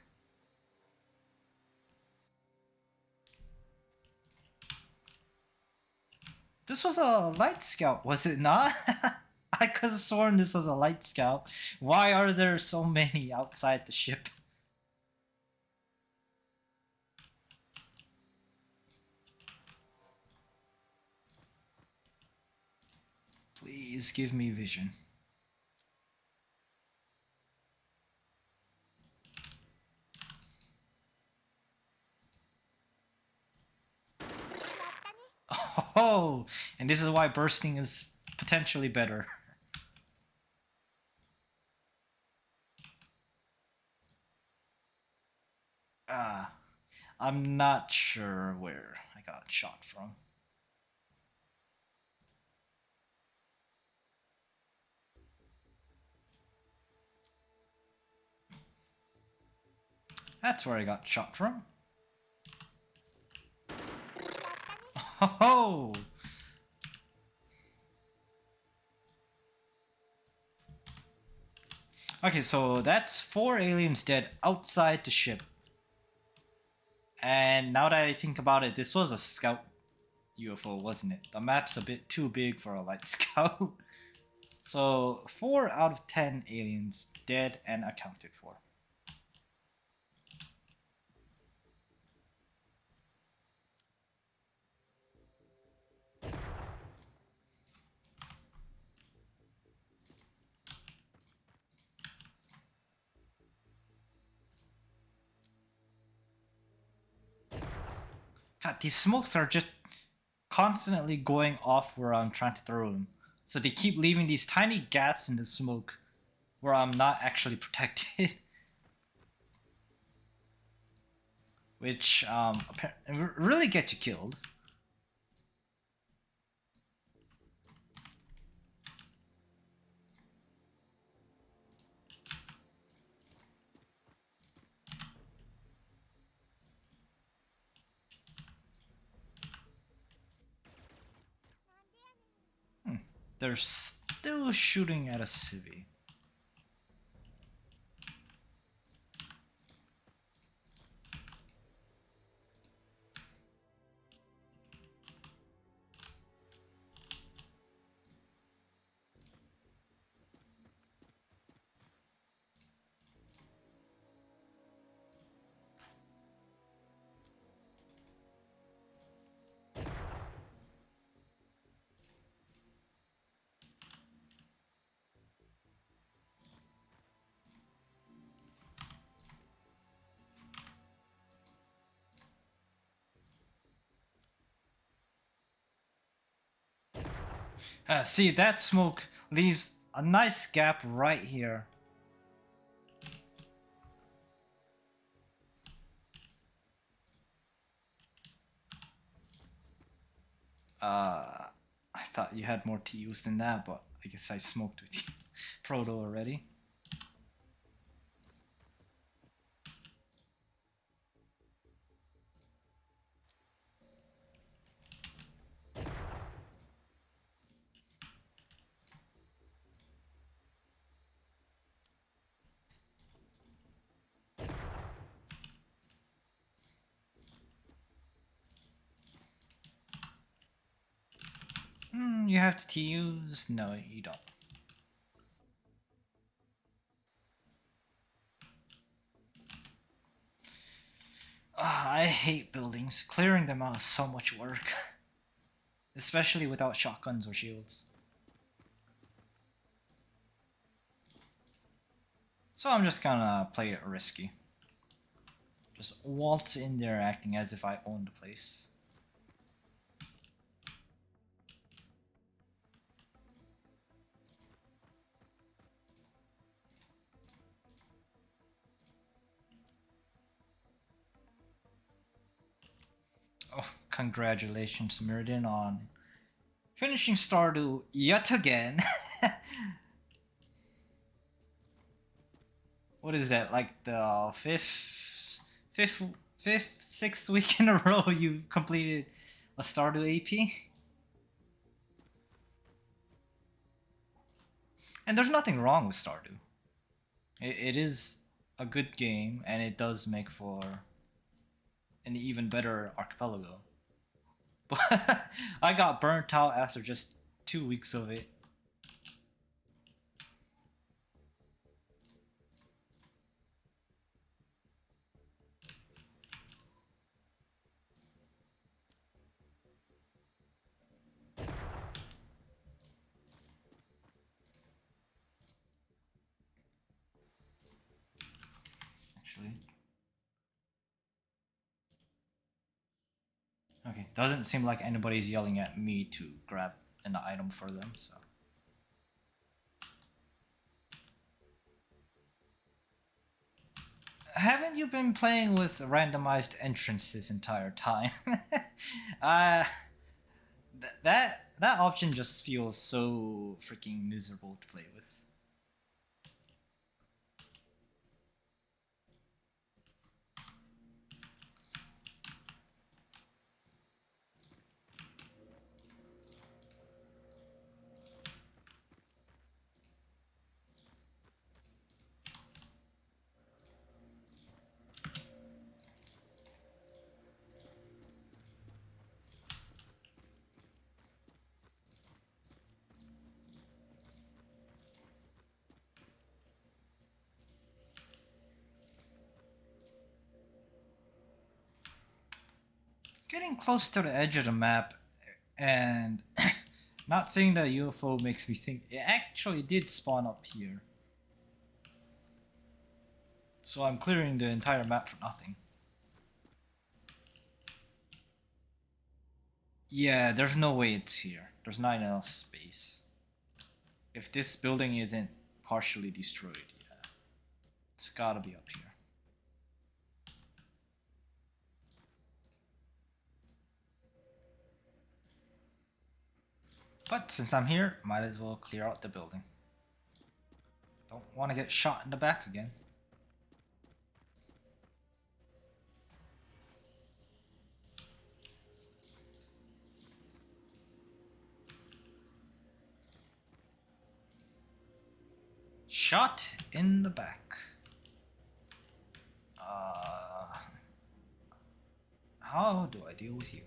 This was a light scout, was it not? I could have sworn this was a light scout. Why are there so many outside the ship? Please give me vision. Oh, and this is why bursting is potentially better. I'm not sure where I got shot from. That's where I got shot from. Oh! Okay, so that's 4 aliens dead outside the ship. And now that I think about it, this was a scout UFO, wasn't it? The map's a bit too big for a light scout. So 4 out of 10 aliens dead and accounted for. God, these smokes are just constantly going off where I'm trying to throw them. So they keep leaving these tiny gaps in the smoke where I'm not actually protected. Which really gets you killed. They're still shooting at a civvy. See, that smoke leaves a nice gap right here. I thought you had more TUs than that, but I guess I smoked with you. Proto already. You have to TUs? No, you don't. I hate buildings. Clearing them out is so much work. Especially without shotguns or shields. So I'm just gonna play it risky. Just waltz in there acting as if I own the place. Oh, congratulations, Mirrodin, on finishing Stardew yet again. What is that? Like the sixth week in a row you completed a Stardew AP? And there's nothing wrong with Stardew. It is a good game, and it does make for an even better archipelago. But I got burnt out after just 2 weeks of it. Actually. Okay, doesn't seem like anybody's yelling at me to grab an item for them, so. Haven't you been playing with randomized entrance this entire time? uh, that option just feels so freaking miserable to play with. Getting close to the edge of the map and not seeing the UFO makes me think it actually did spawn up here. So I'm clearing the entire map for nothing. Yeah, there's no way it's here. There's not enough space. If this building isn't partially destroyed, yeah, it's gotta be up here. But since I'm here, might as well clear out the building. Don't want to get shot in the back again. Shot in the back. How do I deal with you?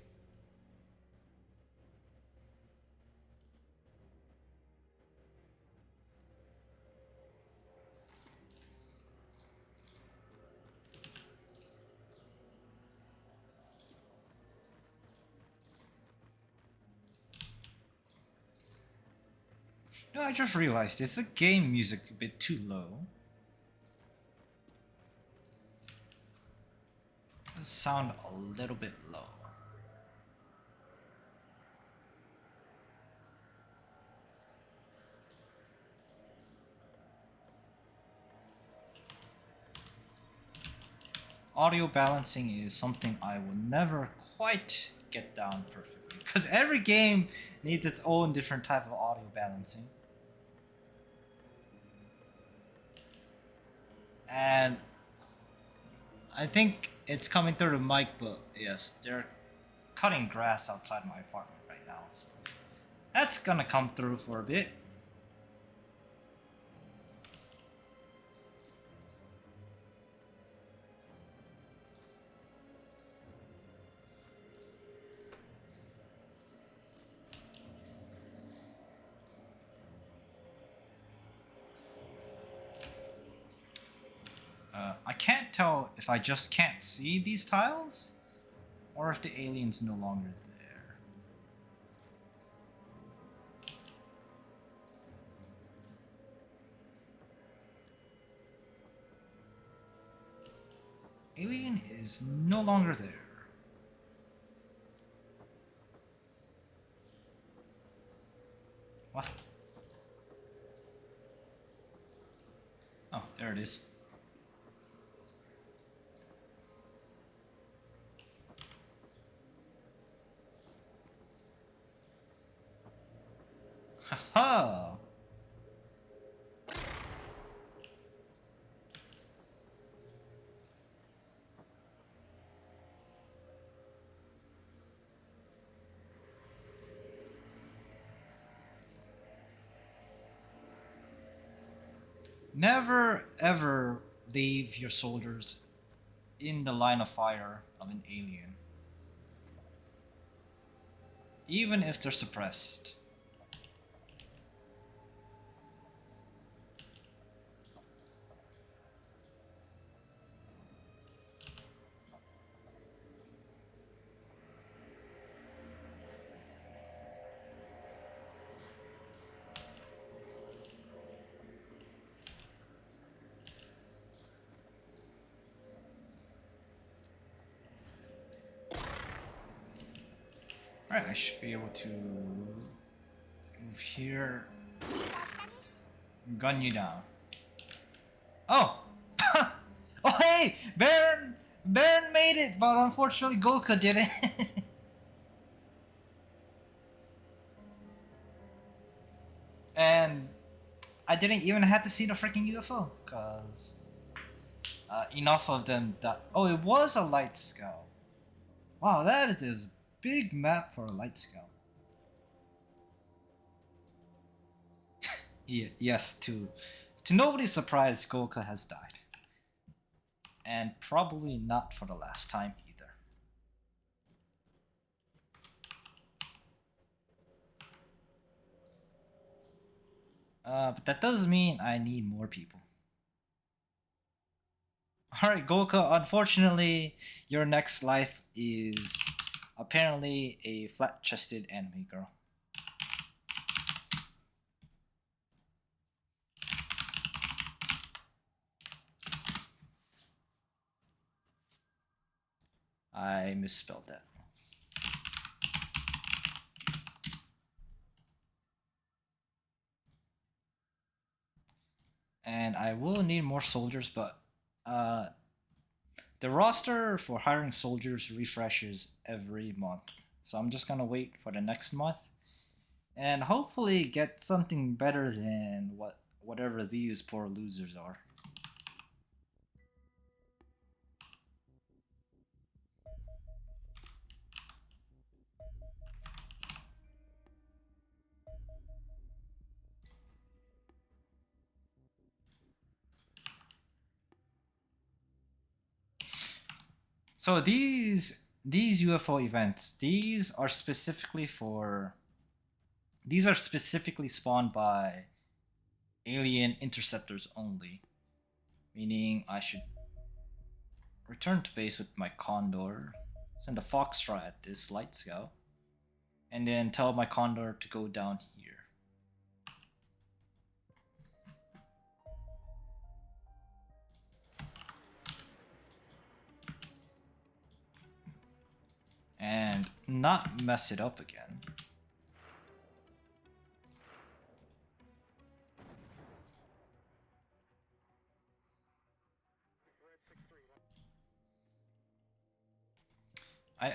No, I just realized it's the game music a bit too low. It sound a little bit low. Audio balancing is something I will never quite get down perfectly, because every game needs its own different type of audio balancing. And I think it's coming through the mic, but yes, they're cutting grass outside my apartment right now, so that's gonna come through for a bit. I can't tell if I just can't see these tiles, or if the alien's no longer there. Alien is no longer there. What? Oh, there it is. Haha! Never ever leave your soldiers in the line of fire of an alien, even if they're suppressed. Alright, I should be able to move here, gun you down. Oh! Oh hey! Baron made it, but unfortunately Goku didn't. And I didn't even have to see the freaking UFO, cause enough of them that. Oh, it was a light scout. Wow, that is a big map for a light scout. Yeah, yes, to nobody's surprise, Goku has died, and probably not for the last time either. But that does mean I need more people. Alright, Goku, unfortunately, your next life is apparently a flat-chested anime girl. I misspelled that. I will need more soldiers, but uh, the roster for hiring soldiers refreshes every month. So I'm just gonna wait for the next month and hopefully get something better than whatever these poor losers are. So these UFO events, these are specifically spawned by alien interceptors only, meaning I should return to base with my Condor, send a Foxtrot at this light scout, and then tell my Condor to go down here. And not mess it up again. I,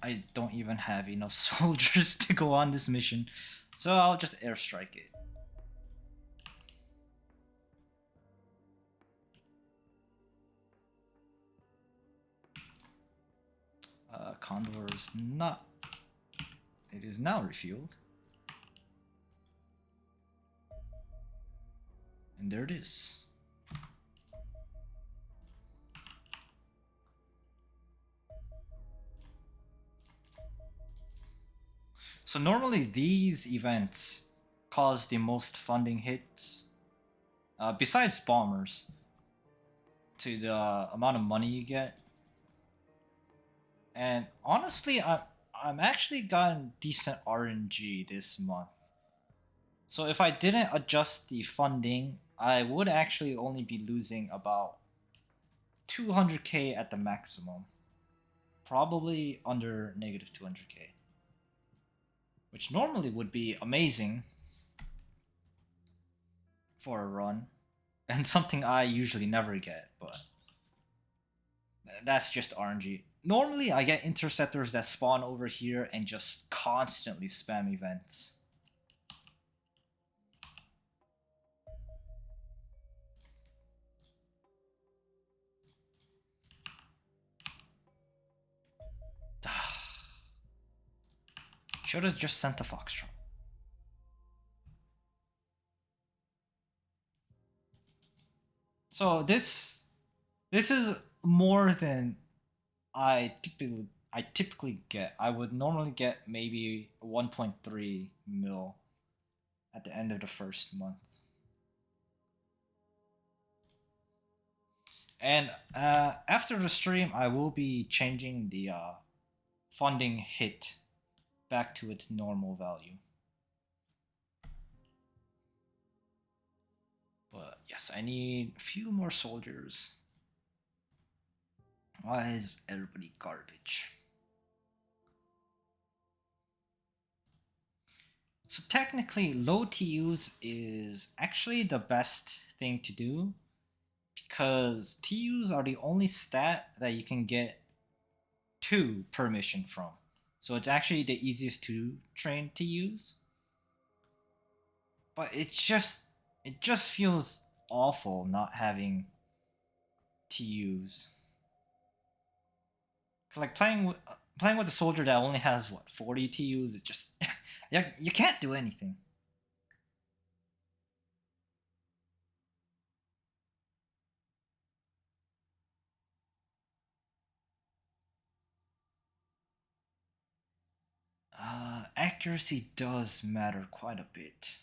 I don't even have enough soldiers to go on this mission, so I'll just airstrike it. Condor is not. It is now refueled. And there it is. So normally these events cause the most funding hits, besides bombers, to the amount of money you get. And honestly, I'm actually gotten decent RNG this month. So if I didn't adjust the funding, I would actually only be losing about 200k at the maximum. Probably under negative 200k. Which normally would be amazing for a run. And something I usually never get, but that's just RNG. Normally I get interceptors that spawn over here and just constantly spam events. Should have just sent the Foxtrot. So this is more than I typically get. I would normally get maybe 1.3 mil at the end of the first month. And after the stream, I will be changing the funding hit back to its normal value. But yes, I need a few more soldiers. Why is everybody garbage? So technically, low TUs is actually the best thing to do because TUs are the only stat that you can get 2 per mission from. So it's actually the easiest to train TUs. But it just feels awful not having TUs. Like playing with a soldier that only has what 40 TUs is just you can't do anything. Accuracy does matter quite a bit.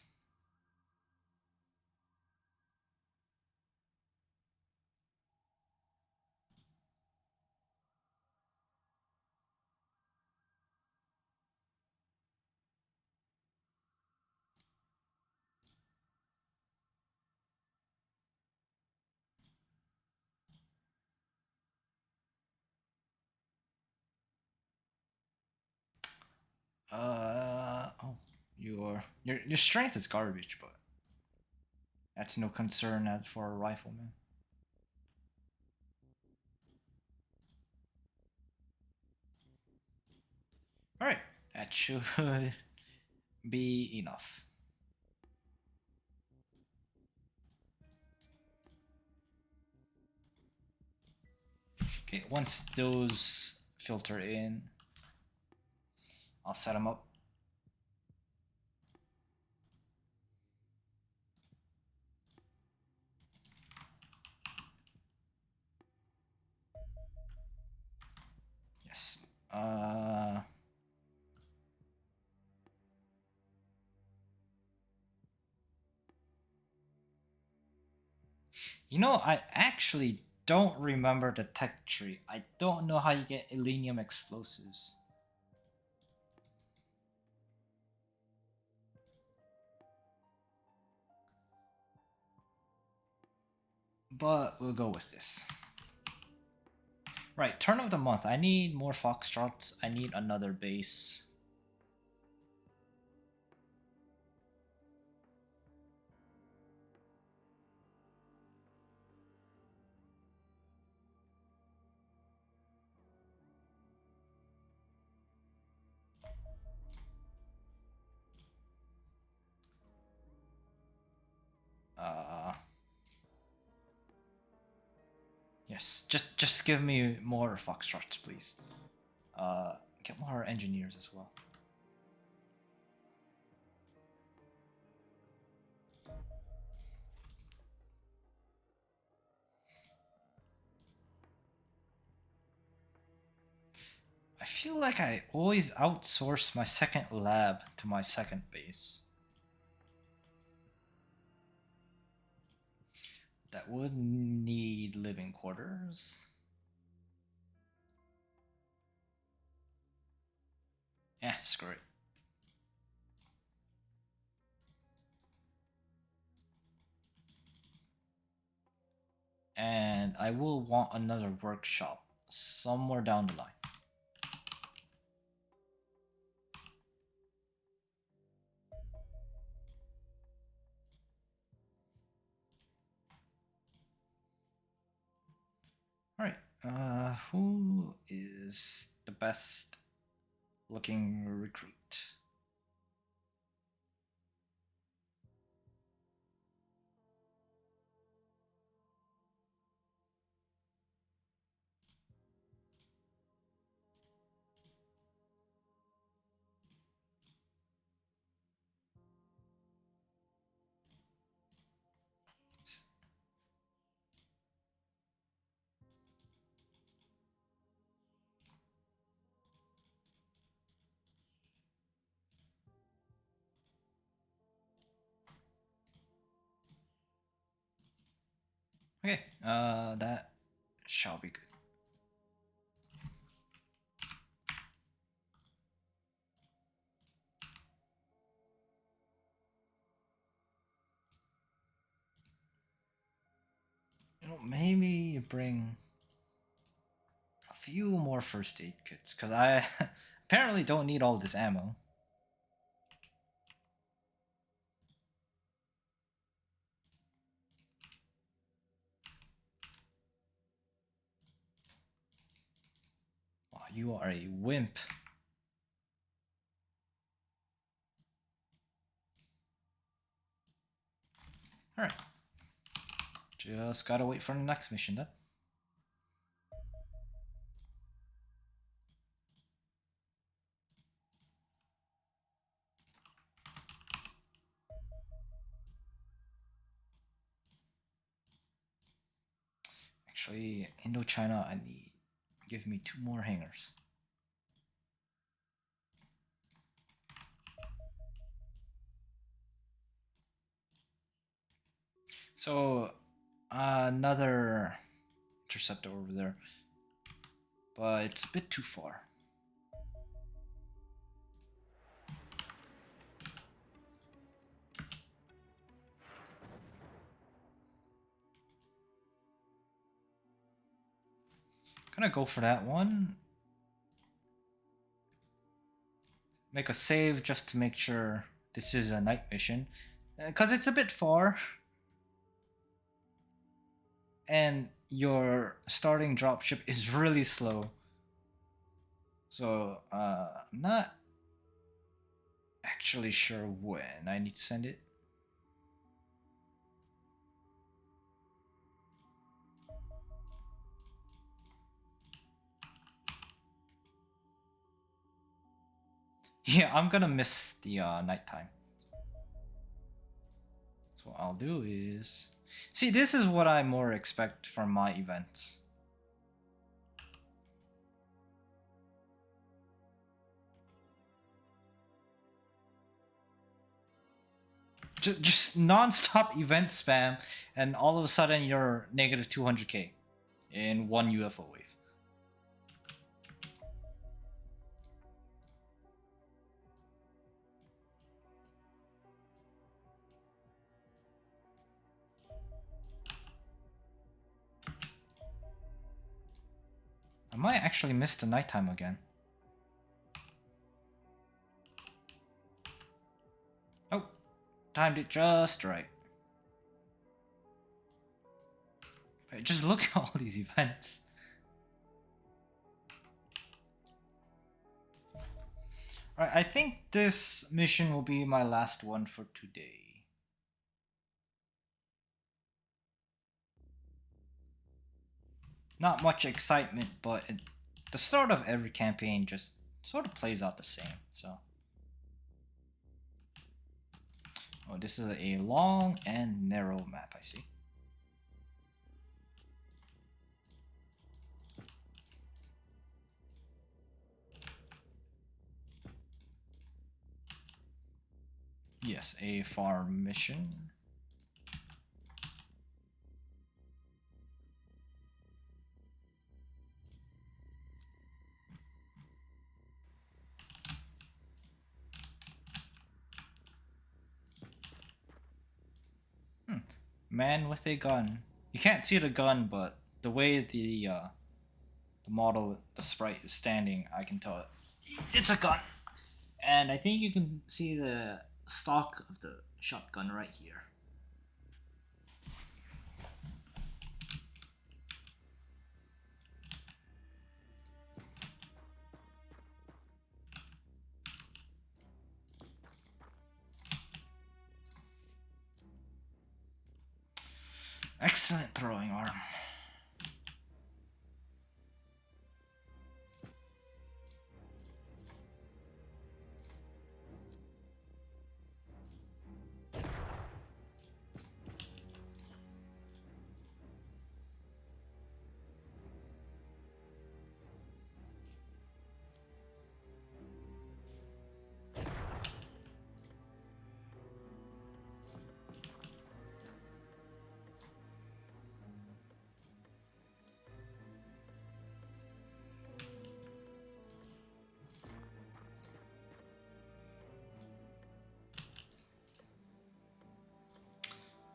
Oh, your strength is garbage, but That's no concern for a rifleman. Alright, that should be enough. Okay, once those filter in, I'll set them up. Yes. You know, I actually don't remember the tech tree. I don't know how you get Elenium explosives. But we'll go with this. Right, turn of the month. I need more foxtrots. I need another base. Yes, just give me more foxtrots, please. Get more engineers as well. I feel like I always outsource my second lab to my second base. That would need living quarters. Yeah, screw it. And I will want another workshop somewhere down the line. Alright, who is the best looking recruit? Okay, that shall be good. You know, maybe bring a few more first aid kits, because I apparently don't need all this ammo. Wow, you are a wimp. Alright. Just gotta wait for the next mission then. Actually, Indochina, I need. Give me 2 more hangars. So, another interceptor over there. But it's a bit too far. Gonna go for that one. Make a save just to make sure this is a night mission. Because it's a bit far. and your starting dropship is really slow. So I'm not actually sure when I need to send it. Yeah, I'm gonna miss the nighttime. So what I'll do is... See, this is what I more expect from my events. Just non-stop event spam, and all of a sudden you're negative 200k in one UFO wave. I might actually miss the nighttime again. Oh, timed it just right. Just look at all these events. Alright, I think this mission will be my last one for today. Not much excitement, but the start of every campaign just sort of plays out the same, so... Oh, this is a long and narrow map, I see. Yes, a farm mission. Man with a gun. You can't see the gun, but the way the model, the sprite is standing, I can tell it's a gun. And I think you can see the stock of the shotgun right here. Excellent throwing arm.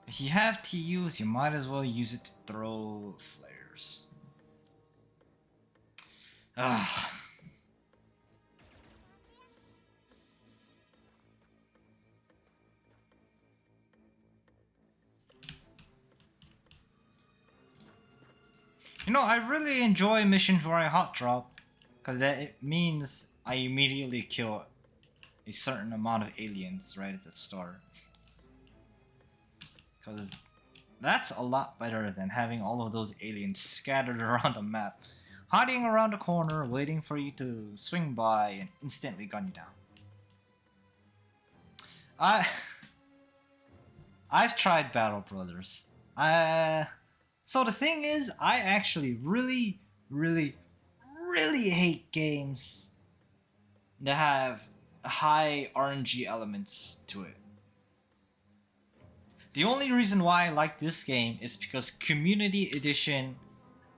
If you have TUs, you might as well use it to throw flares. Ah. You know, I really enjoy missions where I hot drop, because that means I immediately kill a certain amount of aliens right at the start. Because that's a lot better than having all of those aliens scattered around the map, hiding around the corner, waiting for you to swing by and instantly gun you down. I've tried Battle Brothers. So the thing is, I actually really hate games that have high RNG elements to it. The only reason why I like this game is because Community Edition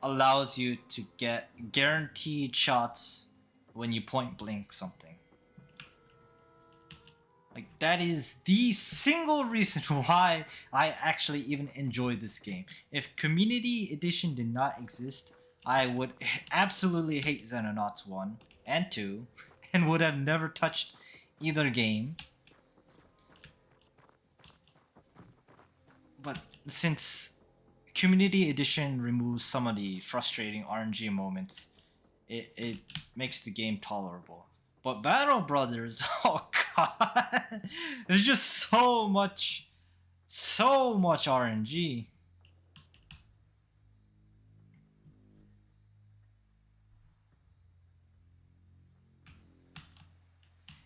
allows you to get guaranteed shots when you point blank something. Like, that is the single reason why I actually even enjoy this game. If Community Edition did not exist, I would absolutely hate Xenonauts 1 and 2 and would have never touched either game. But since Community Edition removes some of the frustrating RNG moments. It makes the game tolerable. But Battle Brothers, oh god, there's just so much RNG.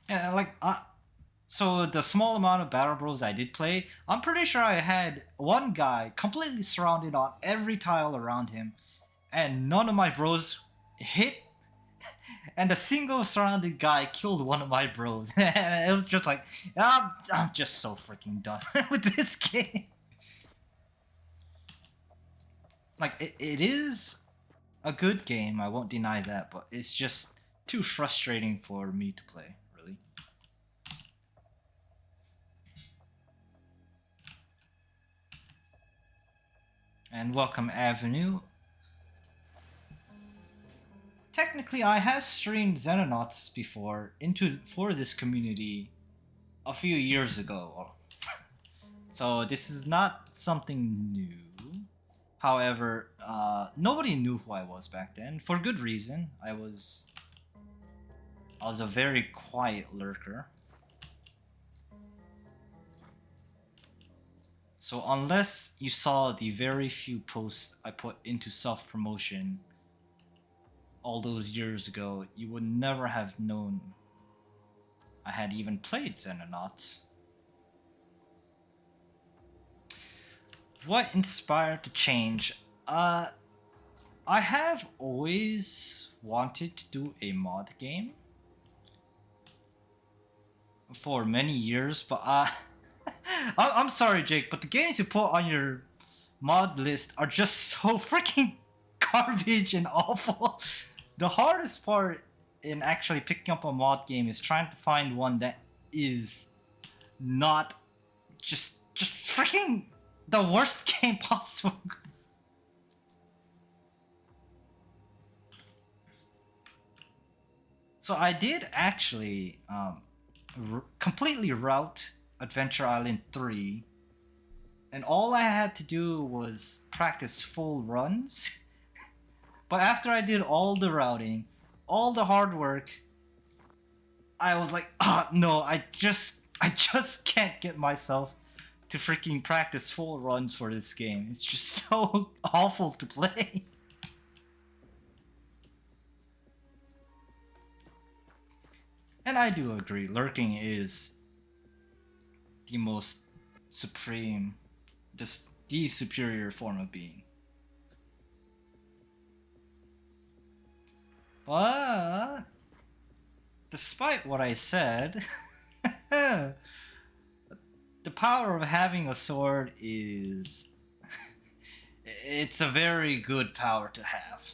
Yeah, like so the small amount of Battle Bros I did play, I'm pretty sure I had one guy completely surrounded on every tile around him, and none of my bros hit, and a single surrounded guy killed one of my bros. It was just like, I'm just so freaking done with this game. Like, it is a good game, I won't deny that, but it's just too frustrating for me to play, really. And welcome, Avenue. Technically, I have streamed Xenonauts before for this community a few years ago. So this is not something new. However, nobody knew who I was back then, for good reason. I was a very quiet lurker. So unless you saw the very few posts I put into self-promotion all those years ago, you would never have known I had even played Xenonauts. What inspired the change? I have always wanted to do a mod game for many years, but I'm sorry, Jake, but the games you put on your mod list are just so freaking garbage and awful. The hardest part in actually picking up a mod game is trying to find one that is not just freaking the worst game possible. So I did actually completely route Adventure Island 3, and all I had to do was practice full runs. But after I did all the routing, all the hard work, I was like, no, I just can't get myself to freaking practice full runs for this game. It's just so awful to play. And I do agree, lurking is the most supreme, just the superior form of being. But despite what I said, the power of having a sword is it's a very good power to have.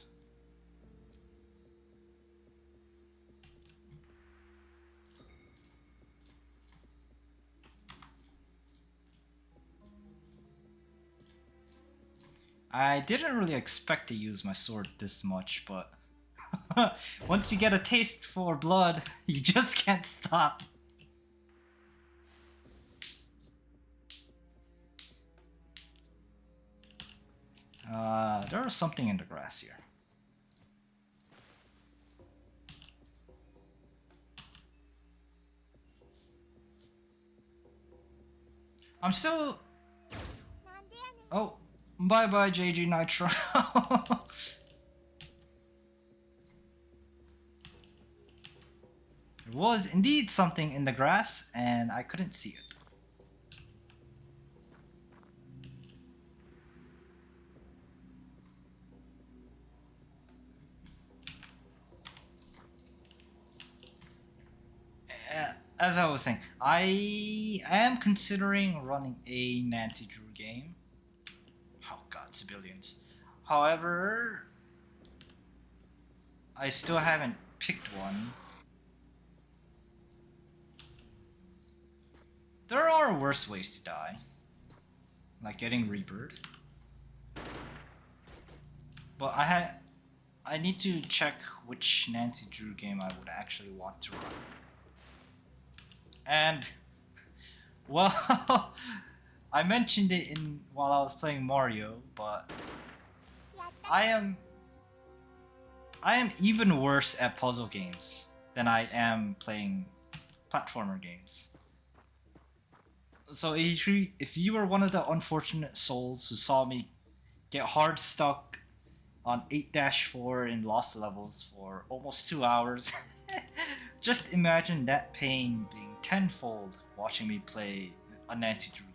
I didn't really expect to use my sword this much, but once you get a taste for blood, you just can't stop. There's something in the grass here. I'm still... Oh, bye-bye, JG Nitro. There was indeed something in the grass, and I couldn't see it. As I was saying, I am considering running a Nancy Drew game. Oh god, civilians. However, I still haven't picked one. There are worse ways to die, like getting rebirth. But I need to check which Nancy Drew game I would actually want to run. And well, I mentioned it in while I was playing Mario, but I am even worse at puzzle games than I am playing platformer games. So if you were one of the unfortunate souls who saw me get hard stuck on 8-4 in lost levels for almost 2 hours, just imagine that pain being tenfold watching me play a Nancy Drew game.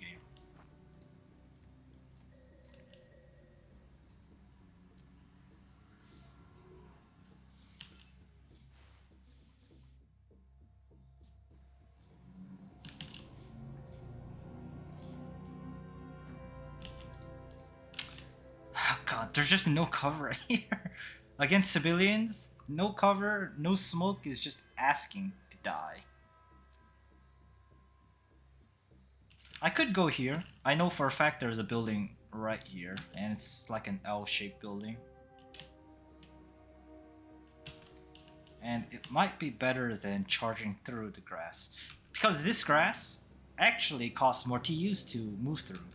Oh god, there's just no cover here. Against civilians, no cover, no smoke is just asking to die. I could go here. I know for a fact there's a building right here, and it's like an L-shaped building. And it might be better than charging through the grass. Because this grass actually costs more TUs to move through.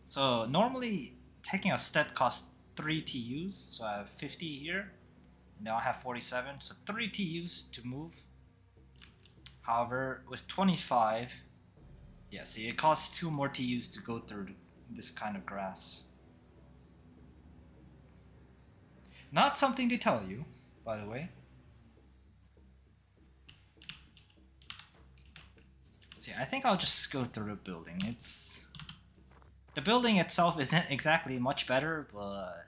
So normally taking a step costs 3 TUs, so I have 50 here. Now I have 47, so 3 TUs to move. However, with 25, yeah, see, it costs 2 more TUs to go through this kind of grass. Not something to tell you, by the way. See, I think I'll just go through the building. The building itself isn't exactly much better, but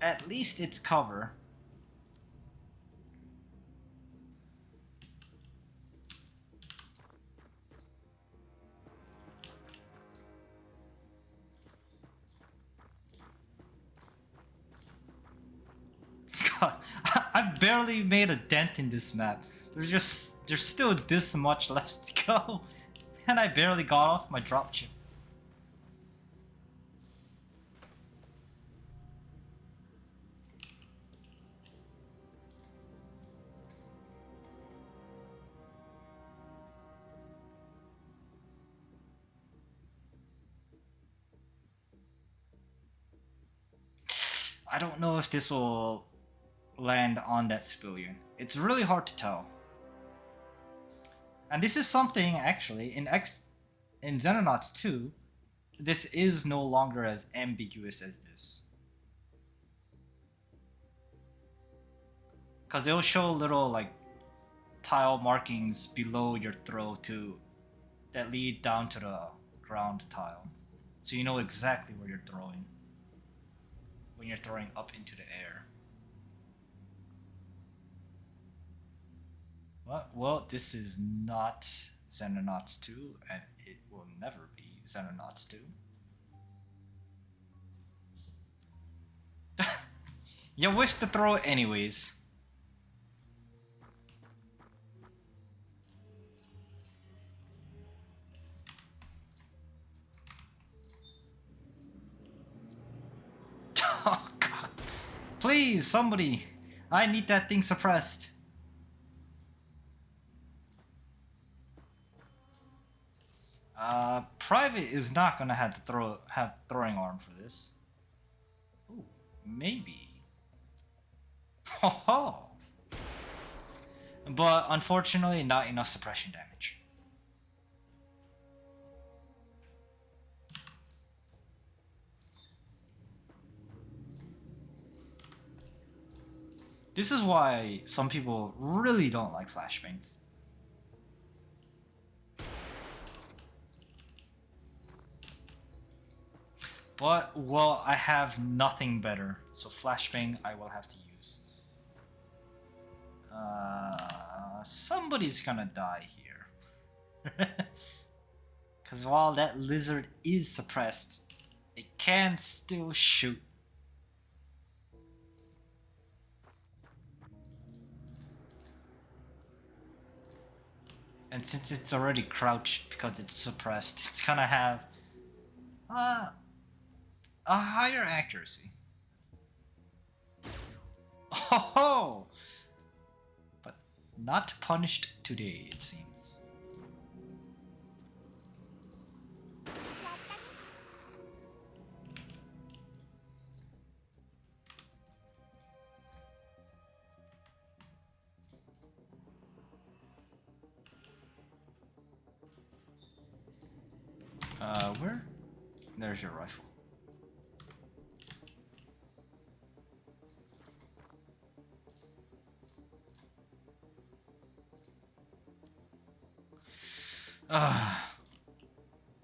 at least it's cover. God, I barely made a dent in this map. There's still this much left to go, and I barely got off my drop chip. I don't know if this will land on that civilian. It's really hard to tell. And this is something actually in Xenonauts 2, this is no longer as ambiguous as this. Cause it'll show little like tile markings below your throw too that lead down to the ground tile. So you know exactly where you're throwing when you're throwing up into the air. Well, this is not Xenonauts 2, and it will never be Xenonauts 2. You wish to throw it anyways. Oh god. Please, somebody. I need that thing suppressed. Private is not gonna have to have throwing arm for this. Ooh, maybe. Ho ho! But unfortunately, not enough suppression damage. This is why some people really don't like flashbangs. But, well, I have nothing better, so flashbang I will have to use. Somebody's gonna die here. Because while that lizard is suppressed, it can still shoot. And since it's already crouched because it's suppressed, it's gonna have a higher accuracy. Oh, but not punished today, it seems. Where? There's your rifle.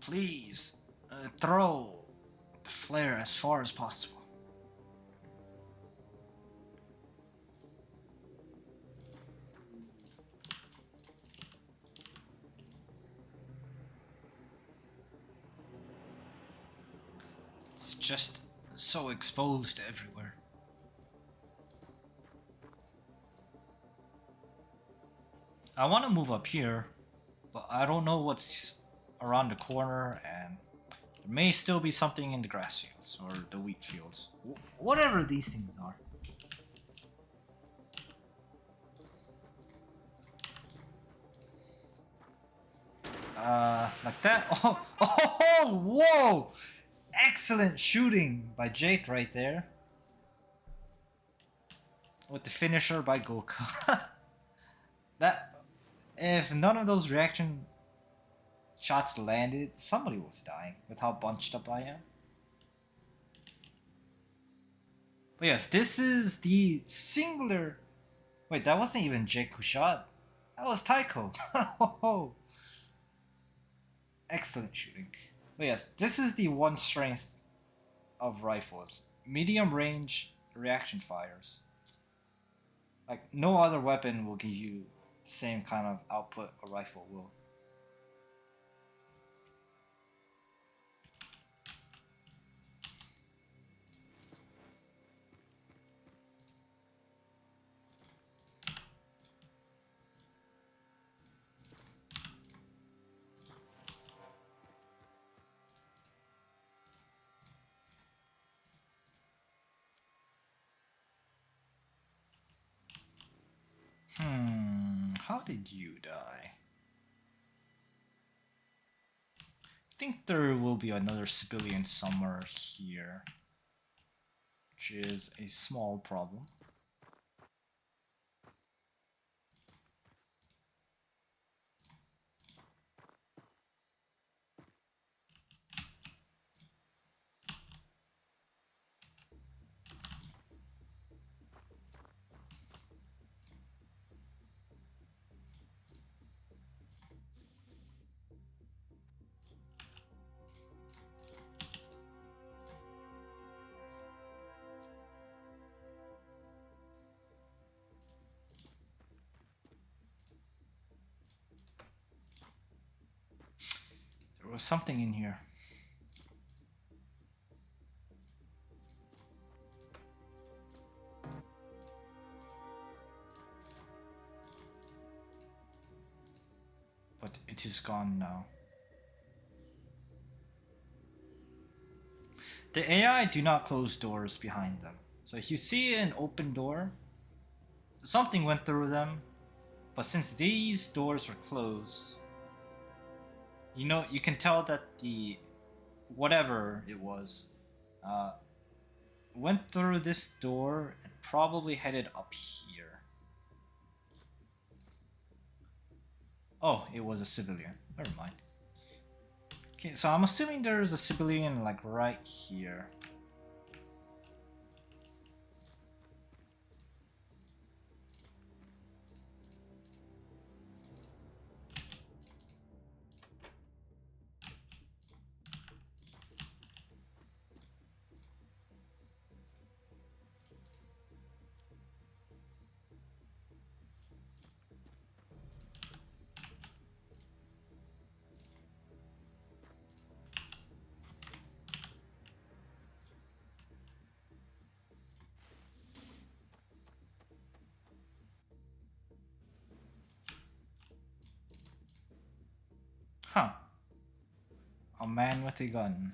Please, throw the flare as far as possible. It's just so exposed everywhere. I want to move up here, but I don't know what's around the corner, and there may still be something in the grass fields or the wheat fields. Whatever these things are. Like that? Oh, whoa! Excellent shooting by Jake right there. With the finisher by Goku. That, if none of those reaction shots landed, somebody was dying with how bunched up I am. But yes, this is the singular. Wait, that wasn't even Jake who shot. That was Taiko. Excellent shooting. But yes, this is the one strength of rifles. Medium range reaction fires. Like, no other weapon will give you the same kind of output a rifle will. How did you die? I think there will be another civilian somewhere here, which is a small problem. There was something in here. But it is gone now. The AI do not close doors behind them. So if you see an open door, something went through them. But since these doors were closed, you can tell that the whatever it was went through this door and probably headed up here. Oh, it was a civilian. Never mind. Okay, so I'm assuming there's a civilian like right here. Huh. A man with a gun.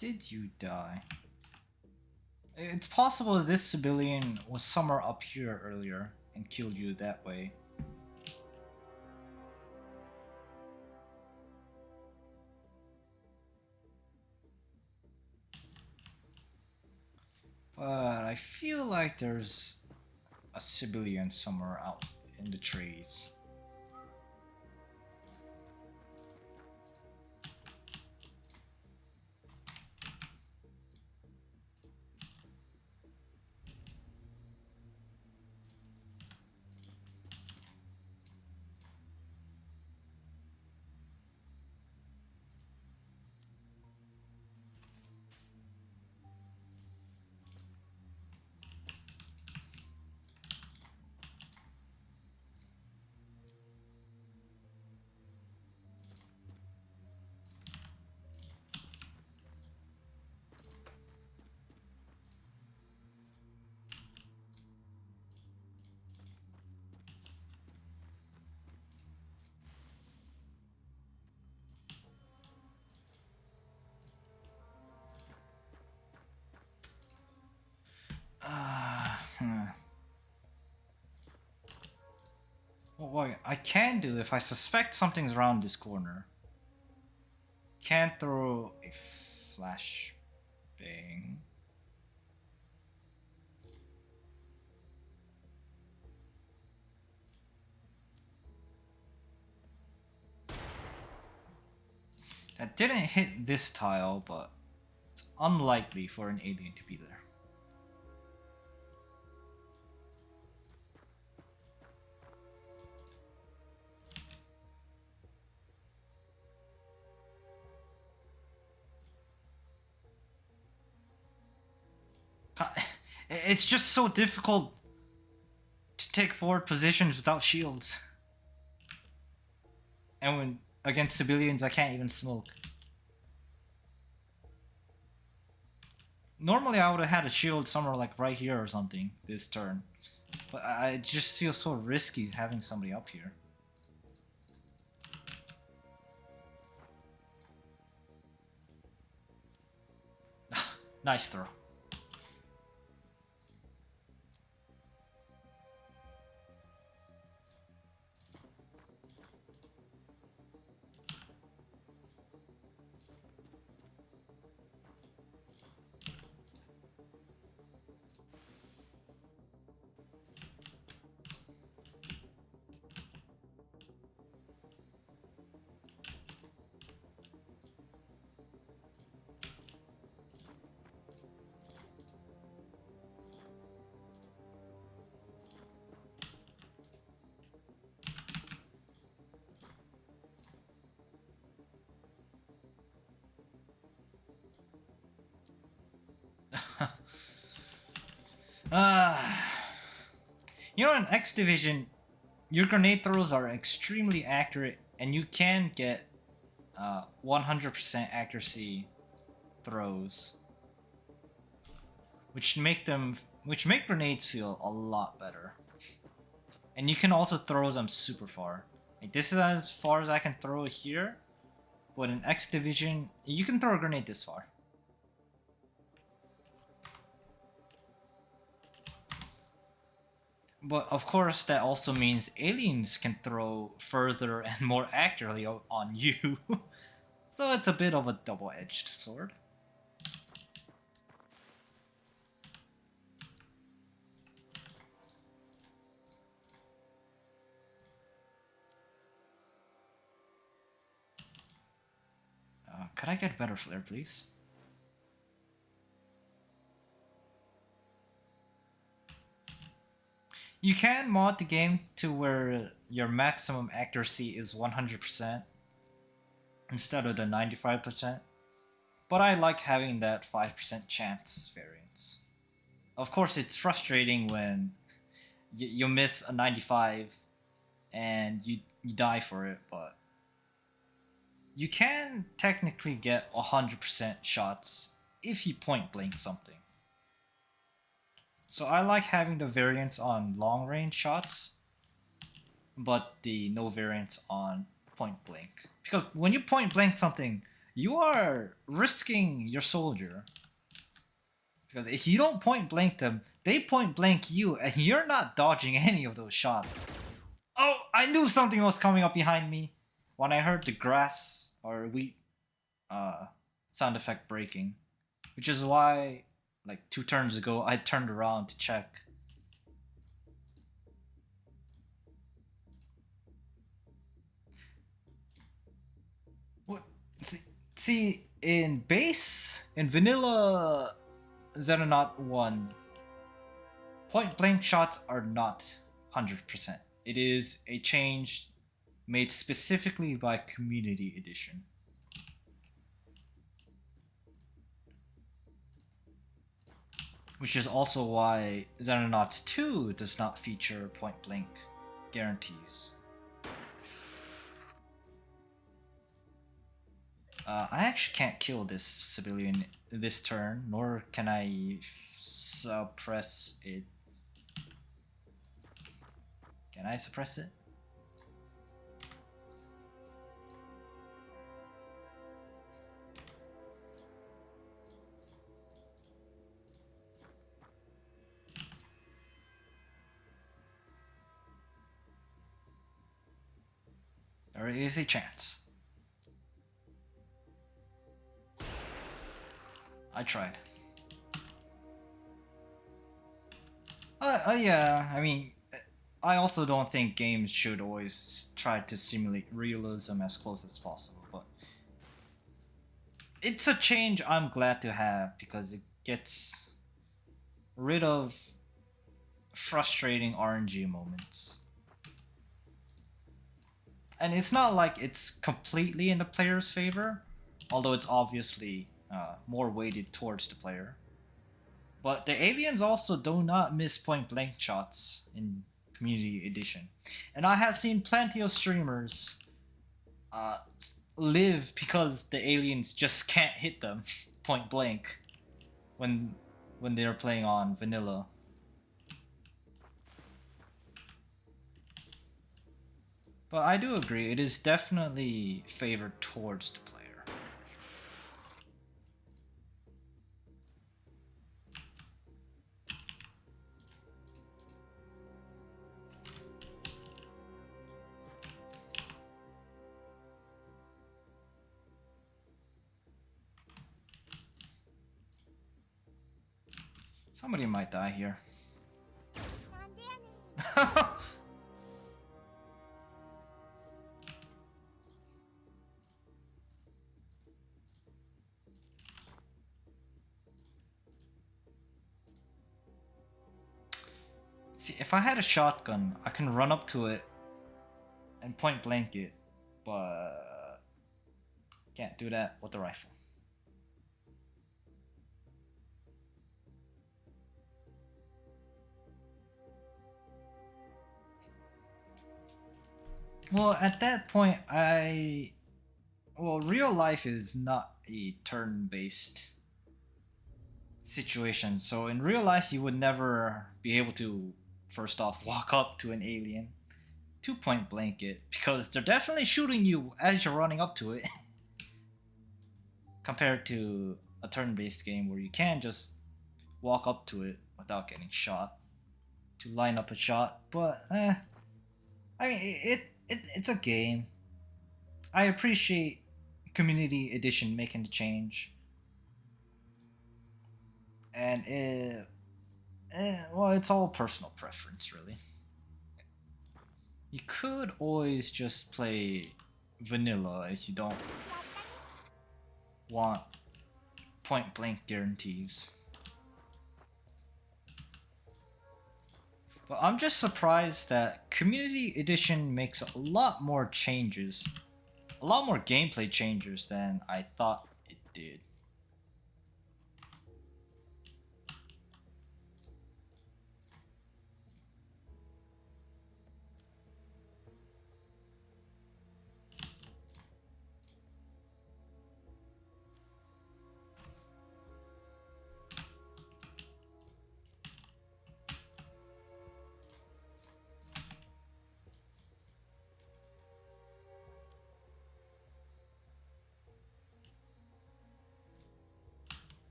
did you die? It's possible this civilian was somewhere up here earlier and killed you that way. But I feel like there's a civilian somewhere out in the trees. What I can do if I suspect something's around this corner, can throw a flashbang. That didn't hit this tile, but it's unlikely for an alien to be there. It's just so difficult to take forward positions without shields. And when against civilians, I can't even smoke. Normally I would have had a shield somewhere like right here or something this turn. But I just feel so risky having somebody up here. Nice throw. You know, in X Division, your grenade throws are extremely accurate, and you can get 100% accuracy throws, which make grenades feel a lot better. And you can also throw them super far. Like this is as far as I can throw it here, but in X Division, you can throw a grenade this far. But of course, that also means aliens can throw further and more accurately on you. So it's a bit of a double-edged sword. Could I get a better flare, please? You can mod the game to where your maximum accuracy is 100% instead of the 95%. But I like having that 5% chance variance. Of course, it's frustrating when you miss a 95 and you die for it, but you can technically get 100% shots if you point blank something. So I like having the variance on long range shots, but the no variance on point blank. Because when you point blank something, you are risking your soldier. Because if you don't point blank them, they point blank you, and you're not dodging any of those shots. Oh, I knew something was coming up behind me when I heard the grass or wheat uh, sound effect breaking. Which is why, like 2 turns ago, I turned around to check. What? See, in base, in vanilla Xenonaut 1, point blank shots are not 100%. It is a change made specifically by Community Edition. Which is also why Xenonauts 2 does not feature point blank guarantees. I actually can't kill this civilian this turn, nor can I suppress it. Can I suppress it? There is a chance. I tried. Yeah, I mean, I also don't think games should always try to simulate realism as close as possible, but it's a change I'm glad to have because it gets rid of frustrating RNG moments. And it's not like it's completely in the player's favor, although it's obviously more weighted towards the player. But the aliens also do not miss point blank shots in Community Edition. And I have seen plenty of streamers uh, live because the aliens just can't hit them point blank when they're playing on vanilla. But I do agree, it is definitely favored towards the player. Somebody might die here. See, if I had a shotgun, I can run up to it and point blank it, but can't do that with the rifle. Well, at that point, real life is not a turn-based situation. So in real life, you would never be able to, first off, walk up to an alien, to point blank it, because they're definitely shooting you as you're running up to it. Compared to a turn-based game where you can just walk up to it without getting shot to line up a shot. But I mean, it's a game. I appreciate Community Edition making the change, and well, it's all personal preference, really. You could always just play vanilla if you don't want point blank guarantees. But I'm just surprised that Community Edition makes a lot more changes, a lot more gameplay changes than I thought it did.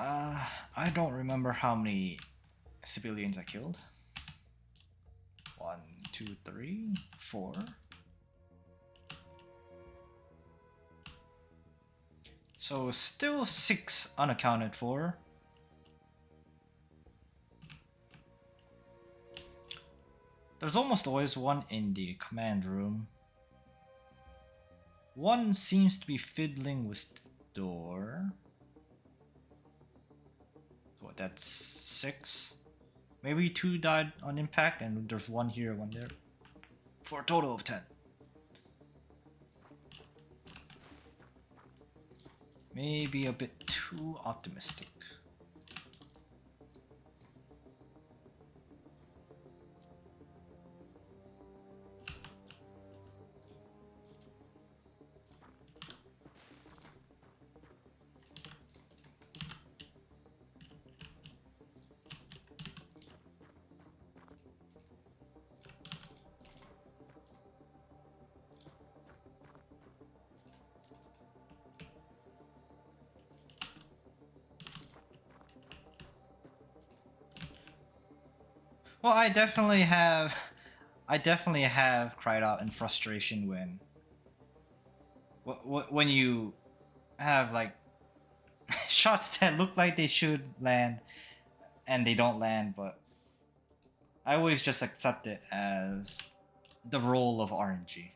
I don't remember how many civilians I killed. 1, 2, 3, 4. So still 6 unaccounted for. There's almost always one in the command room. One seems to be fiddling with the door. What, that's 6? Maybe 2 died on impact, and there's 1 here, 1 there. For a total of 10. Maybe a bit too optimistic. Well, I definitely have cried out in frustration when you have like shots that look like they should land and they don't land, but I always just accept it as the role of RNG.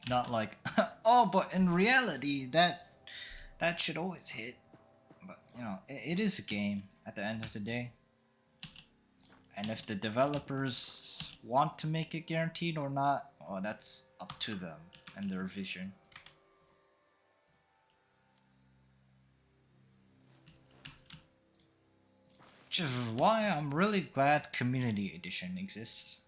Not like, oh, but in reality that should always hit. But you know, it is a game at the end of the day. And if the developers want to make it guaranteed or not, well, that's up to them and their vision. Which is why I'm really glad Community Edition exists.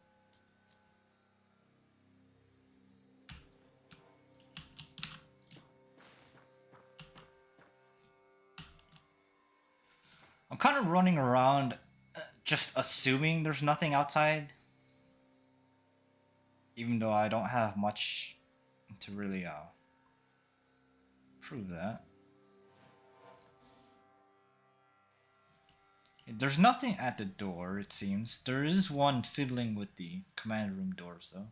I'm kind of running around just assuming there's nothing outside. Even though I don't have much to really prove that. There's nothing at the door, it seems. There is one fiddling with the command room doors, though.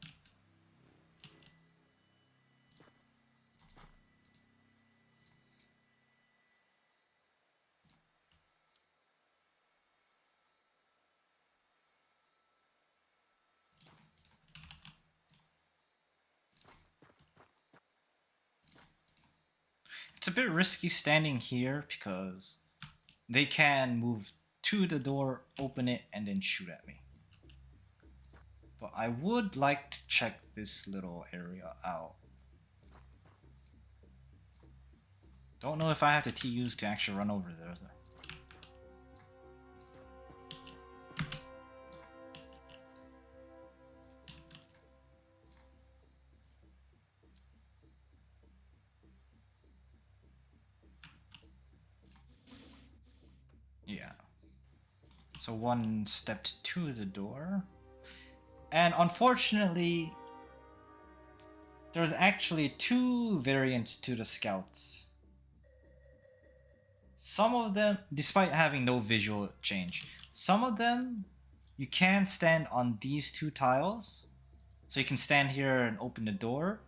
It's a bit risky standing here because they can move to the door, open it, and then shoot at me. But I would like to check this little area out. Don't know if I have the TUs to actually run over there though. Yeah. So one stepped to the door. And unfortunately, there's actually 2 variants to the scouts. Some of them, despite having no visual change, some of them you can stand on these 2 tiles. So you can stand here and open the door.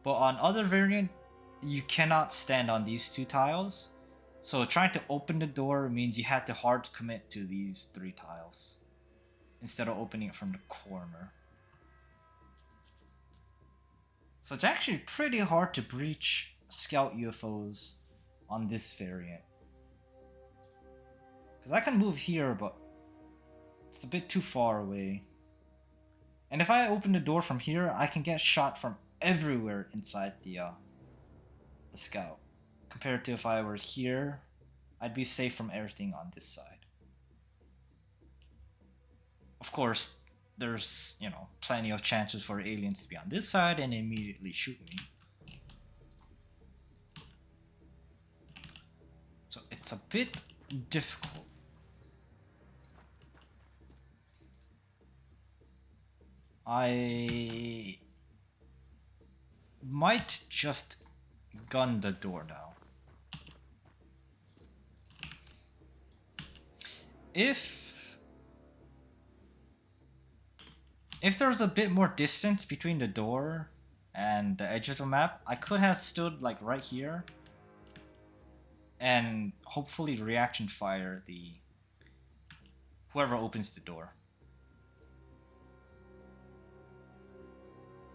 But on other variant, you cannot stand on these 2 tiles. So trying to open the door means you had to hard commit to these 3 tiles instead of opening it from the corner. So it's actually pretty hard to breach scout UFOs on this variant. Because I can move here, but it's a bit too far away. And if I open the door from here, I can get shot from everywhere inside the scout. Compared to if I were here, I'd be safe from everything on this side. Of course, there's, you know, plenty of chances for aliens to be on this side and immediately shoot me. So it's a bit difficult. I might just gun the door now. If there's a bit more distance between the door and the edge of the map, I could have stood like right here and hopefully reaction fire the whoever opens the door.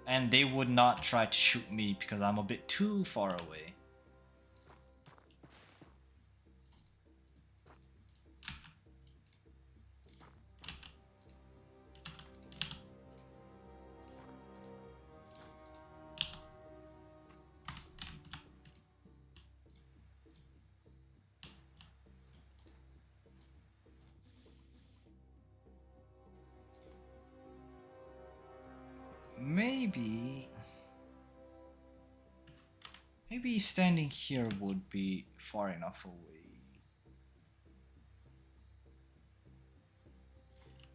And they would not try to shoot me because I'm a bit too far away. Maybe standing here would be far enough away.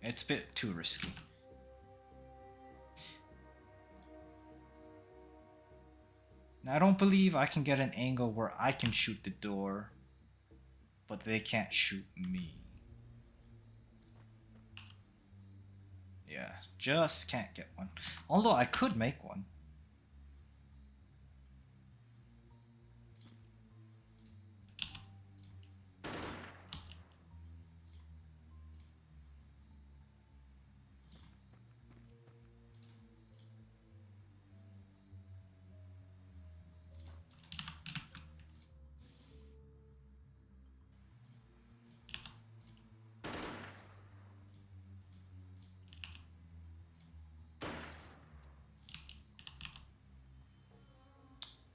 It's a bit too risky. Now, I don't believe I can get an angle where I can shoot the door, but they can't shoot me. Yeah, just can't get one. Although I could make one.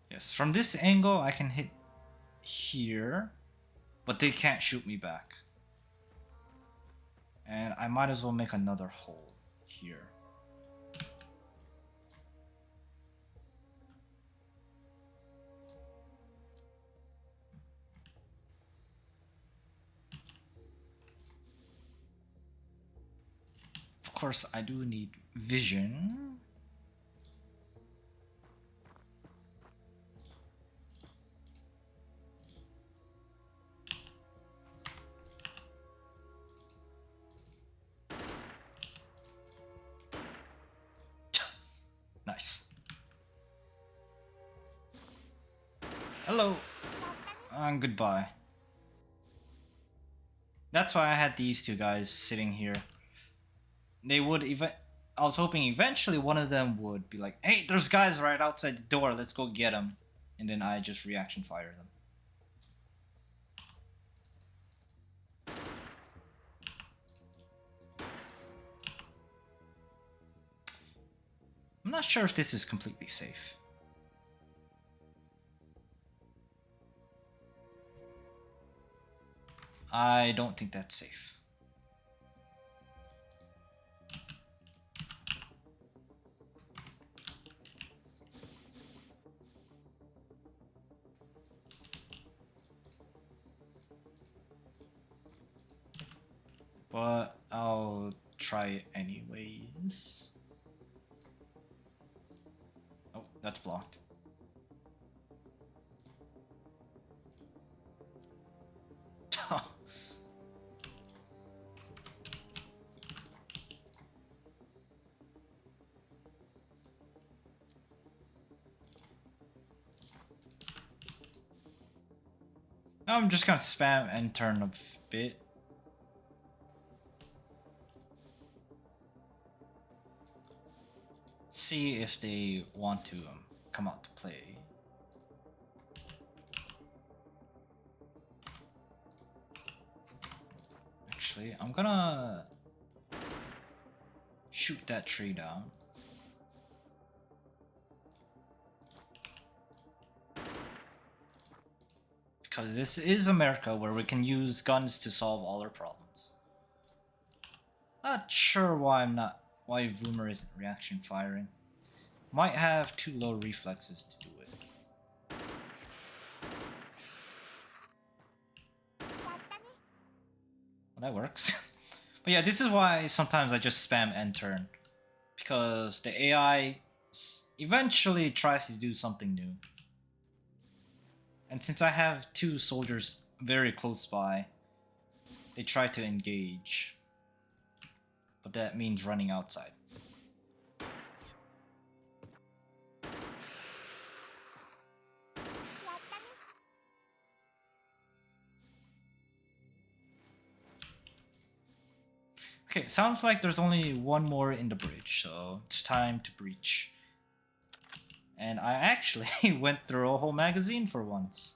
Yes, from this angle I can hit here, but they can't shoot me back. And I might as well make another hole here. Of course, I do need vision. Nice. Hello. And goodbye. That's why I had these two guys sitting here. They would even. I was hoping eventually one of them would be like, "Hey, there's guys right outside the door. Let's go get them," and then I just reaction fire them. I'm not sure if this is completely safe. I don't think that's safe. But I'll try it anyways. Oh, that's blocked. I'm just gonna spam and turn a bit. See if they want to come out to play. Actually, I'm gonna shoot that tree down. Because this is America where we can use guns to solve all our problems. Not sure why Boomer isn't reaction firing. Might have too low reflexes to do it. Well, that works. But yeah, this is why sometimes I just spam end turn. Because the AI eventually tries to do something new. And since I have two soldiers very close by, they try to engage. But that means running outside. Okay, sounds like there's only one more in the bridge, so it's time to breach. And I actually went through a whole magazine for once.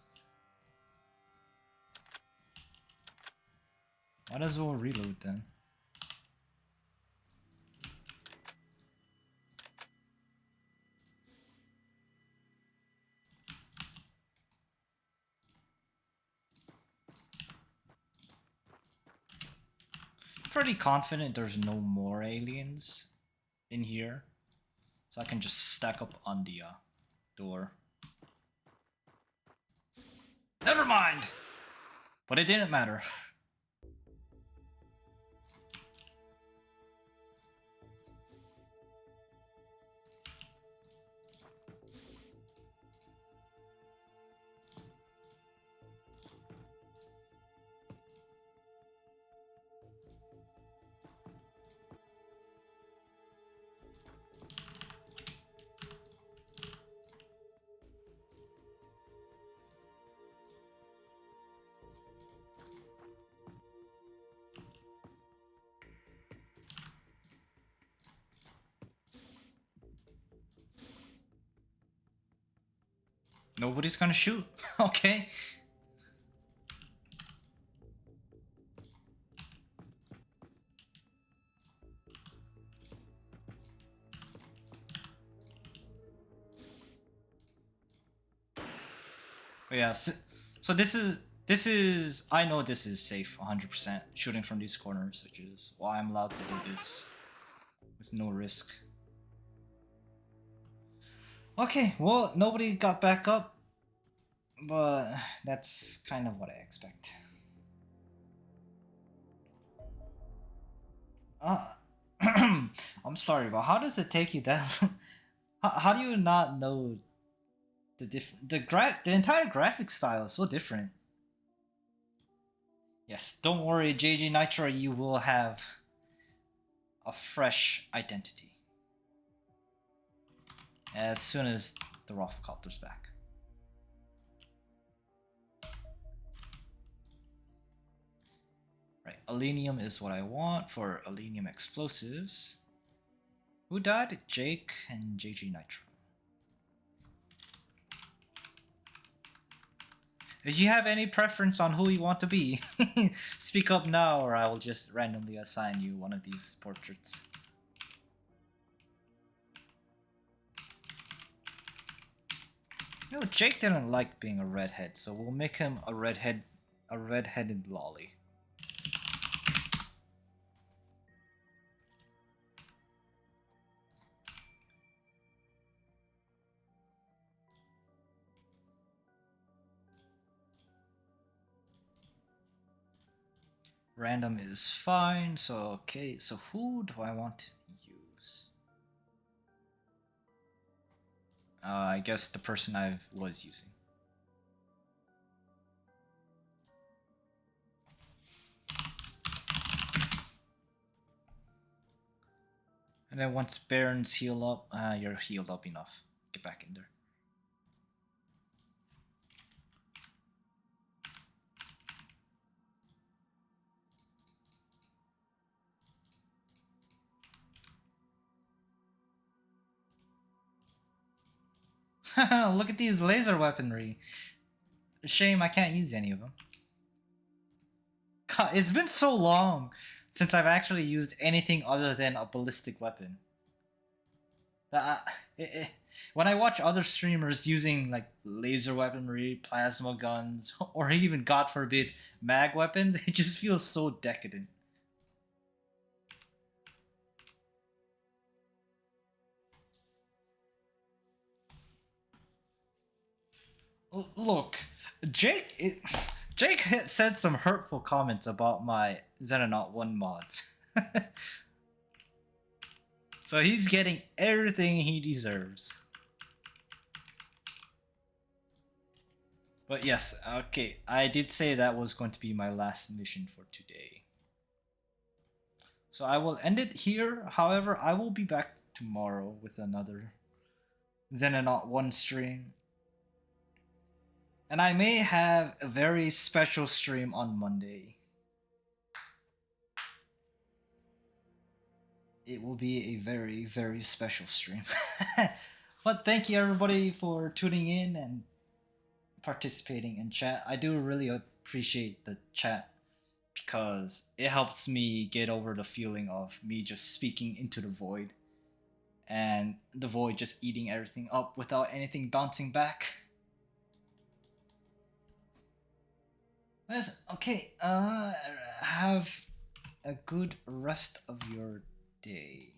Might as well reload then. Pretty confident there's no more aliens in here. So I can just stack up on the door. Never mind! But it didn't matter. Nobody's gonna shoot. Okay. But yeah, so this is I know this is safe 100% shooting from these corners, which is why I'm allowed to do this with no risk. Okay, well, nobody got back up, but that's kind of what I expect. I'm sorry, but how does it take you that? How do you not know the entire graphic style is so different? Yes, don't worry, JG Nitro, you will have a fresh identity as soon as the Rafflecopter's back. Right, Alenium is what I want for Alenium explosives. Who died? Jake and JG Nitro. If you have any preference on who you want to be, speak up now or I will just randomly assign you one of these portraits. You know, Jake didn't like being a redhead, so we'll make him a redheaded lolly. Random is fine, so okay, so who do I want to use? I guess the person I was using. And then once Barons heal up, you're healed up enough. Get back in there. Look at these laser weaponry. Shame I can't use any of them. God, it's been so long since I've actually used anything other than a ballistic weapon. When I watch other streamers using like laser weaponry, plasma guns, or even God forbid mag weapons, it just feels so decadent. Look, Jake said some hurtful comments about my Xenonaut 1 mods. So he's getting everything he deserves. But yes, okay, I did say that was going to be my last mission for today. So I will end it here. However, I will be back tomorrow with another Xenonaut 1 stream. And I may have a very special stream on Monday. It will be a very, very special stream. But thank you everybody for tuning in and participating in chat. I do really appreciate the chat because it helps me get over the feeling of me just speaking into the void and the void just eating everything up without anything bouncing back. Yes, okay, have a good rest of your day.